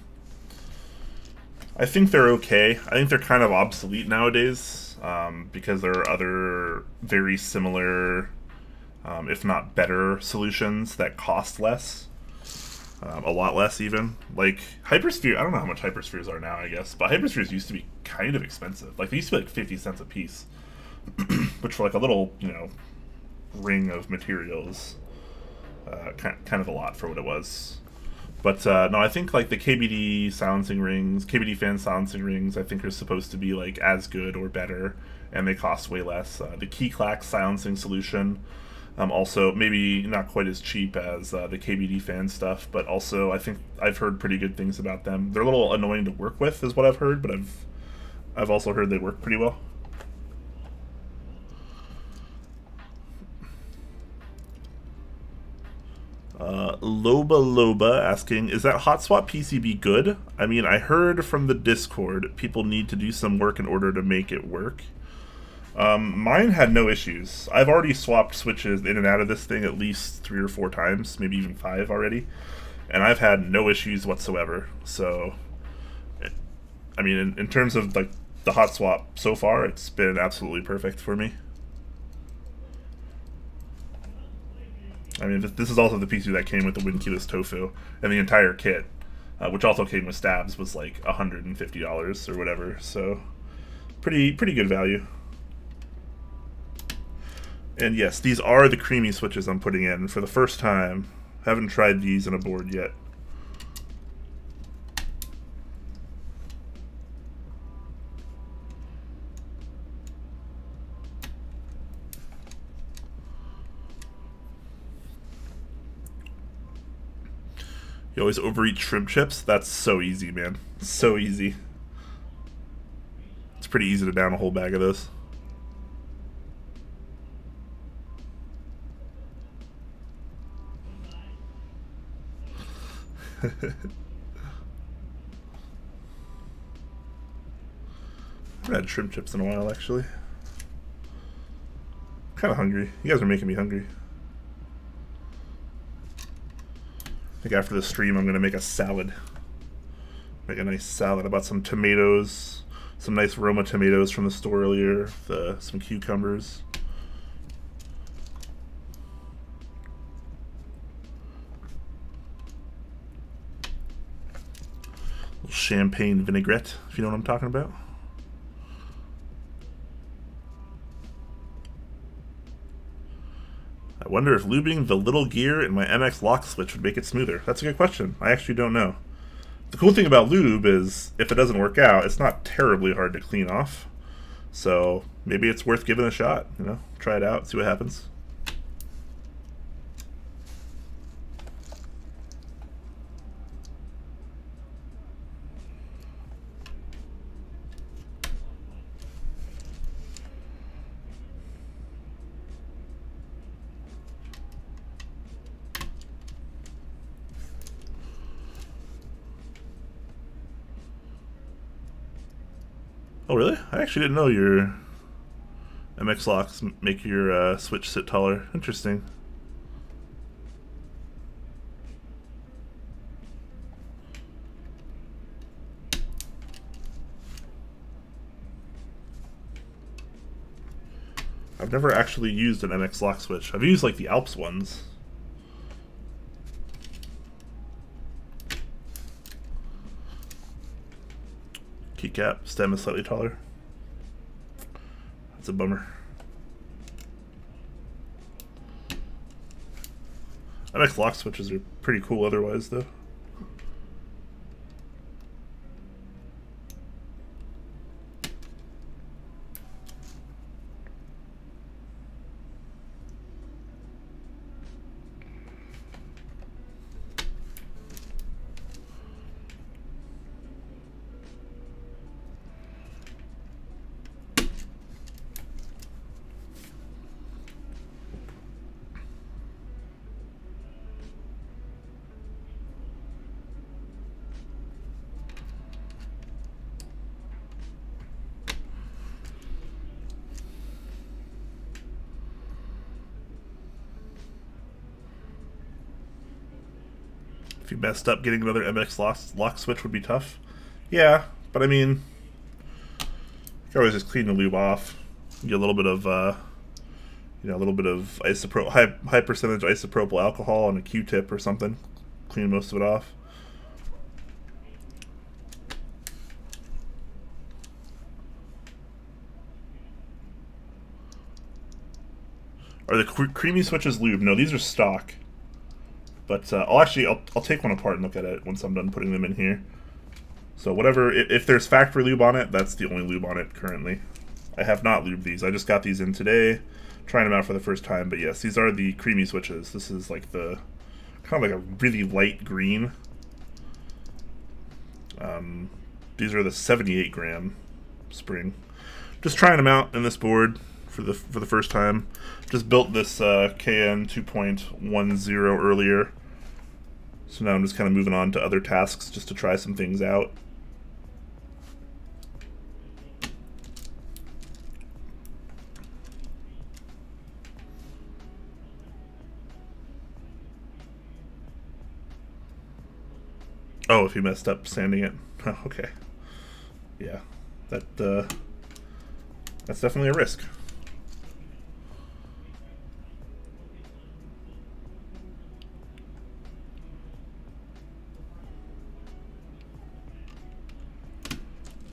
I think they're okay. I think they're kind of obsolete nowadays, because there are other very similar, if not better, solutions that cost less. A lot less, even. Like, hypersphere, I don't know how much hyperspheres are now, I guess, but hyperspheres used to be kind of expensive. Like, they used to be like 50 cents a piece, which for like a little, you know, ring of materials, kind of a lot for what it was. But no, I think like the KBD silencing rings, KBD fan silencing rings, I think are supposed to be like as good or better, and they cost way less. The Clack silencing solution, also maybe not quite as cheap as the KBD fan stuff, but also I think I've heard pretty good things about them. They're a little annoying to work with, is what I've heard, but I've also heard they work pretty well. Loba asking, is that hot swap PCB good? I mean, I heard from the Discord people need to do some work in order to make it work. Mine had no issues. I've already swapped switches in and out of this thing at least 3 or 4 times, maybe even 5 already, and I've had no issues whatsoever. So, I mean, in terms of like the hot swap so far, it's been absolutely perfect for me. I mean, this is also the PC that came with the Winkeyless Tofu, and the entire kit, which also came with stabs, was like $150 or whatever. So, pretty good value. And yes, these are the creamy switches I'm putting in for the first time. Haven't tried these in a board yet. You always overeat shrimp chips? That's so easy, man. So easy. It's pretty easy to down a whole bag of those. I haven't had shrimp chips in a while, actually. Kind of hungry. You guys are making me hungry. I think after the stream I'm going to make a salad. Make a nice salad. I bought some tomatoes, some nice Roma tomatoes from the store earlier, some cucumbers. A little champagne vinaigrette, if you know what I'm talking about. I wonder if lubing the little gear in my MX lock switch would make it smoother. That's a good question. I actually don't know. The cool thing about lube is, if it doesn't work out, it's not terribly hard to clean off. So maybe it's worth giving a shot, you know? Try it out, see what happens. Oh, really? I actually didn't know your MX locks make your switch sit taller. Interesting. I've never actually used an MX lock switch. I've used like the Alps ones. Keycap stem is slightly taller. That's a bummer. MX lock switches are pretty cool otherwise, though. If you messed up, getting another MX lock switch would be tough. Yeah, but I mean, you can always just clean the lube off. Get a little bit of, you know, a little bit of high percentage isopropyl alcohol on a Q-tip or something. Clean most of it off. Are the creamy switches lube? No, these are stock. But I'll take one apart and look at it once I'm done putting them in here. So whatever, if there's factory lube on it, that's the only lube on it currently. I have not lubed these. I just got these in today, trying them out for the first time. But yes, these are the creamy switches. This is like the kind of like a really light green. These are the 78 gram spring. Just trying them out in this board for the first time. Just built this KN 2.10 earlier, so now I'm just kind of moving on to other tasks just to try some things out. Oh, if you messed up sanding it. Oh, okay. Yeah, that's definitely a risk.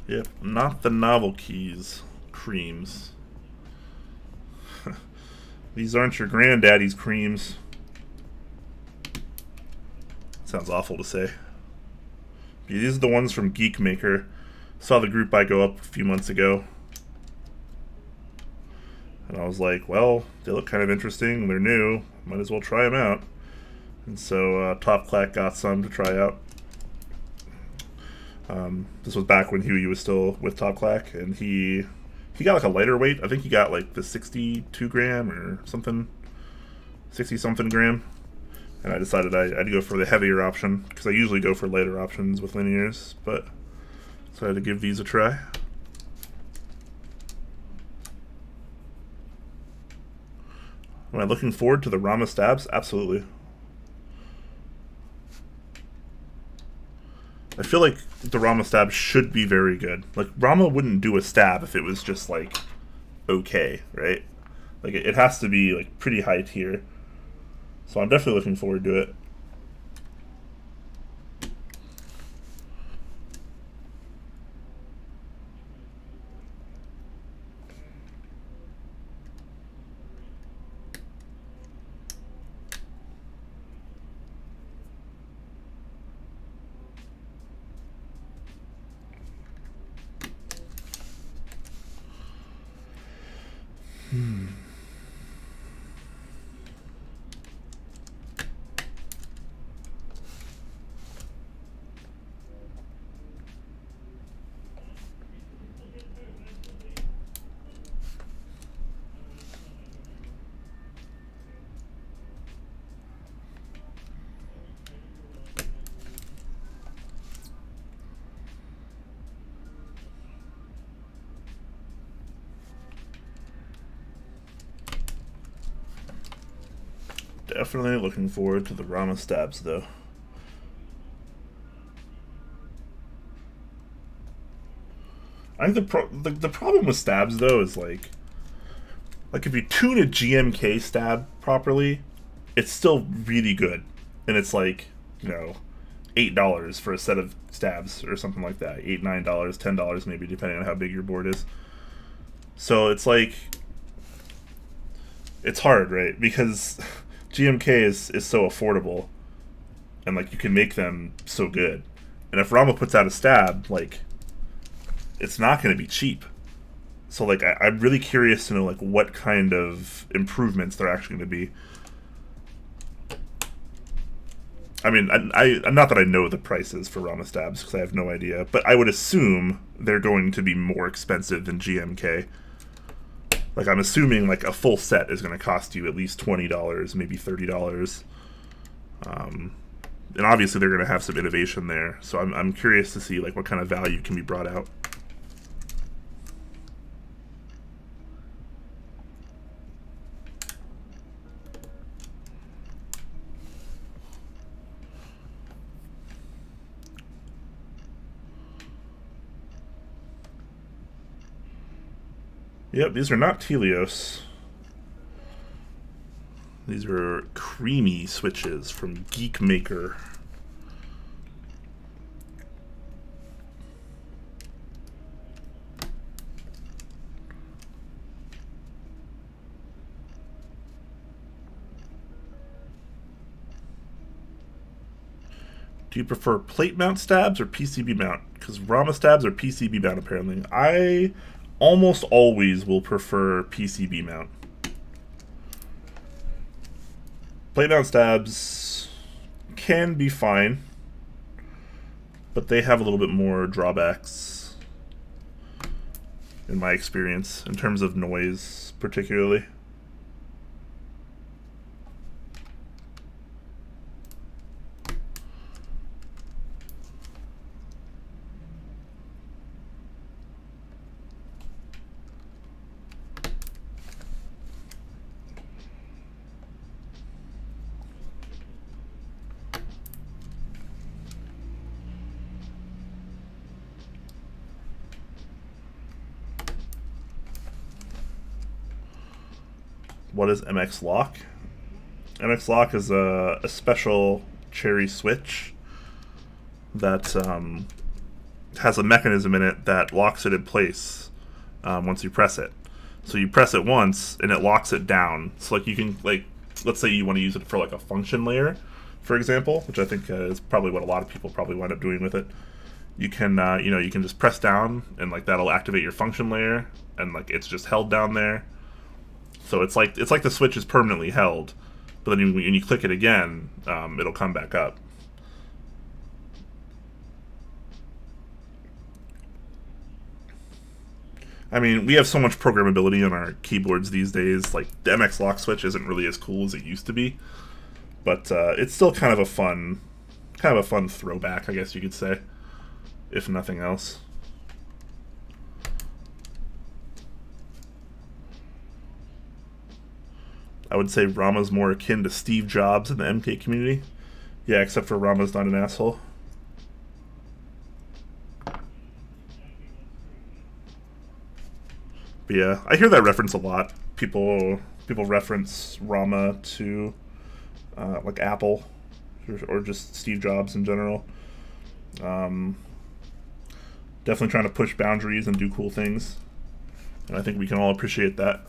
Yep, not the novelties creams. These aren't your granddaddy's creams. Sounds awful to say. These are the ones from Geek Maker. Saw the group buy go up a few months ago. And I was like, well, they look kind of interesting. They're new. Might as well try them out. And so Clack got some to try out. This was back when Huey was still with Clack, and he got like a lighter weight. I think he got like the 62 gram or something, 60 something gram. And I decided I'd go for the heavier option because I usually go for lighter options with linears, but so I had to give these a try. Am I looking forward to the Rama stabs? Absolutely. I feel like the Rama stab should be very good. Like, Rama wouldn't do a stab if it was just, like, okay, right? Like, it has to be, like, pretty high tier. So I'm definitely looking forward to it. Definitely looking forward to the Rama stabs, though. I think the problem with stabs, though, is like if you tune a GMK stab properly, it's still really good, and it's like, you know, $8 for a set of stabs or something like that. $8, $9, $10 maybe, depending on how big your board is. So it's like, it's hard, right? Because GMK is so affordable, and like you can make them so good. And if Rama puts out a stab, like, it's not going to be cheap. So like I'm really curious to know like what kind of improvements they're actually going to be. I mean, I'm not that I know the prices for Rama stabs because I have no idea, but I would assume they're going to be more expensive than GMK. Like, I'm assuming like a full set is going to cost you at least $20, maybe $30. And obviously they're going to have some innovation there. So I'm curious to see like what kind of value can be brought out. Yep, these are not Telios. These are creamy switches from Geek Maker. Do you prefer plate mount stabs or PCB mount? Because Rama stabs are PCB mount apparently. I almost always will prefer PCB mount. Plate mount stabs can be fine, but they have a little bit more drawbacks in my experience, in terms of noise particularly. What is MX Lock? MX Lock is a special cherry switch that has a mechanism in it that locks it in place once you press it. So you press it once and it locks it down. So like you can, like, let's say you want to use it for like a function layer, for example, which I think is probably what a lot of people probably wind up doing with it. You can you know, you can just press down and like that'll activate your function layer, and like it's just held down there. So it's like the switch is permanently held, but then when you click it again, it'll come back up. I mean, we have so much programmability on our keyboards these days. Like the MX Lock switch isn't really as cool as it used to be, but it's still kind of a fun throwback, I guess you could say, if nothing else. I would say Rama's more akin to Steve Jobs in the MK community. Yeah, except for Rama's not an asshole. But yeah, I hear that reference a lot. People reference Rama to like Apple or just Steve Jobs in general. Definitely trying to push boundaries and do cool things, and I think we can all appreciate that.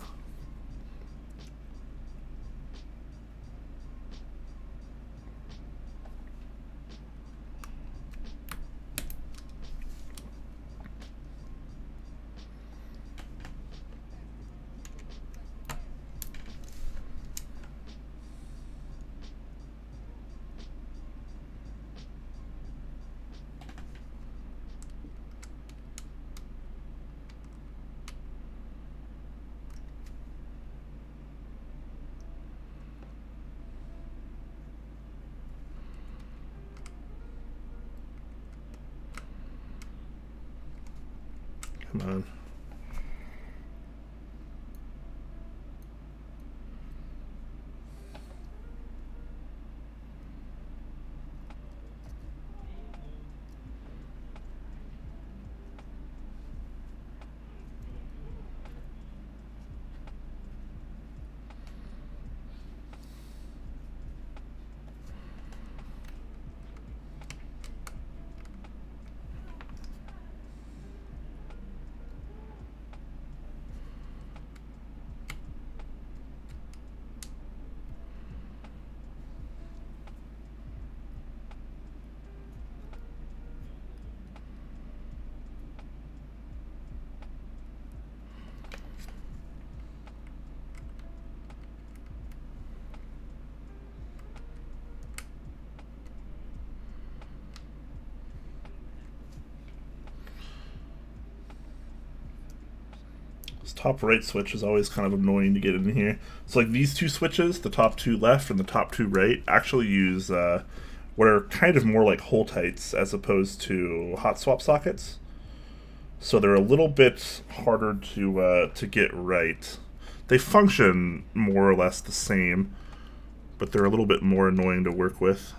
Come on. This top right switch is always kind of annoying to get in here. So like these two switches, the top two left and the top two right, actually use what are kind of more like hole tights as opposed to hot swap sockets. So they're a little bit harder to get right. They function more or less the same, but they're a little bit more annoying to work with.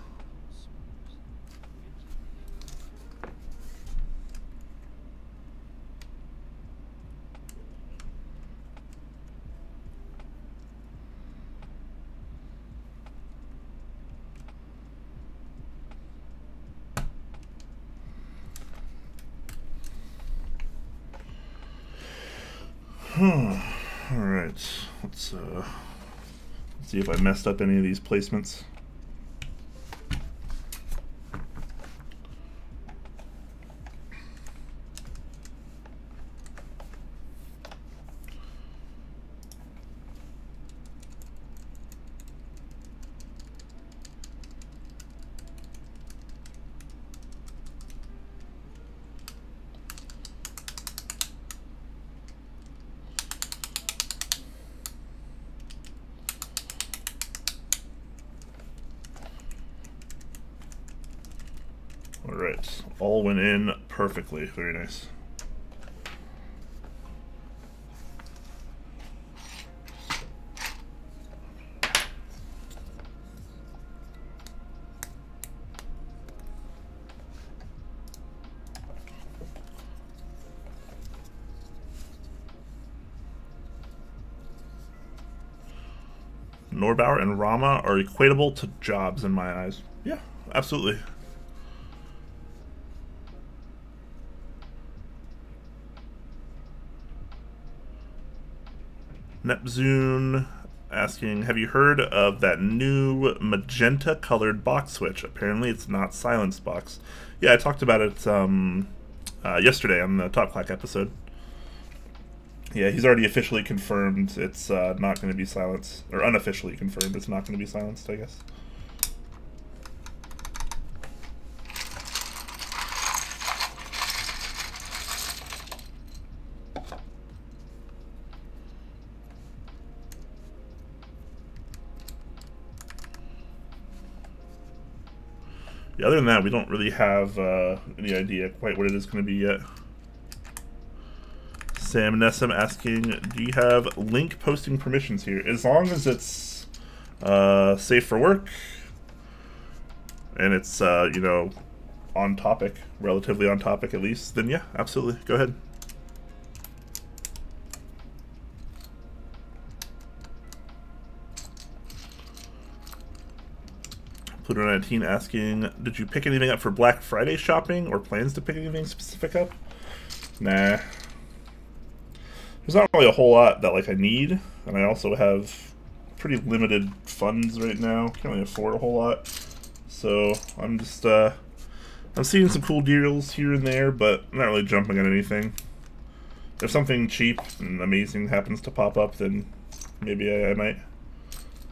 Alright, let's see if I messed up any of these placements. Alright, all went in perfectly. Very nice. Norbauer and Rama are equatable to jobs in my eyes. Yeah, absolutely. Nepzune asking, have you heard of that new magenta colored box switch? Apparently it's not silenced box. Yeah, I talked about it yesterday on the Top Clack episode. Yeah, he's already officially confirmed it's not going to be silenced, or unofficially confirmed it's not going to be silenced, I guess. Yeah, other than that, we don't really have any idea quite what it is going to be yet. Sam Nessam asking, do you have link posting permissions here? As long as it's safe for work and it's, you know, on topic, relatively on topic at least, then yeah, absolutely. Go ahead. Pluto19 asking, did you pick anything up for Black Friday shopping or plans to pick anything specific up? Nah. There's not really a whole lot that like I need, and I also have pretty limited funds right now. Can't really afford a whole lot. So I'm just I'm seeing some cool deals here and there, but I'm not really jumping on anything. If something cheap and amazing happens to pop up, then maybe I might.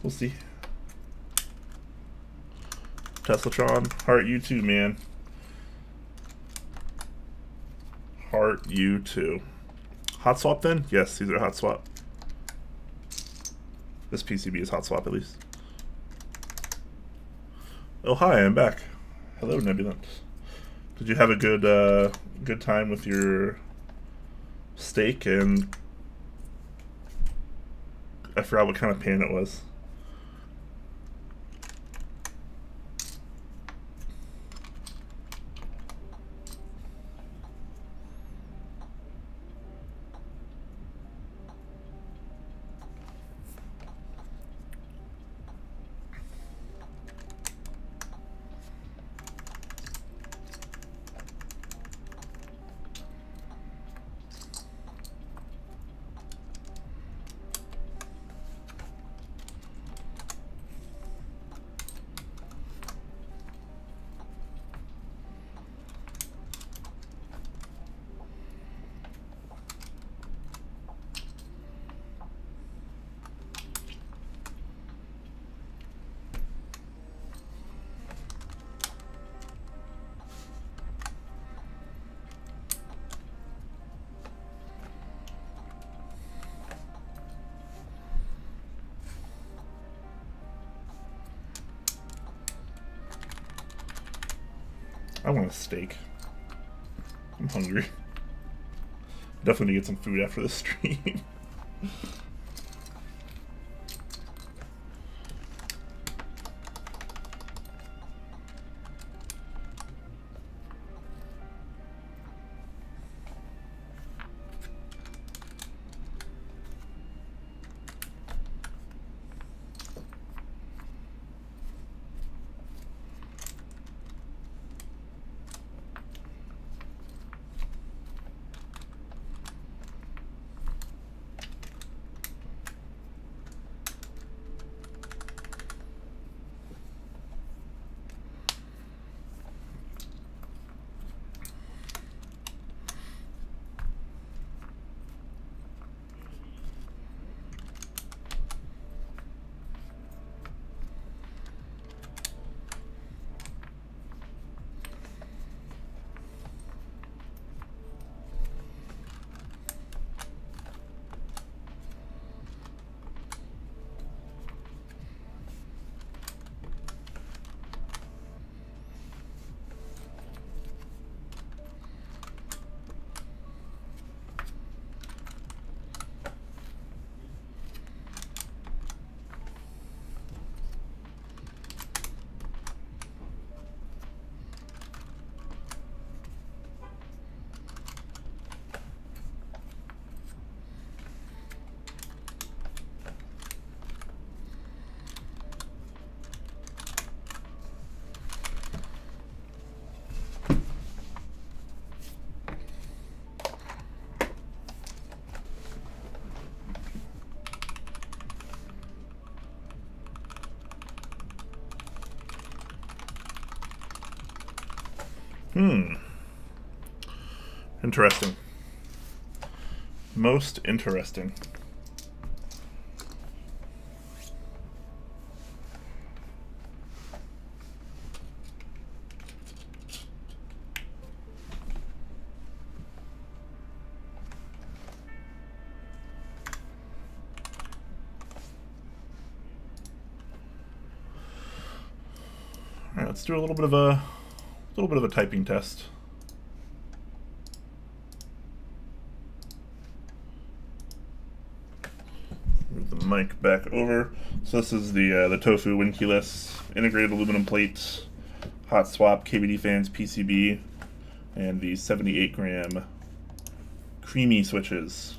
We'll see. Teslatron, heart you too, man. Heart you too. Hot swap then? Yes, these are hot swap. This PCB is hot swap at least. Oh hi, I'm back. Hello, Nebulant. Did you have a good time with your steak? And I forgot what kind of pan it was. I want a steak. I'm hungry. Definitely need to get some food after the stream. Hmm. Interesting. Most interesting. All right, let's do a little bit of a typing test. Move the mic back over. So this is the Tofu Winkeyless integrated aluminum plates, hot swap, KVD fans, PCB, and the 78-gram creamy switches.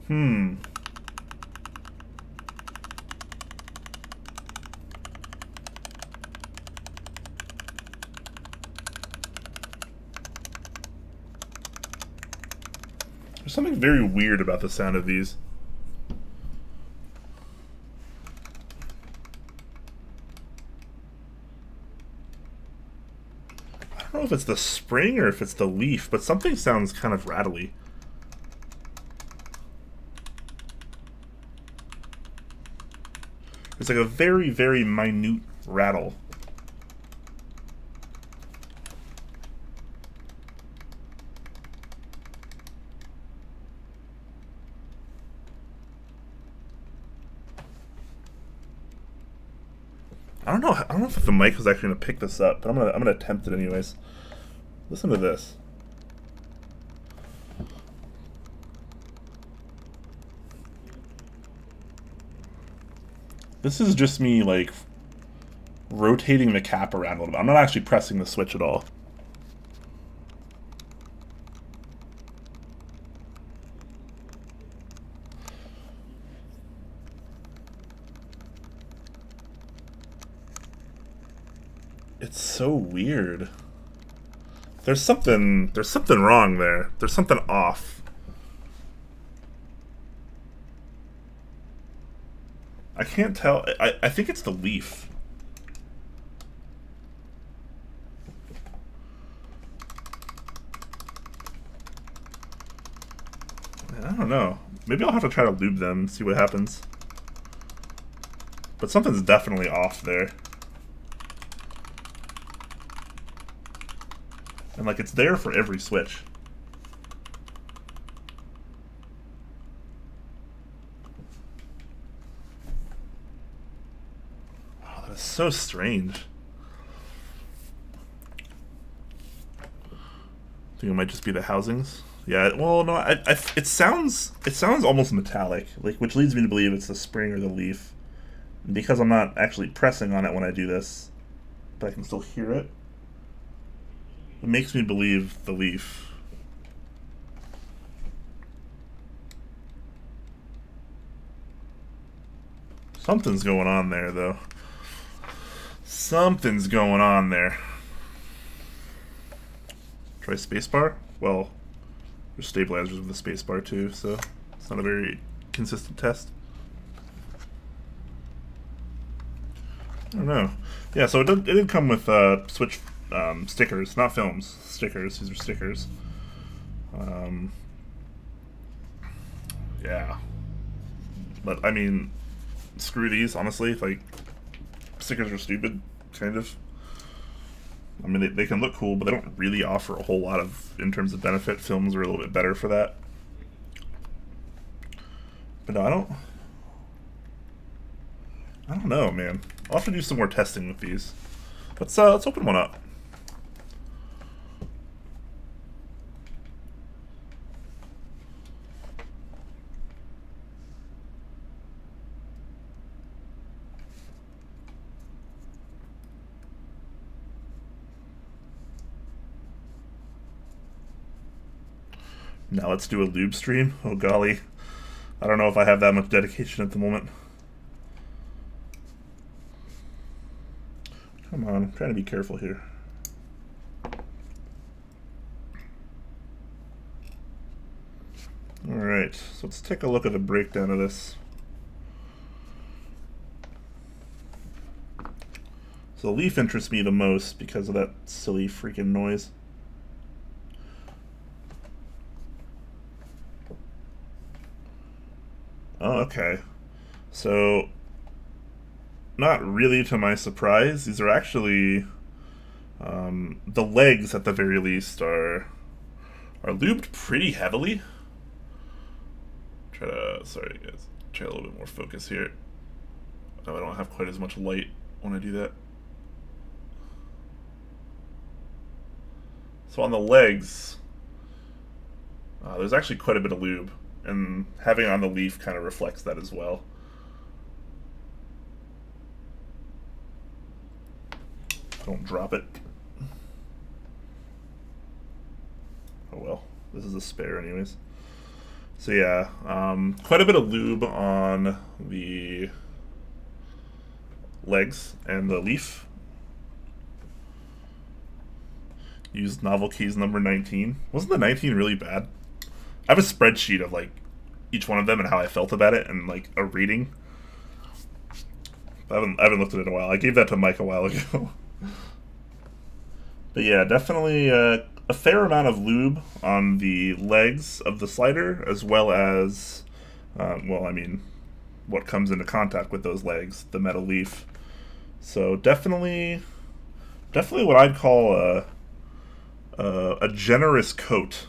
Hmm. There's something very weird about the sound of these. I don't know if it's the spring or if it's the leaf, but something sounds kind of rattly. It's like a very, very minute rattle. I don't know if the mic was actually gonna pick this up, but I'm gonna attempt it anyways. Listen to this. This is just me, like, rotating the cap around a little bit. I'm not actually pressing the switch at all. It's so weird. There's something wrong there. There's something off. I can't tell. I think it's the leaf. I don't know. Maybe I'll have to try to lube them and see what happens. But something's definitely off there. And like it's there for every switch. So strange. I think it might just be the housings. Yeah, well, no, it sounds almost metallic, like, which leads me to believe it's the spring or the leaf. And because I'm not actually pressing on it when I do this, but I can still hear it, it makes me believe the leaf. Something's going on there, though. Something's going on there. Try spacebar? Well, there's stabilizers with the spacebar too, so it's not a very consistent test. I don't know. Yeah, so it did come with Switch stickers, not films, stickers. These are stickers. Yeah. But, I mean, screw these, honestly. Like, stickers are stupid, kind of. I mean, they can look cool, but they don't really offer a whole lot of, in terms of benefit. Films are a little bit better for that. But no, I don't know, man. I'll have to do some more testing with these. Let's open one up. Now let's do a lube stream. Oh golly. I don't know if I have that much dedication at the moment. Come on, I'm trying to be careful here. Alright, so let's take a look at a breakdown of this. So the leaf interests me the most because of that silly freaking noise. Oh, okay. So, not really to my surprise, these are actually, the legs at the very least are lubed pretty heavily. Sorry guys, try a little bit more focus here. Oh, I don't have quite as much light when I do that. So on the legs, there's actually quite a bit of lube, and having it on the leaf kind of reflects that as well. Don't drop it. Oh well, this is a spare anyways. So yeah, quite a bit of lube on the legs and the leaf. Used novel keys number 19. Wasn't the 19 really bad? I have a spreadsheet of like each one of them and how I felt about it and like a rating. I haven't looked at it in a while. I gave that to Mike a while ago. But yeah, definitely a fair amount of lube on the legs of the slider, as well as, well, I mean, what comes into contact with those legs, the metal leaf. So definitely what I'd call a generous coat.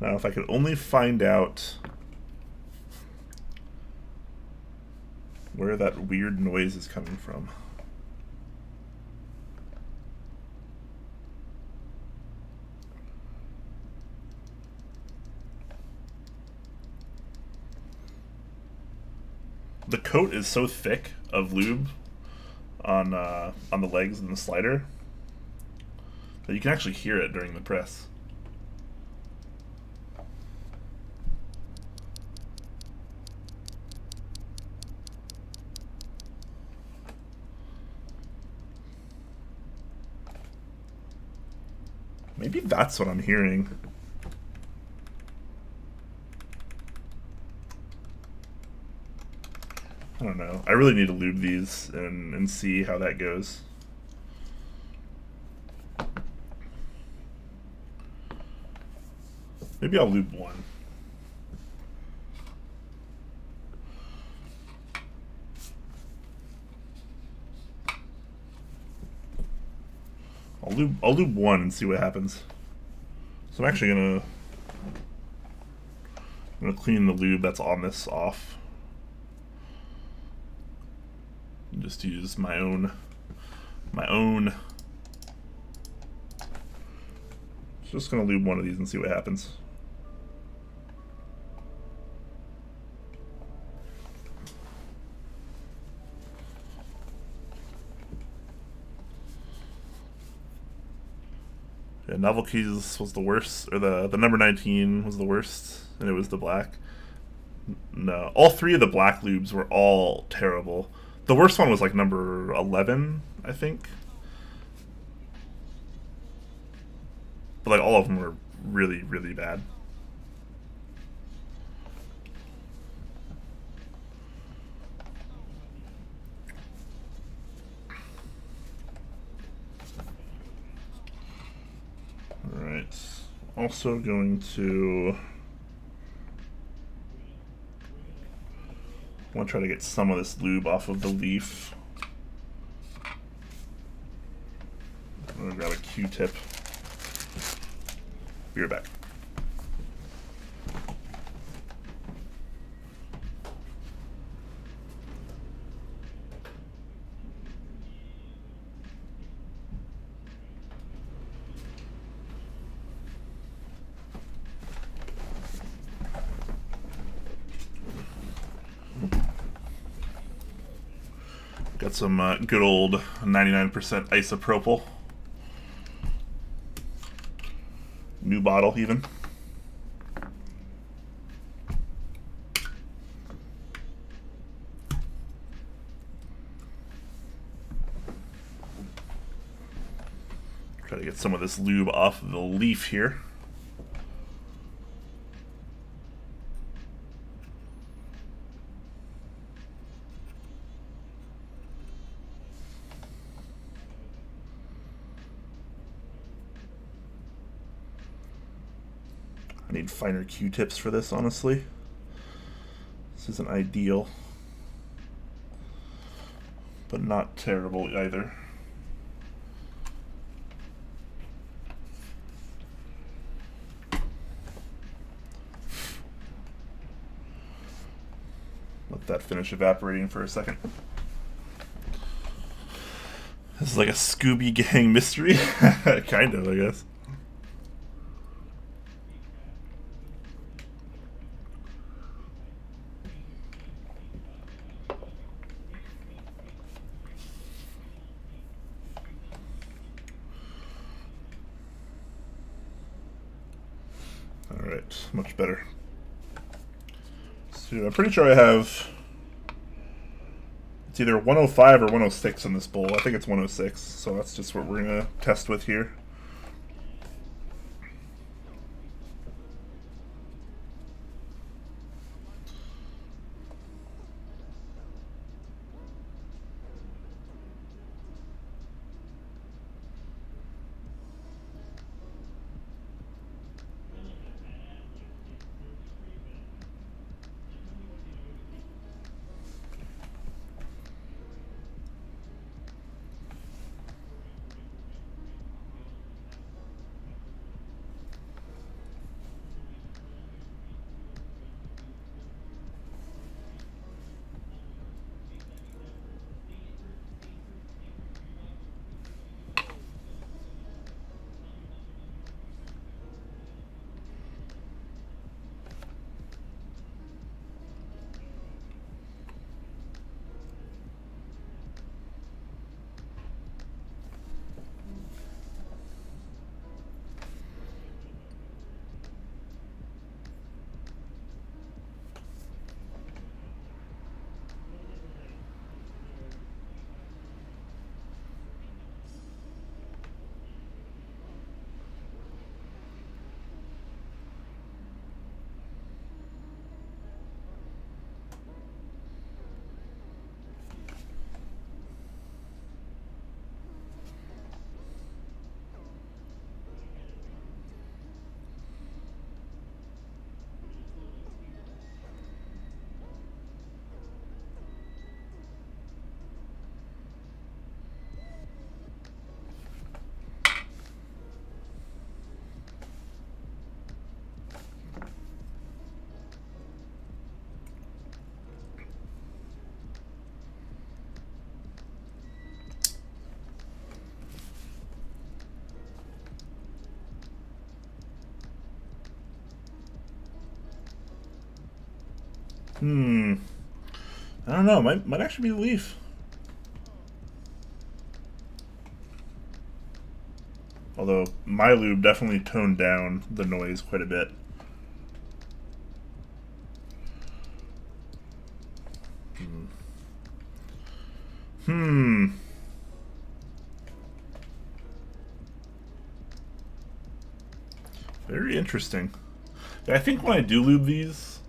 Now, if I could only find out where that weird noise is coming from. The coat is so thick of lube on the legs and the slider that you can actually hear it during the press. Maybe that's what I'm hearing. I don't know. I really need to lube these and see how that goes. Maybe I'll lube one. I'll lube one and see what happens. So I'm actually gonna clean the lube that's on this off. And just use my own. Just gonna lube one of these and see what happens. Yeah, Novel Keys was the worst, or the number 19 was the worst, and it was the black. No, all three of the black lubes were all terrible. The worst one was like number 11, I think. But like all of them were really, really bad. also going to want to try to get some of this lube off of the leaf. I'm going to grab a Q-tip. Be right back. Got some good old 99% isopropyl. New bottle even. Try to get some of this lube off of the leaf here. I need finer Q-tips for this, honestly. This isn't ideal, but not terrible either. Let that finish evaporating for a second. This is like a Scooby Gang mystery. Kind of, I guess. Alright, much better. So I'm pretty sure I have, it's either 105 or 106 in this bowl. I think it's 106, so that's just what we're going to test with here. I don't know. Might actually be the leaf. Although my lube definitely toned down the noise quite a bit. Very interesting. Yeah, I think when I do lube these,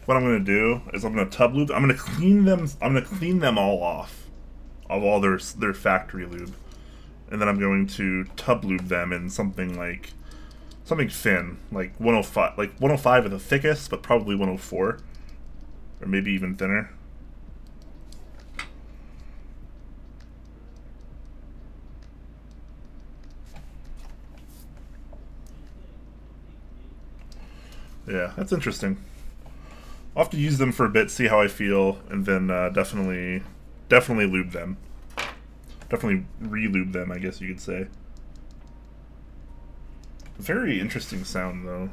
what I'm gonna do is I'm gonna tub lube. I'm gonna clean them. I'm gonna clean them all off of all their factory lube, and then I'm going to tub lube them in something thin, like 105, like 105 at the thickest, but probably 104, or maybe even thinner. Yeah, that's interesting. I'll have to use them for a bit, see how I feel, and then definitely lube them. Definitely re-lube them, I guess you could say. Very interesting sound, though.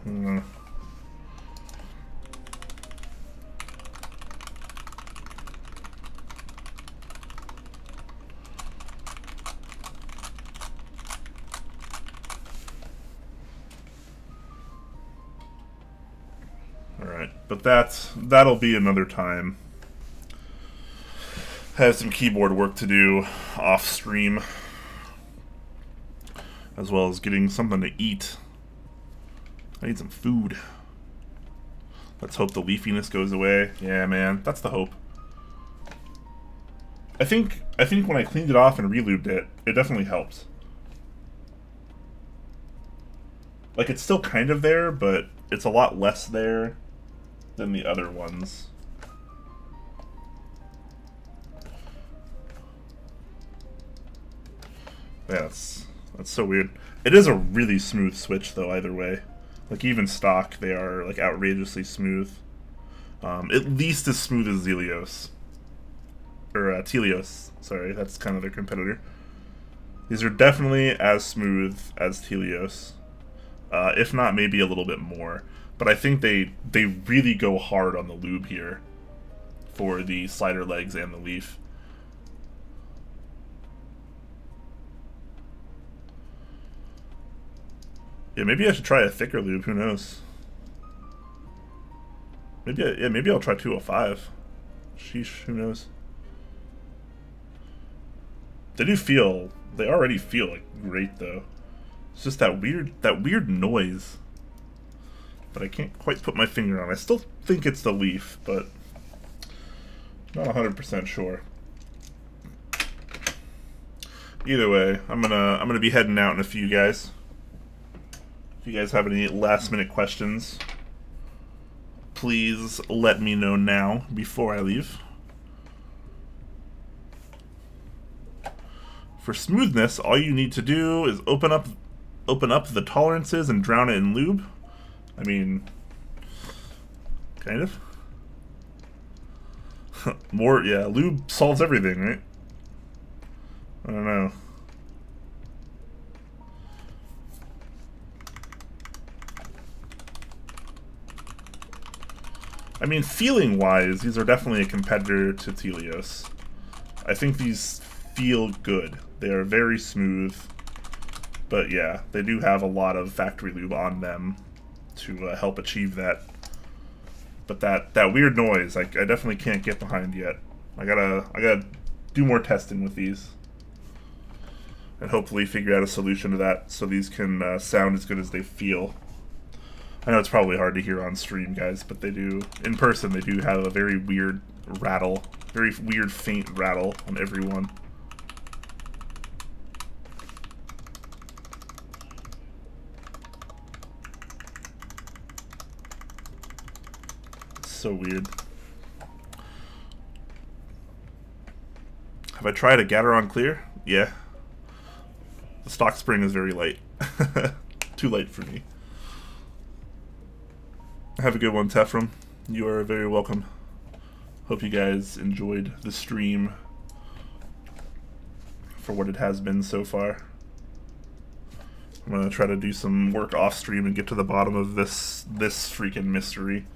Alright, but that'll be another time. Have some keyboard work to do off stream, as well as getting something to eat. I need some food. Let's hope the leafiness goes away. Yeah, man, that's the hope. I think when I cleaned it off and relubed it, it definitely helps. Like, it's still kind of there, but it's a lot less there than the other ones. Yeah, that's so weird. It is a really smooth switch, though, either way. Like, even stock, they are, like, outrageously smooth. At least as smooth as Zelios. Or, Telios. Sorry, that's kind of their competitor. These are definitely as smooth as Telios. If not, maybe a little bit more. But I think they really go hard on the lube here for the slider legs and the leaf. Yeah, maybe I should try a thicker lube, who knows? Maybe I'll try 205. Sheesh, who knows? They already feel like great though. It's just that weird noise that I can't quite put my finger on. I still think it's the leaf, but not 100% sure. Either way, I'm gonna be heading out in a few, guys. If you guys have any last minute questions, please let me know now before I leave. For smoothness, all you need to do is open up the tolerances and drown it in lube. I mean, kind of. Yeah, lube solves everything, right? I don't know. I mean, feeling-wise, these are definitely a competitor to Telios. I think these feel good. They are very smooth. But yeah, they do have a lot of factory lube on them to help achieve that. But that weird noise, I definitely can't get behind yet. I gotta do more testing with these. And hopefully figure out a solution to that so these can sound as good as they feel. I know it's probably hard to hear on stream, guys, but they do, in person, they do have a very weird rattle, very weird faint rattle on every one. It's so weird. Have I tried a Gateron Clear? Yeah. The stock spring is very light. Too light for me. Have a good one, Tefram. You are very welcome. Hope you guys enjoyed the stream for what it has been so far. I'm gonna try to do some work off stream and get to the bottom of this freaking mystery.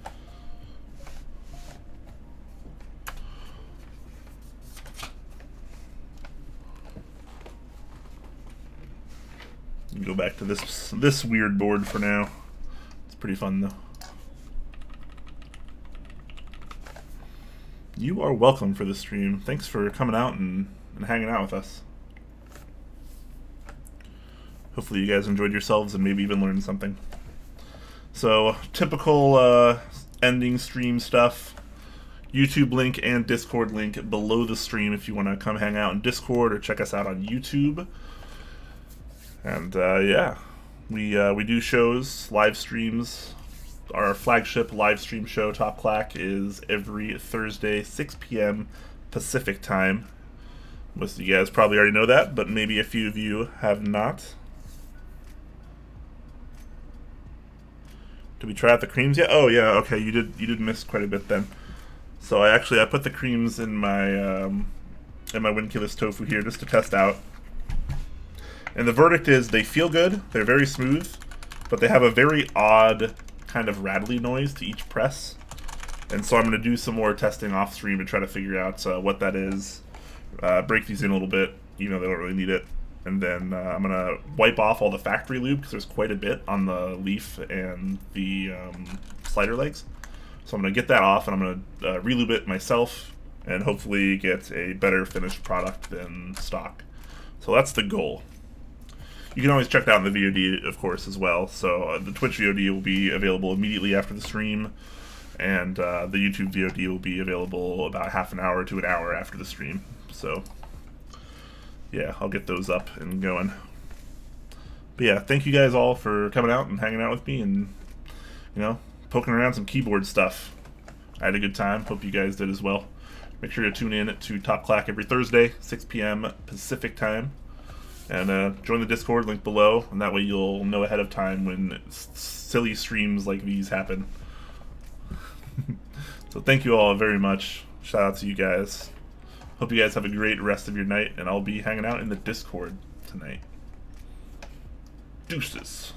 Go back to this weird board for now. It's pretty fun though. You are welcome for the stream. Thanks for coming out and hanging out with us. Hopefully you guys enjoyed yourselves and maybe even learned something. So, typical ending stream stuff. YouTube link and Discord link below the stream if you want to come hang out in Discord or check us out on YouTube. And yeah, we do shows, live streams. Our flagship live stream show, Top Clack, is every Thursday, 6 p.m. Pacific time. Most of you guys probably already know that, but maybe a few of you have not. Did we try out the creams yet? Oh yeah, okay, you did miss quite a bit then. So I put the creams in my Windkillers tofu here just to test out. And the verdict is they feel good, they're very smooth, but they have a very odd kind of rattly noise to each press. And so I'm going to do some more testing off stream to try to figure out what that is. Break these in a little bit, they don't really need it. And then I'm going to wipe off all the factory lube because there's quite a bit on the leaf and the slider legs. So I'm going to get that off and I'm going to relube it myself and hopefully get a better finished product than stock. So that's the goal. You can always check that on the VOD, of course, as well. So the Twitch VOD will be available immediately after the stream, and the YouTube VOD will be available about half an hour to an hour after the stream. So yeah, I'll get those up and going. But yeah, thank you guys all for coming out and hanging out with me and, poking around some keyboard stuff. I had a good time. Hope you guys did as well. Make sure to tune in to Top Clack every Thursday, 6 p.m. Pacific time. And join the Discord, link below, and that way you'll know ahead of time when silly streams like these happen. So thank you all very much. Shout out to you guys. Hope you guys have a great rest of your night, and I'll be hanging out in the Discord tonight. Deuces.